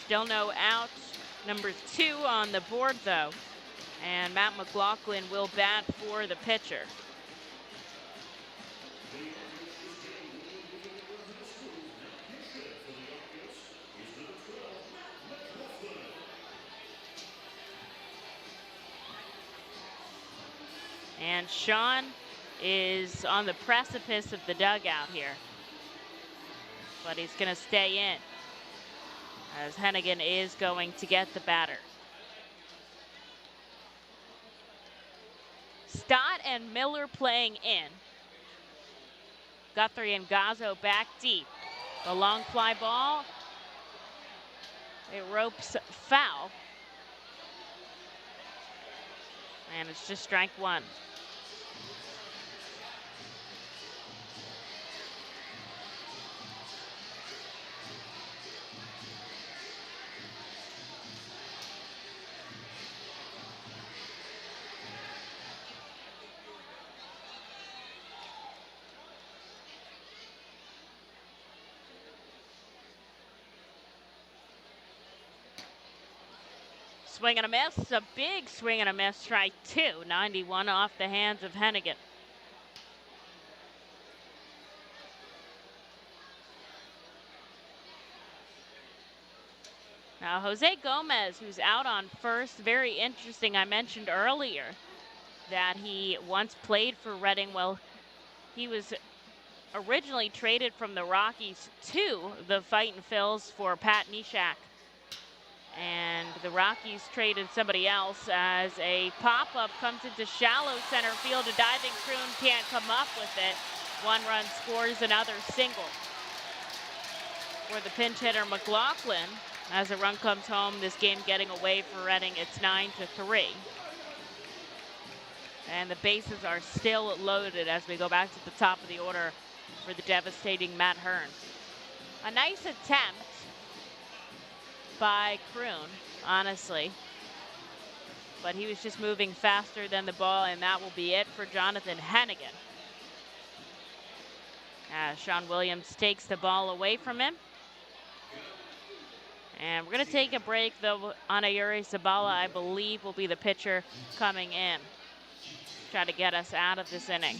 Still no out. Number 2 on the board, though. And Matt McLaughlin will bat for the pitcher. And Sean is on the precipice of the dugout here. But he's going to stay in, as Hennigan is going to get the batter. Stott and Miller playing in. Guthrie and Gazzo back deep. The long fly ball. It ropes foul. And it's just strike 1. Swing and a miss, a big swing and a miss, strike 2. 91 off the hands of Hennigan. Now Jose Gomez, who's out on first, very interesting. I mentioned earlier that he once played for Reading. Well, he was originally traded from the Rockies to the Fightin Phils for Pat Neshek. And the Rockies traded somebody else as a pop-up comes into shallow center field. A diving Kroon can't come up with it. 1 run scores, another single for the pinch hitter McLaughlin. As a run comes home, this game getting away for Reading. It's 9-3. And the bases are still loaded as we go back to the top of the order for the devastating Matt Hearn. A nice attempt by Kroon, honestly. But he was just moving faster than the ball, and that will be it for Jonathan Hennigan. Sean Williams takes the ball away from him. And we're going to take a break, though. Anayuri Sabala, I believe, will be the pitcher coming in. Try to get us out of this inning.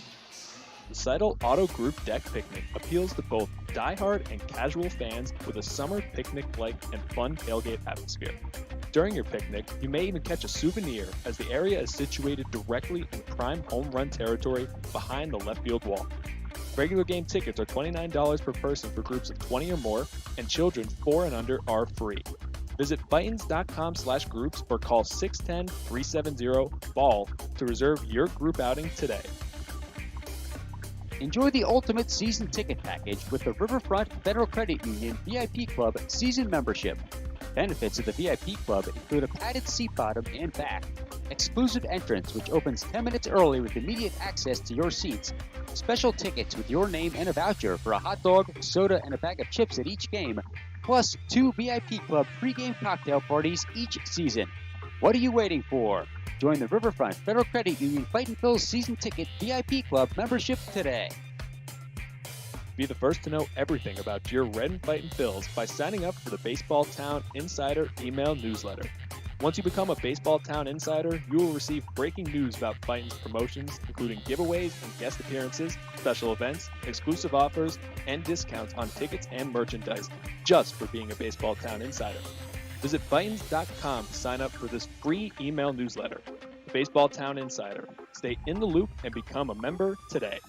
The Seidel Auto Group Deck Picnic appeals to both diehard and casual fans with a summer picnic-like and fun tailgate atmosphere. During your picnic, you may even catch a souvenir, as the area is situated directly in prime home run territory behind the left field wall. Regular game tickets are $29 per person for groups of 20 or more, and children 4 and under are free. Visit Fightins.com/groups or call 610-370-BALL to reserve your group outing today. Enjoy the ultimate season ticket package with the Riverfront Federal Credit Union VIP Club season membership. Benefits of the VIP Club include a padded seat bottom and back, exclusive entrance which opens 10 minutes early with immediate access to your seats, special tickets with your name and a voucher for a hot dog, soda, and a bag of chips at each game, plus 2 VIP Club pregame cocktail parties each season. What are you waiting for? Join the Riverfront Federal Credit Union Fightin Phils Season Ticket VIP Club membership today. Be the first to know everything about your Red and Fightin Phils by signing up for the Baseball Town Insider email newsletter. Once you become a Baseball Town Insider, you will receive breaking news about Fightin's promotions, including giveaways and guest appearances, special events, exclusive offers, and discounts on tickets and merchandise, just for being a Baseball Town Insider. Visit Fightins.com to sign up for this free email newsletter. The Baseball Town Insider. Stay in the loop and become a member today.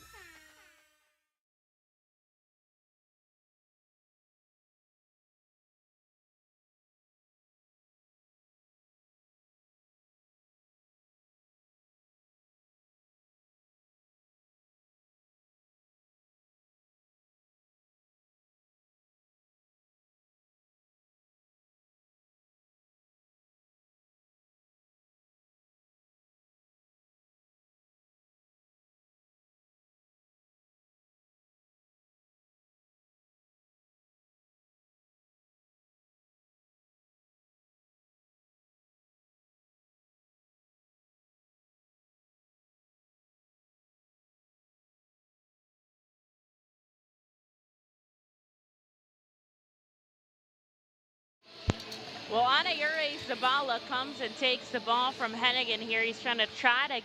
Well, Anaure Zabala comes and takes the ball from Hennigan here. He's trying to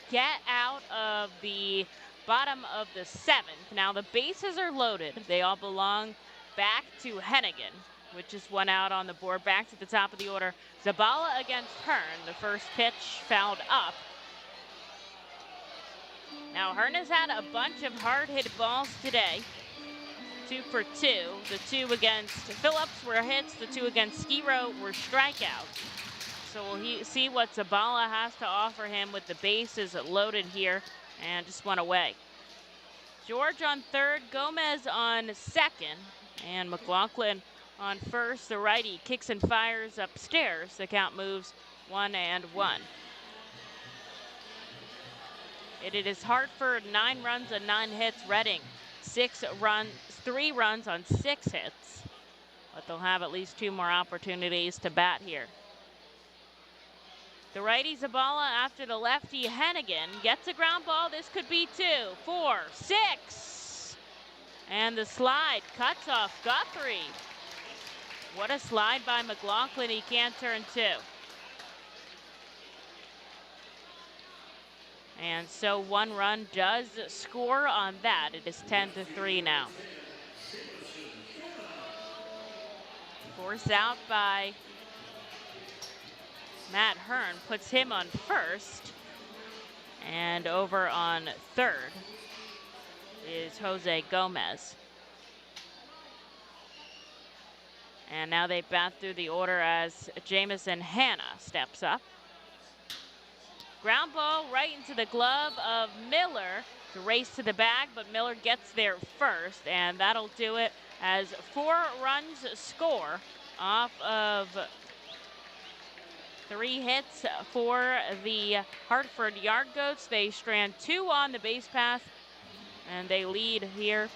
get out of the bottom of the 7th. Now the bases are loaded. They all belong back to Hennigan, which just went out on the board. Back to the top of the order. Zabala against Hearn. The first pitch fouled up. Now Hearn has had a bunch of hard hit balls today. 2 for 2. The 2 against Phillips were hits. The 2 against Skiro were strikeouts. So we'll see what Zabala has to offer him with the bases loaded here, and just went away. George on third, Gomez on second, and McLaughlin on first. The righty kicks and fires upstairs. The count moves 1-1. It is Hartford, 9 runs and 9 hits. Reading, 3 runs on 6 hits. But they'll have at least 2 more opportunities to bat here. The righty Zabala after the lefty Hennigan gets a ground ball. This could be 2, 4, 6. And the slide cuts off Guthrie. What a slide by McLaughlin. He can't turn 2. And so 1 run does score on that. It is 10-3 now. Forced out by Matt Hearn, puts him on first. And over on third is Jose Gomez. And now they bat through the order as Jamison Hanna steps up. Ground ball right into the glove of Miller. To race to the bag, but Miller gets there first, and that'll do it as 4 runs score off of 3 hits for the Hartford Yard Goats. They strand 2 on the base path, and they lead here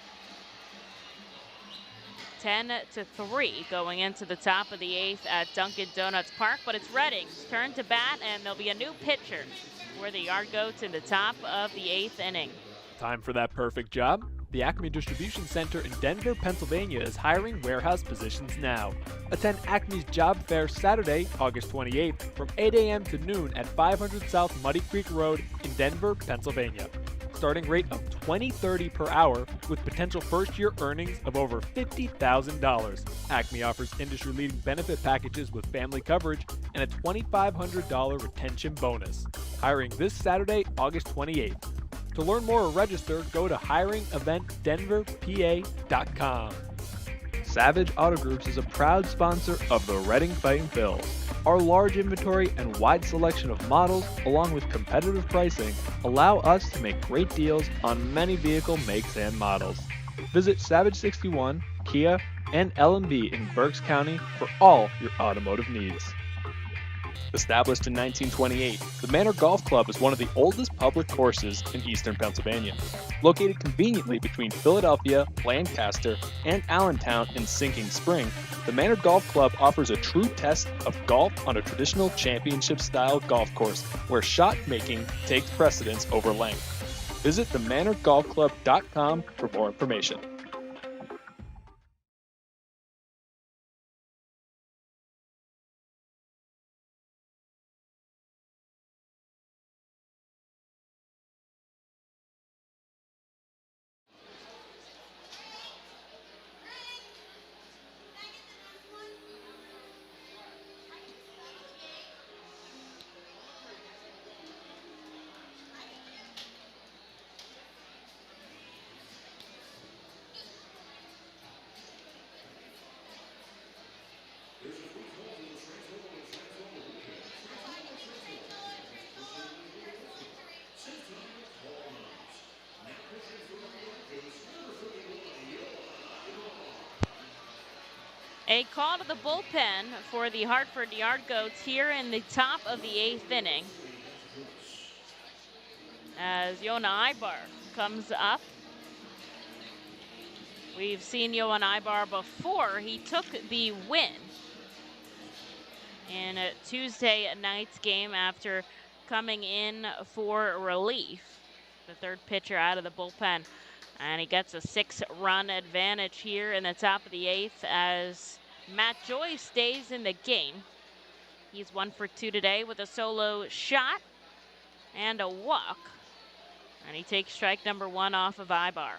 10-3 going into the top of the 8th at Dunkin Donuts Park. But it's Reading's turn to bat, and there'll be a new pitcher for the Yard Goats in the top of the 8th inning. Time for that perfect job. The Acme Distribution Center in Denver, Pennsylvania is hiring warehouse positions now. Attend Acme's Job Fair Saturday, August 28th from 8 a.m. to noon at 500 South Muddy Creek Road in Denver, Pennsylvania. Starting rate of $20.30 per hour with potential first-year earnings of over $50,000. Acme offers industry-leading benefit packages with family coverage and a $2,500 retention bonus. Hiring this Saturday, August 28th. To learn more or register, go to hiringeventdenverpa.com. Savage Auto Groups is a proud sponsor of the Reading Fightin' Phils. Our large inventory and wide selection of models, along with competitive pricing, allow us to make great deals on many vehicle makes and models. Visit Savage 61, Kia, and L&B in Berks County for all your automotive needs. Established in 1928, the Manor Golf Club is one of the oldest public courses in eastern Pennsylvania. Located conveniently between Philadelphia, Lancaster, and Allentown in Sinking Spring, the Manor Golf Club offers a true test of golf on a traditional championship-style golf course where shot making takes precedence over length. Visit themanorgolfclub.com for more information. A call to the bullpen for the Hartford Yard Goats here in the top of the 8th inning. As Yona Ibar comes up. We've seen Yohan Ibar before. He took the win in a Tuesday night's game after coming in for relief. The third pitcher out of the bullpen. And he gets a 6-run advantage here in the top of the 8th as Matt Joy stays in the game. He's 1 for 2 today with a solo shot and a walk. And he takes strike number 1 off of Ibar.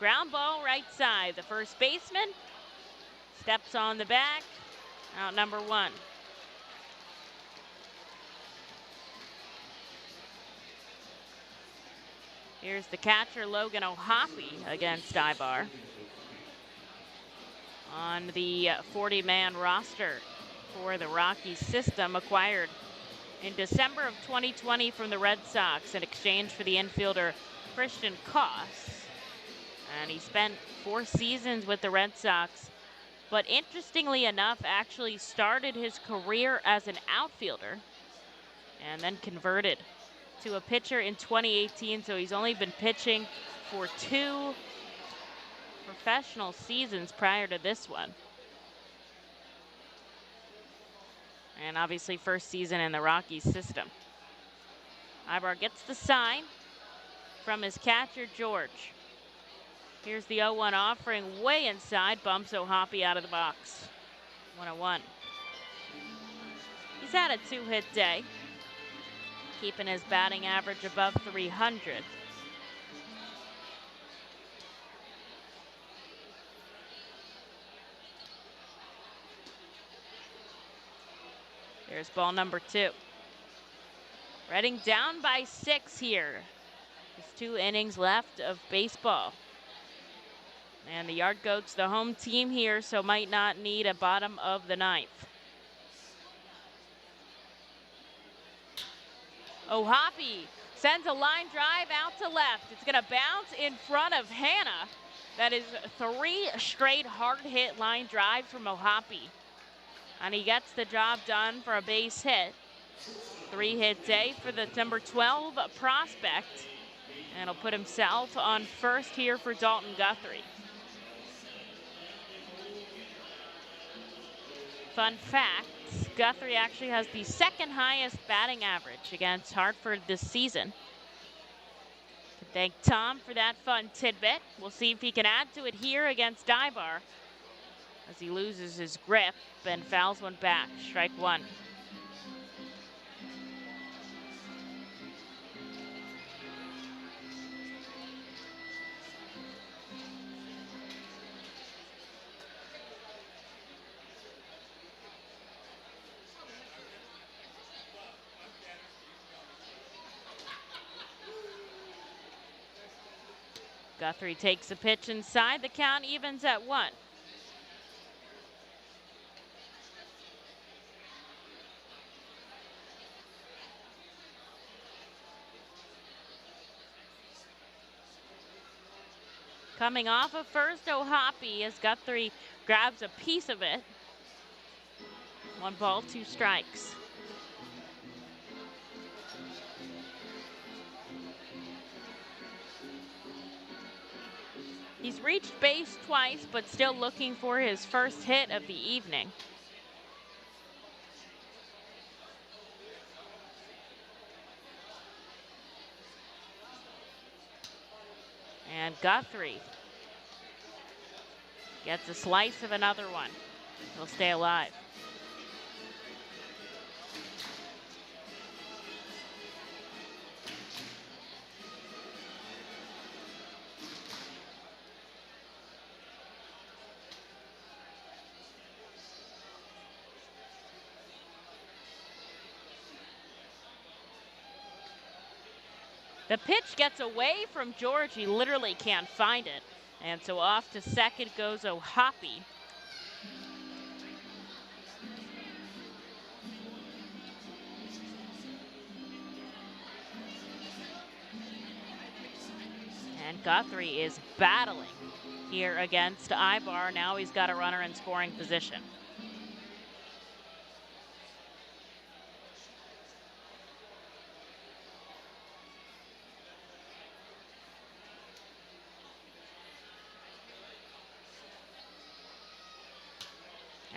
Ground ball right side. The first baseman steps on the back. Out number 1. Here's the catcher, Logan O'Hoppe, against Ibar. On the 40-man roster for the Rockies system, acquired in December of 2020 from the Red Sox in exchange for the infielder Christian Koss. And he spent 4 seasons with the Red Sox, but interestingly enough, actually started his career as an outfielder and then converted to a pitcher in 2018, so he's only been pitching for 2 professional seasons prior to this one. And obviously first season in the Rockies system. Ibar gets the sign from his catcher, George. Here's the 0-1 offering way inside, bumps O'Hoppe out of the box. 1-1. He's had a 2-hit day, keeping his batting average above 300. There's ball number 2. Reading down by 6 here. There's 2 innings left of baseball. And the Yard Goats, the home team here, so might not need a bottom of the 9th. O'Hoppe sends a line drive out to left. It's going to bounce in front of Hannah. That is 3 straight hard-hit line drives from O'Hoppe. And he gets the job done for a base hit. 3-hit day for the number 12 prospect. And he'll put himself on first here for Dalton Guthrie. Fun fact, Guthrie actually has the 2nd highest batting average against Hartford this season. Thank Tom for that fun tidbit. We'll see if he can add to it here against Ibar as he loses his grip and fouls one back. Strike 1. Guthrie takes a pitch inside. The count evens at 1. Coming off of first, O'Hoppe as Guthrie grabs a piece of it. 1 ball, 2 strikes. He's reached base twice, but still looking for his first hit of the evening. And Guthrie gets a slice of another one. He'll stay alive. The pitch gets away from George. He literally can't find it. And so off to second goes O'Hoppe. And Guthrie is battling here against Ibar. Now he's got a runner in scoring position.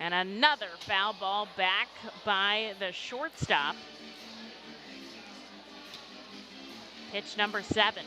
And another foul ball back by the shortstop. Pitch number 7.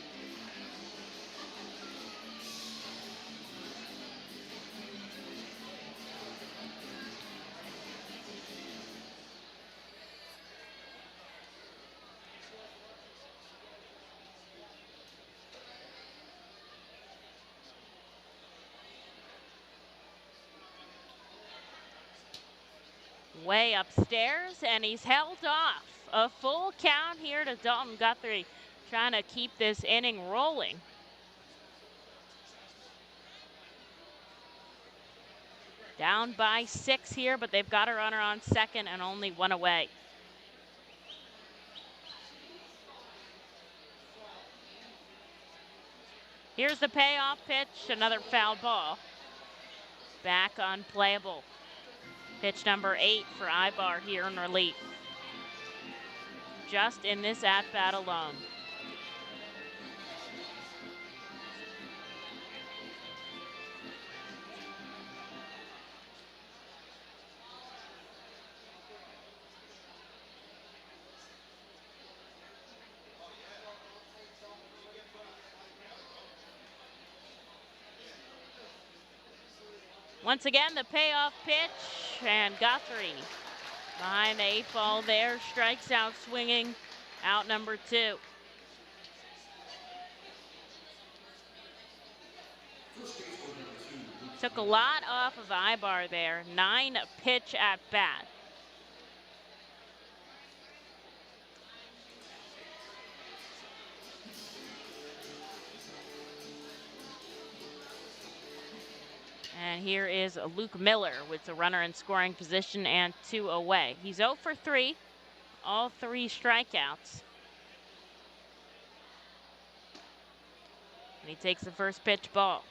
way upstairs, and he's held off. A full count here to Dalton Guthrie, trying to keep this inning rolling. Down by 6 here, but they've got a runner on second and only one away. Here's the payoff pitch, another foul ball. Back unplayable. Pitch number 8 for Ibar here in relief. Just in this at-bat alone. Once again, the payoff pitch, and Guthrie behind the 8 ball there, strikes out swinging, out number 2. Took a lot off of Ibar there, 9 pitch at bat. And here is Luke Miller with the runner in scoring position and 2 away. He's 0 for 3, all 3 strikeouts. And he takes the first pitch ball.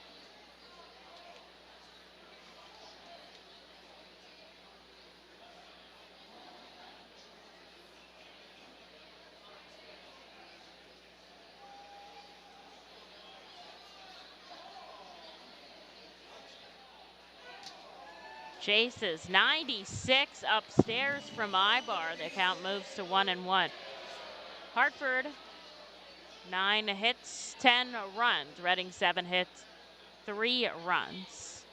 Chases 96 upstairs from Ibar. The count moves to 1-1. Hartford, 9 hits, 10 runs. Reading, 7 hits, 3 runs.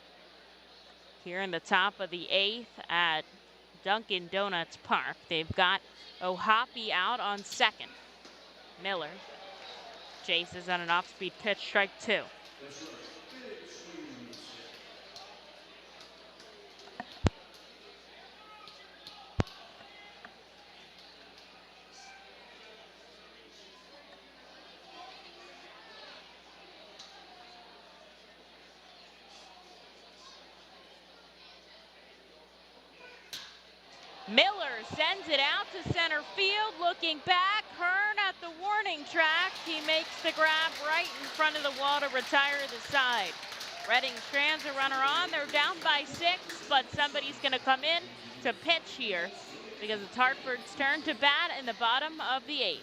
Here in the top of the 8th at Dunkin Donuts Park, they've got O'Hoppe out on second. Miller chases on an off-speed pitch, strike 2. Miller sends it out to center field, looking back. Hearn at the warning track. He makes the grab right in front of the wall to retire the side. Reading strands a runner on. They're down by 6, but somebody's going to come in to pitch here because it's Hartford's turn to bat in the bottom of the 8th.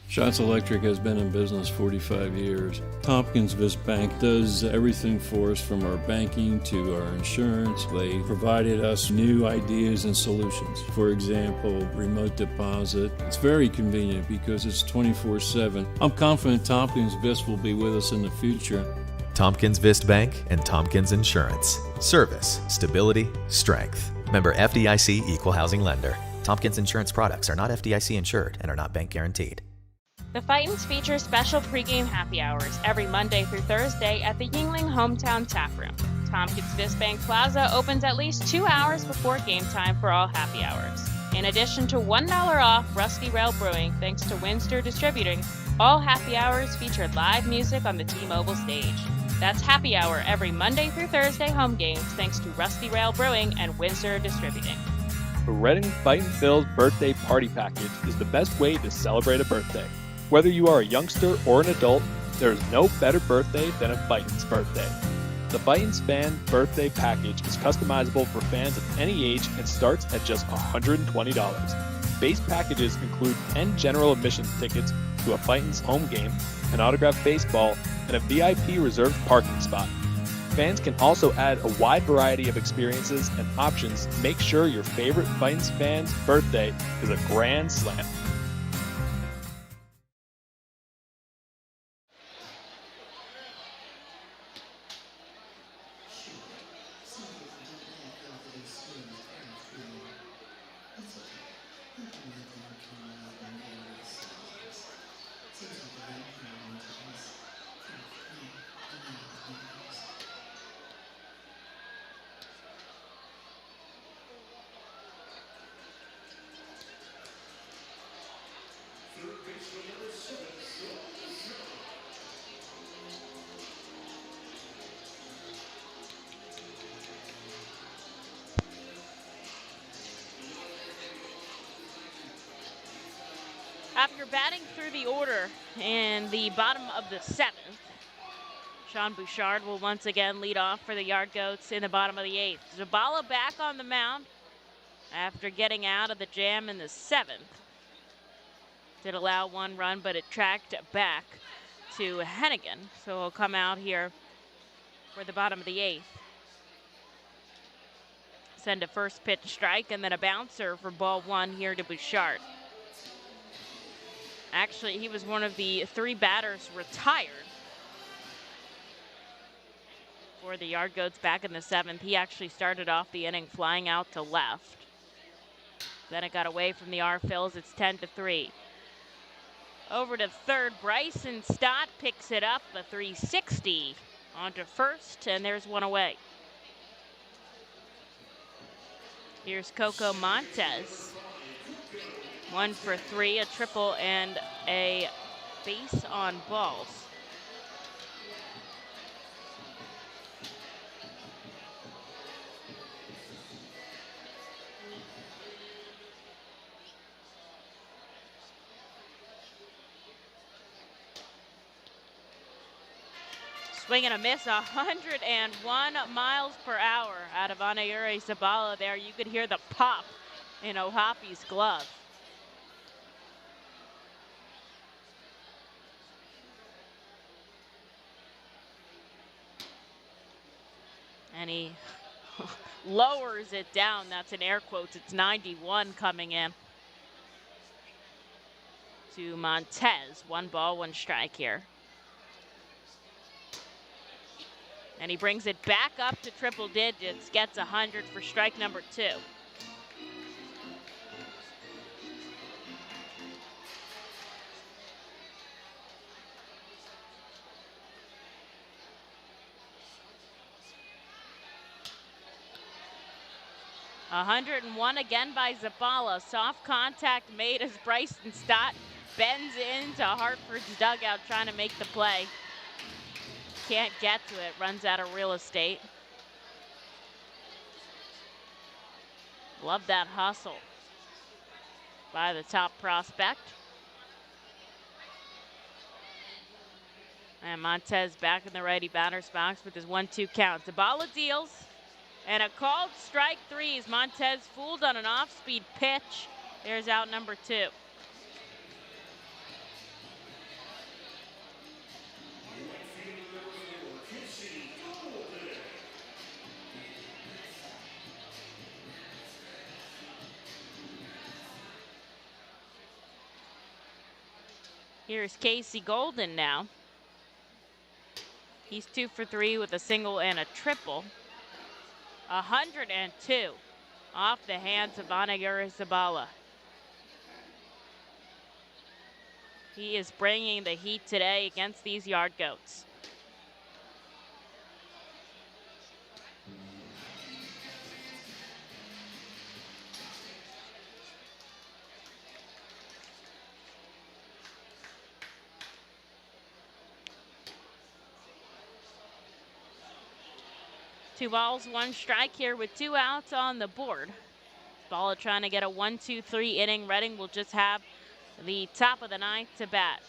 Shots Electric has been in business 45 years. Tompkins Vist Bank does everything for us, from our banking to our insurance. They provided us new ideas and solutions. For example, remote deposit. It's very convenient because it's 24/7. I'm confident Tompkins Vist will be with us in the future. Tompkins Vist Bank and Tompkins Insurance. Service, stability, strength. Member FDIC Equal Housing Lender. Tompkins Insurance products are not FDIC insured and are not bank guaranteed. The Fightins feature special pregame happy hours every Monday through Thursday at the Yingling Hometown Tap Room. Tompkins Vist Bank Plaza opens at least 2 hours before game time for all happy hours. In addition to $1 off Rusty Rail Brewing thanks to Windsor Distributing, all happy hours feature live music on the T-Mobile stage. That's happy hour every Monday through Thursday home games thanks to Rusty Rail Brewing and Windsor Distributing. The Reading Fightin Phil's birthday party package is the best way to celebrate a birthday. Whether you are a youngster or an adult, there is no better birthday than a Fightin's birthday. The Fightin's Fan Birthday Package is customizable for fans of any age and starts at just $120. Base packages include 10 general admission tickets to a Fightin's home game, an autographed baseball, and a VIP reserved parking spot. Fans can also add a wide variety of experiences and options to make sure your favorite Fightin's fan's birthday is a grand slam. After batting through the order in the bottom of the 7th, Sean Bouchard will once again lead off for the Yard Goats in the bottom of the 8th. Zabala back on the mound after getting out of the jam in the 7th. Did allow 1 run, but it tracked back to Hennigan. So he'll come out here for the bottom of the 8th. Send a first pitch strike and then a bouncer for ball 1 here to Bouchard. Actually, he was one of the 3 batters retired for the Yard Goats back in the 7th. He actually started off the inning flying out to left. Then it got away from the R-Phils. It's 10-3. Over to third, Bryson Stott picks it up, a 360 onto first, and there's 1 away. Here's Coco Montez. 1 for 3, a triple and a base on balls. Swing and a miss, 101 miles per hour out of Anaure Zabala there. You could hear the pop in Ohapi's glove. And he lowers it down. That's in air quotes. It's 91 coming in to Montez. 1 ball, 1 strike here. And he brings it back up to triple digits, gets 100 for strike number 2. $101 again by Zabala. Soft contact made as Bryson Stott bends into Hartford's dugout trying to make the play. Can't get to it, runs out of real estate. Love that hustle by the top prospect. And Montez back in the righty batter's box with his 1-2 count. Zabala deals, and a called strike 3 as Montez fooled on an off-speed pitch. There's out number 2. Here's Casey Golden now. He's 2 for 3 with a single and a triple. 102 off the hands of Anaure Zabala. He is bringing the heat today against these Yard Goats. Two balls, 1 strike here with 2 outs on the board. Ball trying to get a 1-2-3 inning. Reading will just have the top of the 9th to bat.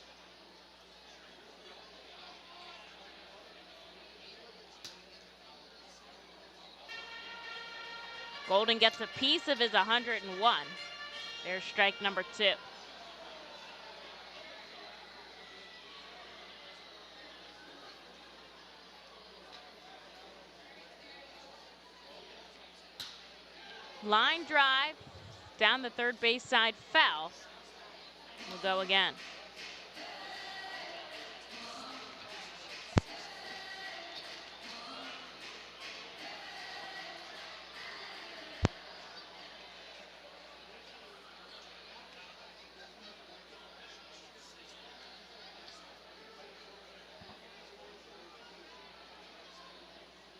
Golden gets a piece of his 101. There's strike number 2. Line drive down the third base side, foul. We'll go again.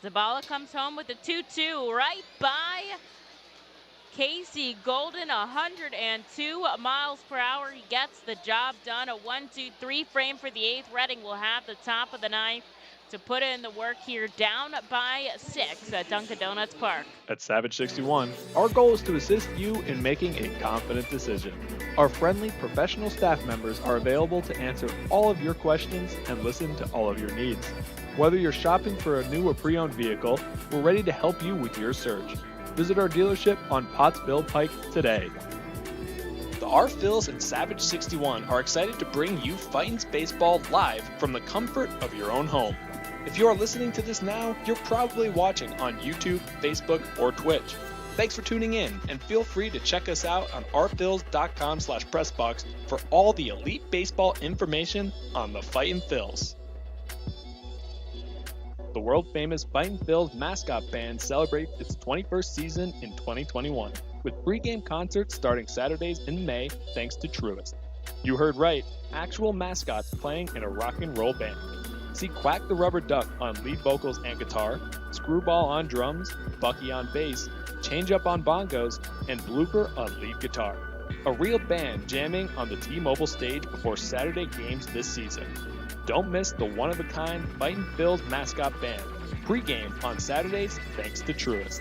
Zabala comes home with a 2-2 right by Casey Golden, 102 miles per hour. He gets the job done. A 1-2-3 frame for the 8th. Reading will have the top of the 9th to put in the work here, down by 6 at Dunkin' Donuts Park. At Savage 61, our goal is to assist you in making a confident decision. Our friendly, professional staff members are available to answer all of your questions and listen to all of your needs. Whether you're shopping for a new or pre-owned vehicle, we're ready to help you with your search. Visit our dealership on Pottsville Pike today. The R. Phils and Savage 61 are excited to bring you Fightin's Baseball live from the comfort of your own home. If you are listening to this now, you're probably watching on YouTube, Facebook, or Twitch. Thanks for tuning in, and feel free to check us out on rphils.com/pressbox for all the elite baseball information on the Fightin' Phils. The world-famous Fightin' Phils mascot band celebrates its 21st season in 2021, with pregame concerts starting Saturdays in May thanks to Truist. You heard right, actual mascots playing in a rock and roll band. See Quack the Rubber Duck on lead vocals and guitar, Screwball on drums, Bucky on bass, Change Up on bongos, and Blooper on lead guitar. A real band jamming on the T-Mobile stage before Saturday games this season. Don't miss the one-of-a-kind Fightin' Phils mascot band. Pre-game on Saturdays thanks to Truist.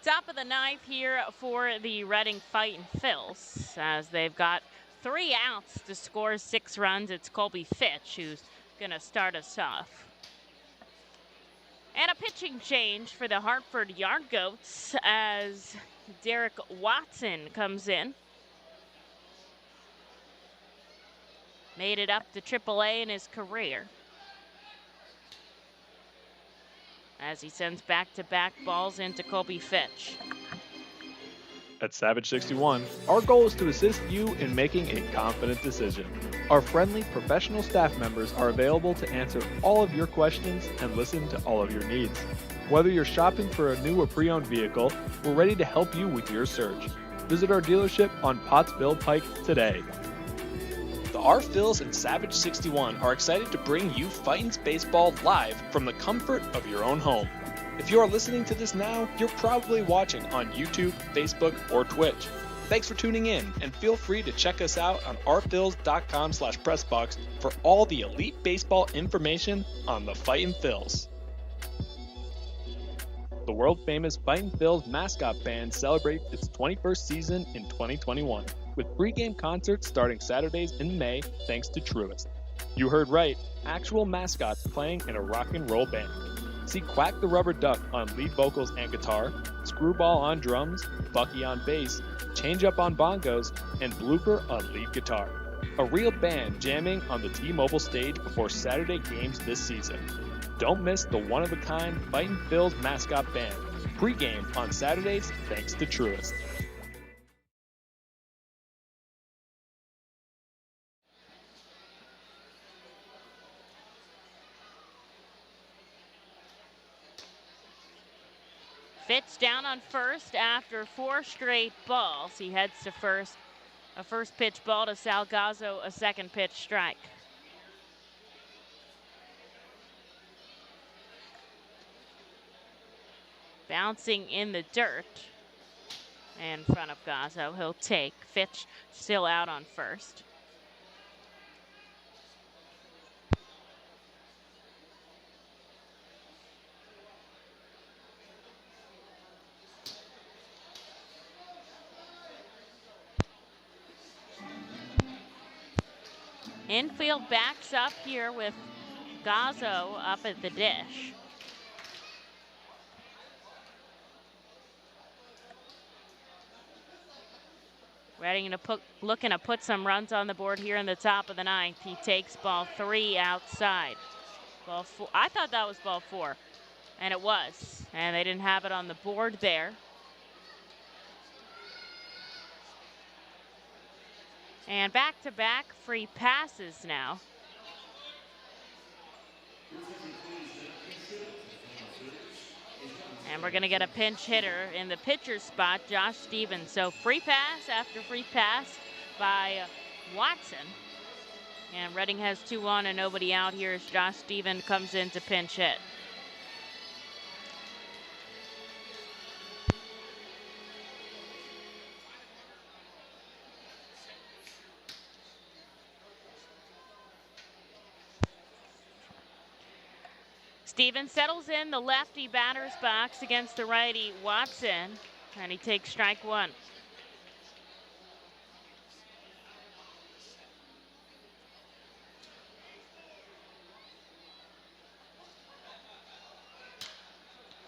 Top of the ninth here for the Reading Fightin' Phils, as they've got 3 outs to score 6 runs. It's Colby Fitch who's going to start us off. And a pitching change for the Hartford Yard Goats as Derek Watson comes in. Made it up to AAA in his career, as he sends back-to-back balls into Colby Fitch. At Savage 61, our goal is to assist you in making a confident decision. Our friendly, professional staff members are available to answer all of your questions and listen to all of your needs. Whether you're shopping for a new or pre-owned vehicle, we're ready to help you with your search. Visit our dealership on Pottsville Pike today. The R. Phils and Savage 61 are excited to bring you Fightin's Baseball live from the comfort of your own home. If you are listening to this now, you're probably watching on YouTube, Facebook, or Twitch. Thanks for tuning in, and feel free to check us out on rphils.com/pressbox for all the elite baseball information on the Fightin' Phils. The world-famous Fightin' Phils mascot band celebrates its 21st season in 2021, with pregame concerts starting Saturdays in May thanks to Truist. You heard right, actual mascots playing in a rock and roll band. See Quack the Rubber Duck on lead vocals and guitar, Screwball on drums, Bucky on bass, Change Up on bongos, and Blooper on lead guitar. A real band jamming on the T-Mobile stage before Saturday games this season. Don't miss the one-of-a-kind Fightin' Phils mascot band. Pre-game on Saturdays thanks to Truist. Fitch down on first after 4 straight balls. He heads to first. A first pitch ball to Salgazzo, a second pitch strike. Bouncing in the dirt in front of Gazzo. He'll take. Fitch still out on first. Infield backs up here with Gazzo up at the dish. Looking to put some runs on the board here in the top of the ninth. He takes ball 3 outside. Ball 4. I thought that was ball 4, and it was. And they didn't have it on the board there. And back-to-back free passes now. And we're going to get a pinch hitter in the pitcher's spot, Josh Stevens. So free pass after free pass by Watson. And Reading has 2 on and nobody out here as Josh Stevens comes in to pinch hit. Stevens settles in the lefty batter's box against the righty Watson, and he takes strike 1.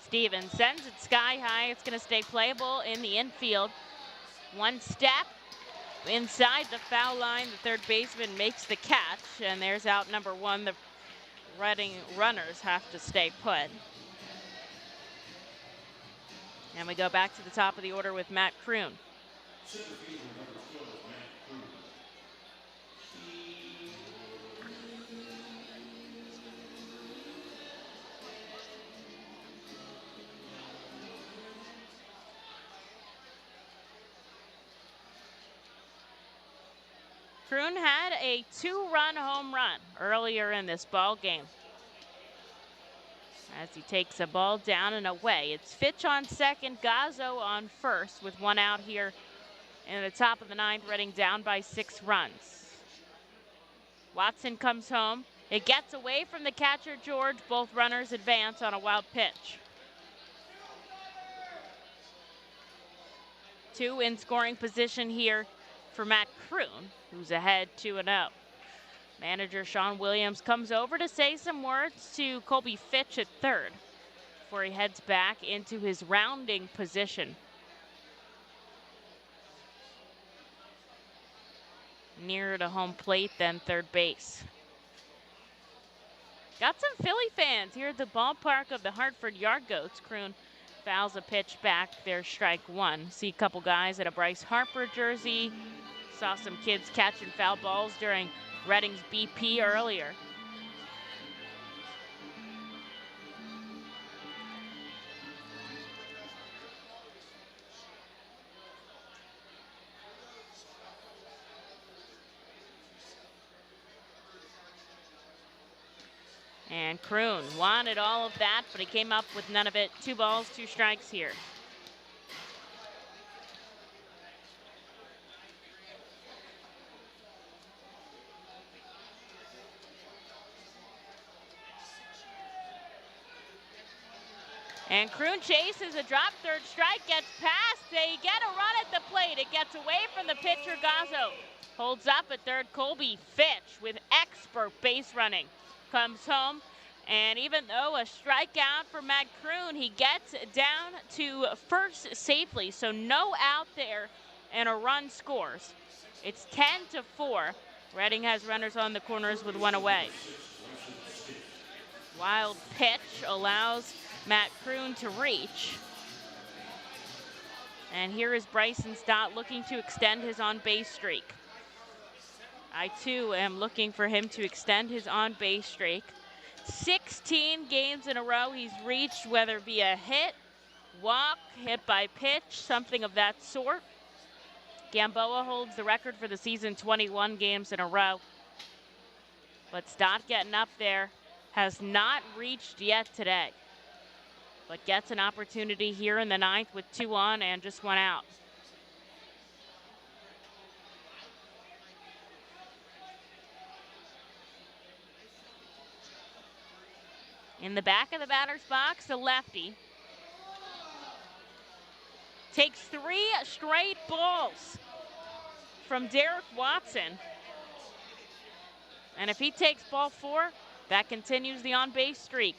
Stevens sends it sky high. It's going to stay playable in the infield. One step inside the foul line. The third baseman makes the catch, and there's out number 1. The Reading runners have to stay put. And we go back to the top of the order with Matt Kroon. Kroon had a 2-run home run earlier in this ball game. As he takes a ball down and away. It's Fitch on second, Gazzo on first with 1 out here in the top of the ninth. Reading down by 6 runs. Watson comes home. It gets away from the catcher, George. Both runners advance on a wild pitch. 2 in scoring position here for Matt Kroon, who's ahead 2-0. Manager Sean Williams comes over to say some words to Colby Fitch at third before he heads back into his rounding position. Nearer to home plate than third base. Got some Philly fans here at the ballpark of the Hartford Yard Goats. Kroon fouls a pitch back. There's strike 1. See a couple guys at a Bryce Harper jersey. Saw some kids catching foul balls during Reading's BP earlier. And Kroon wanted all of that, but he came up with none of it. 2 balls, 2 strikes here. And Kroon chases a drop, third strike, gets past. They get a run at the plate. It gets away from the pitcher, Gazzo. Holds up at third, Colby Fitch with expert base running. Comes home, and even though a strikeout for Matt Kroon, he gets down to first safely. So no out there, and a run scores. It's 10-4. Reading has runners on the corners with 1 away. Wild pitch allows Matt Kroon to reach. And here is Bryson Stott looking to extend his on-base streak. I too am looking for him to extend his on-base streak. 16 games in a row he's reached, whether via hit, walk, hit by pitch, something of that sort. Gamboa holds the record for the season, 21 games in a row. But Stott getting up there, has not reached yet today, but gets an opportunity here in the ninth with 2 on and just 1 out. In the back of the batter's box, the lefty takes 3 straight balls from Derek Watson. And if he takes ball 4, that continues the on-base streak.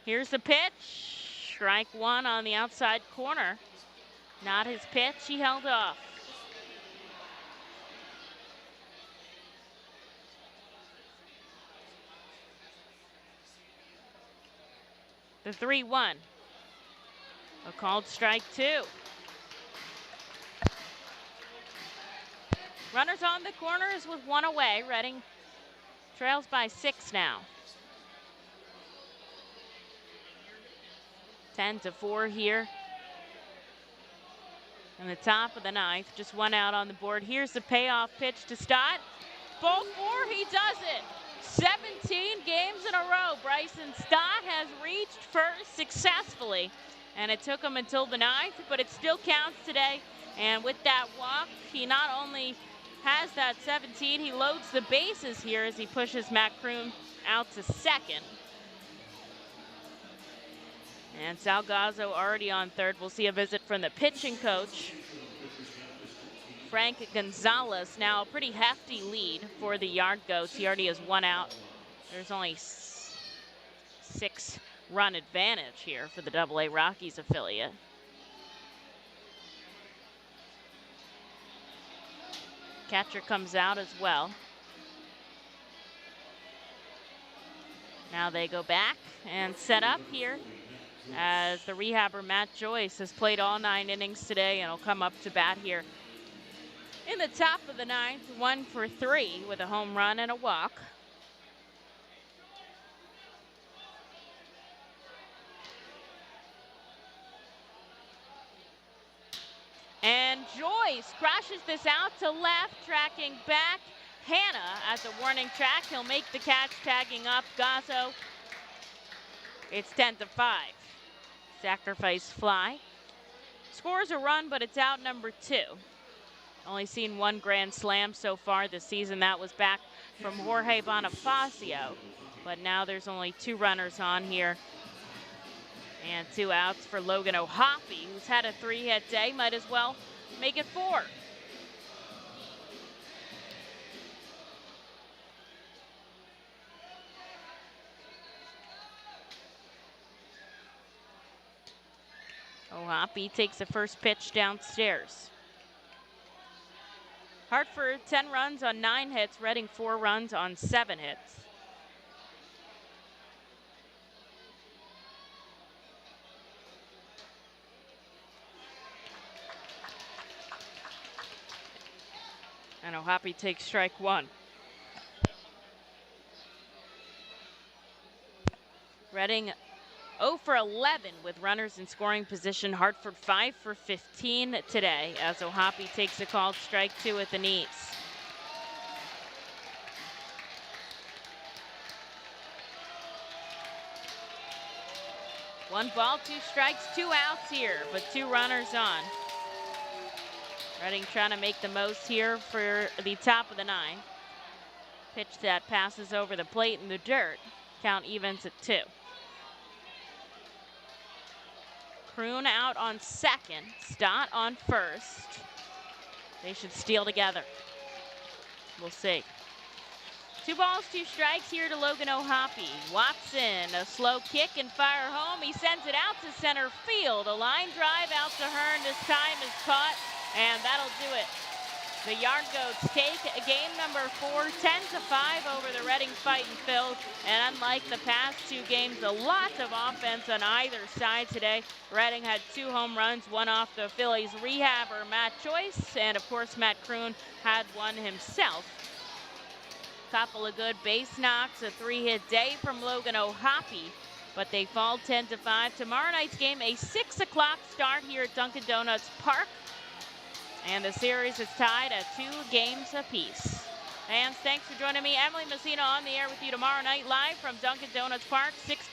Here's the pitch. Strike 1 on the outside corner. Not his pitch, he held off. The 3-1. A called strike 2. Runners on the corners with 1 away. Reading trails by 6 now. 10-4 here. In the top of the 9th, just 1 out on the board. Here's the payoff pitch to Stott. Ball 4, he does it. 17 games in a row. Bryson Stott has reached first successfully. And it took him until the 9th, but it still counts today. And with that walk, he not only has that 17, he loads the bases here as he pushes Matt Kroon out to second. And Salgazzo already on third. We'll see a visit from the pitching coach, Frank Gonzalez. Now a pretty hefty lead for the Yard Goats. He already has 1 out. There's only 6-run advantage here for the AA Rockies affiliate. Catcher comes out as well. Now they go back and set up here as the rehabber Matt Joyce has played all 9 innings today and will come up to bat here in the top of the 9th, 1 for 3 with a home run and a walk. And Joyce crashes this out to left, tracking back Hanna at the warning track. He'll make the catch, tagging up Gazzo. It's 10-5. Sacrifice fly. Scores a run, but it's out number 2. Only seen 1 grand slam so far this season. That was back from Jorge Bonifacio. But now there's only 2 runners on here. And 2 outs for Logan O'Hoppe, who's had a 3-hit day. Might as well make it 4. O'Hoppe takes the first pitch downstairs. Hartford 10 runs on 9 hits. Reading 4 runs on 7 hits. And O'Hoppe takes strike 1. Reading 0 for 11 with runners in scoring position. Hartford 5 for 15 today as O'Hoppe takes a called strike 2 at the knees. One ball, 2 strikes, 2 outs here, but 2 runners on. Reading trying to make the most here for the top of the 9th. Pitch that passes over the plate in the dirt. Count evens at 2. Kroon out on second, Stott on first. They should steal together. We'll see. 2 balls, 2 strikes here to Logan O'Hoppe. Watson, a slow kick and fire home. He sends it out to center field. A line drive out to Hearn. This time is caught, and that'll do it. The Yard Goats take game number 4, 10-5 over the Reading Fightin' Phils. And unlike the past 2 games, a lot of offense on either side today. Reading had 2 home runs, 1 off the Phillies rehabber Matt Joyce, and of course Matt Kroon had 1 himself. Couple of good base knocks, a 3-hit day from Logan O'Hoppe, but they fall 10-5. Tomorrow night's game, a 6 o'clock start here at Dunkin' Donuts Park. And the series is tied at 2 games apiece. Fans, thanks for joining me. Emily Messina on the air with you tomorrow night live from Dunkin' Donuts Park, 6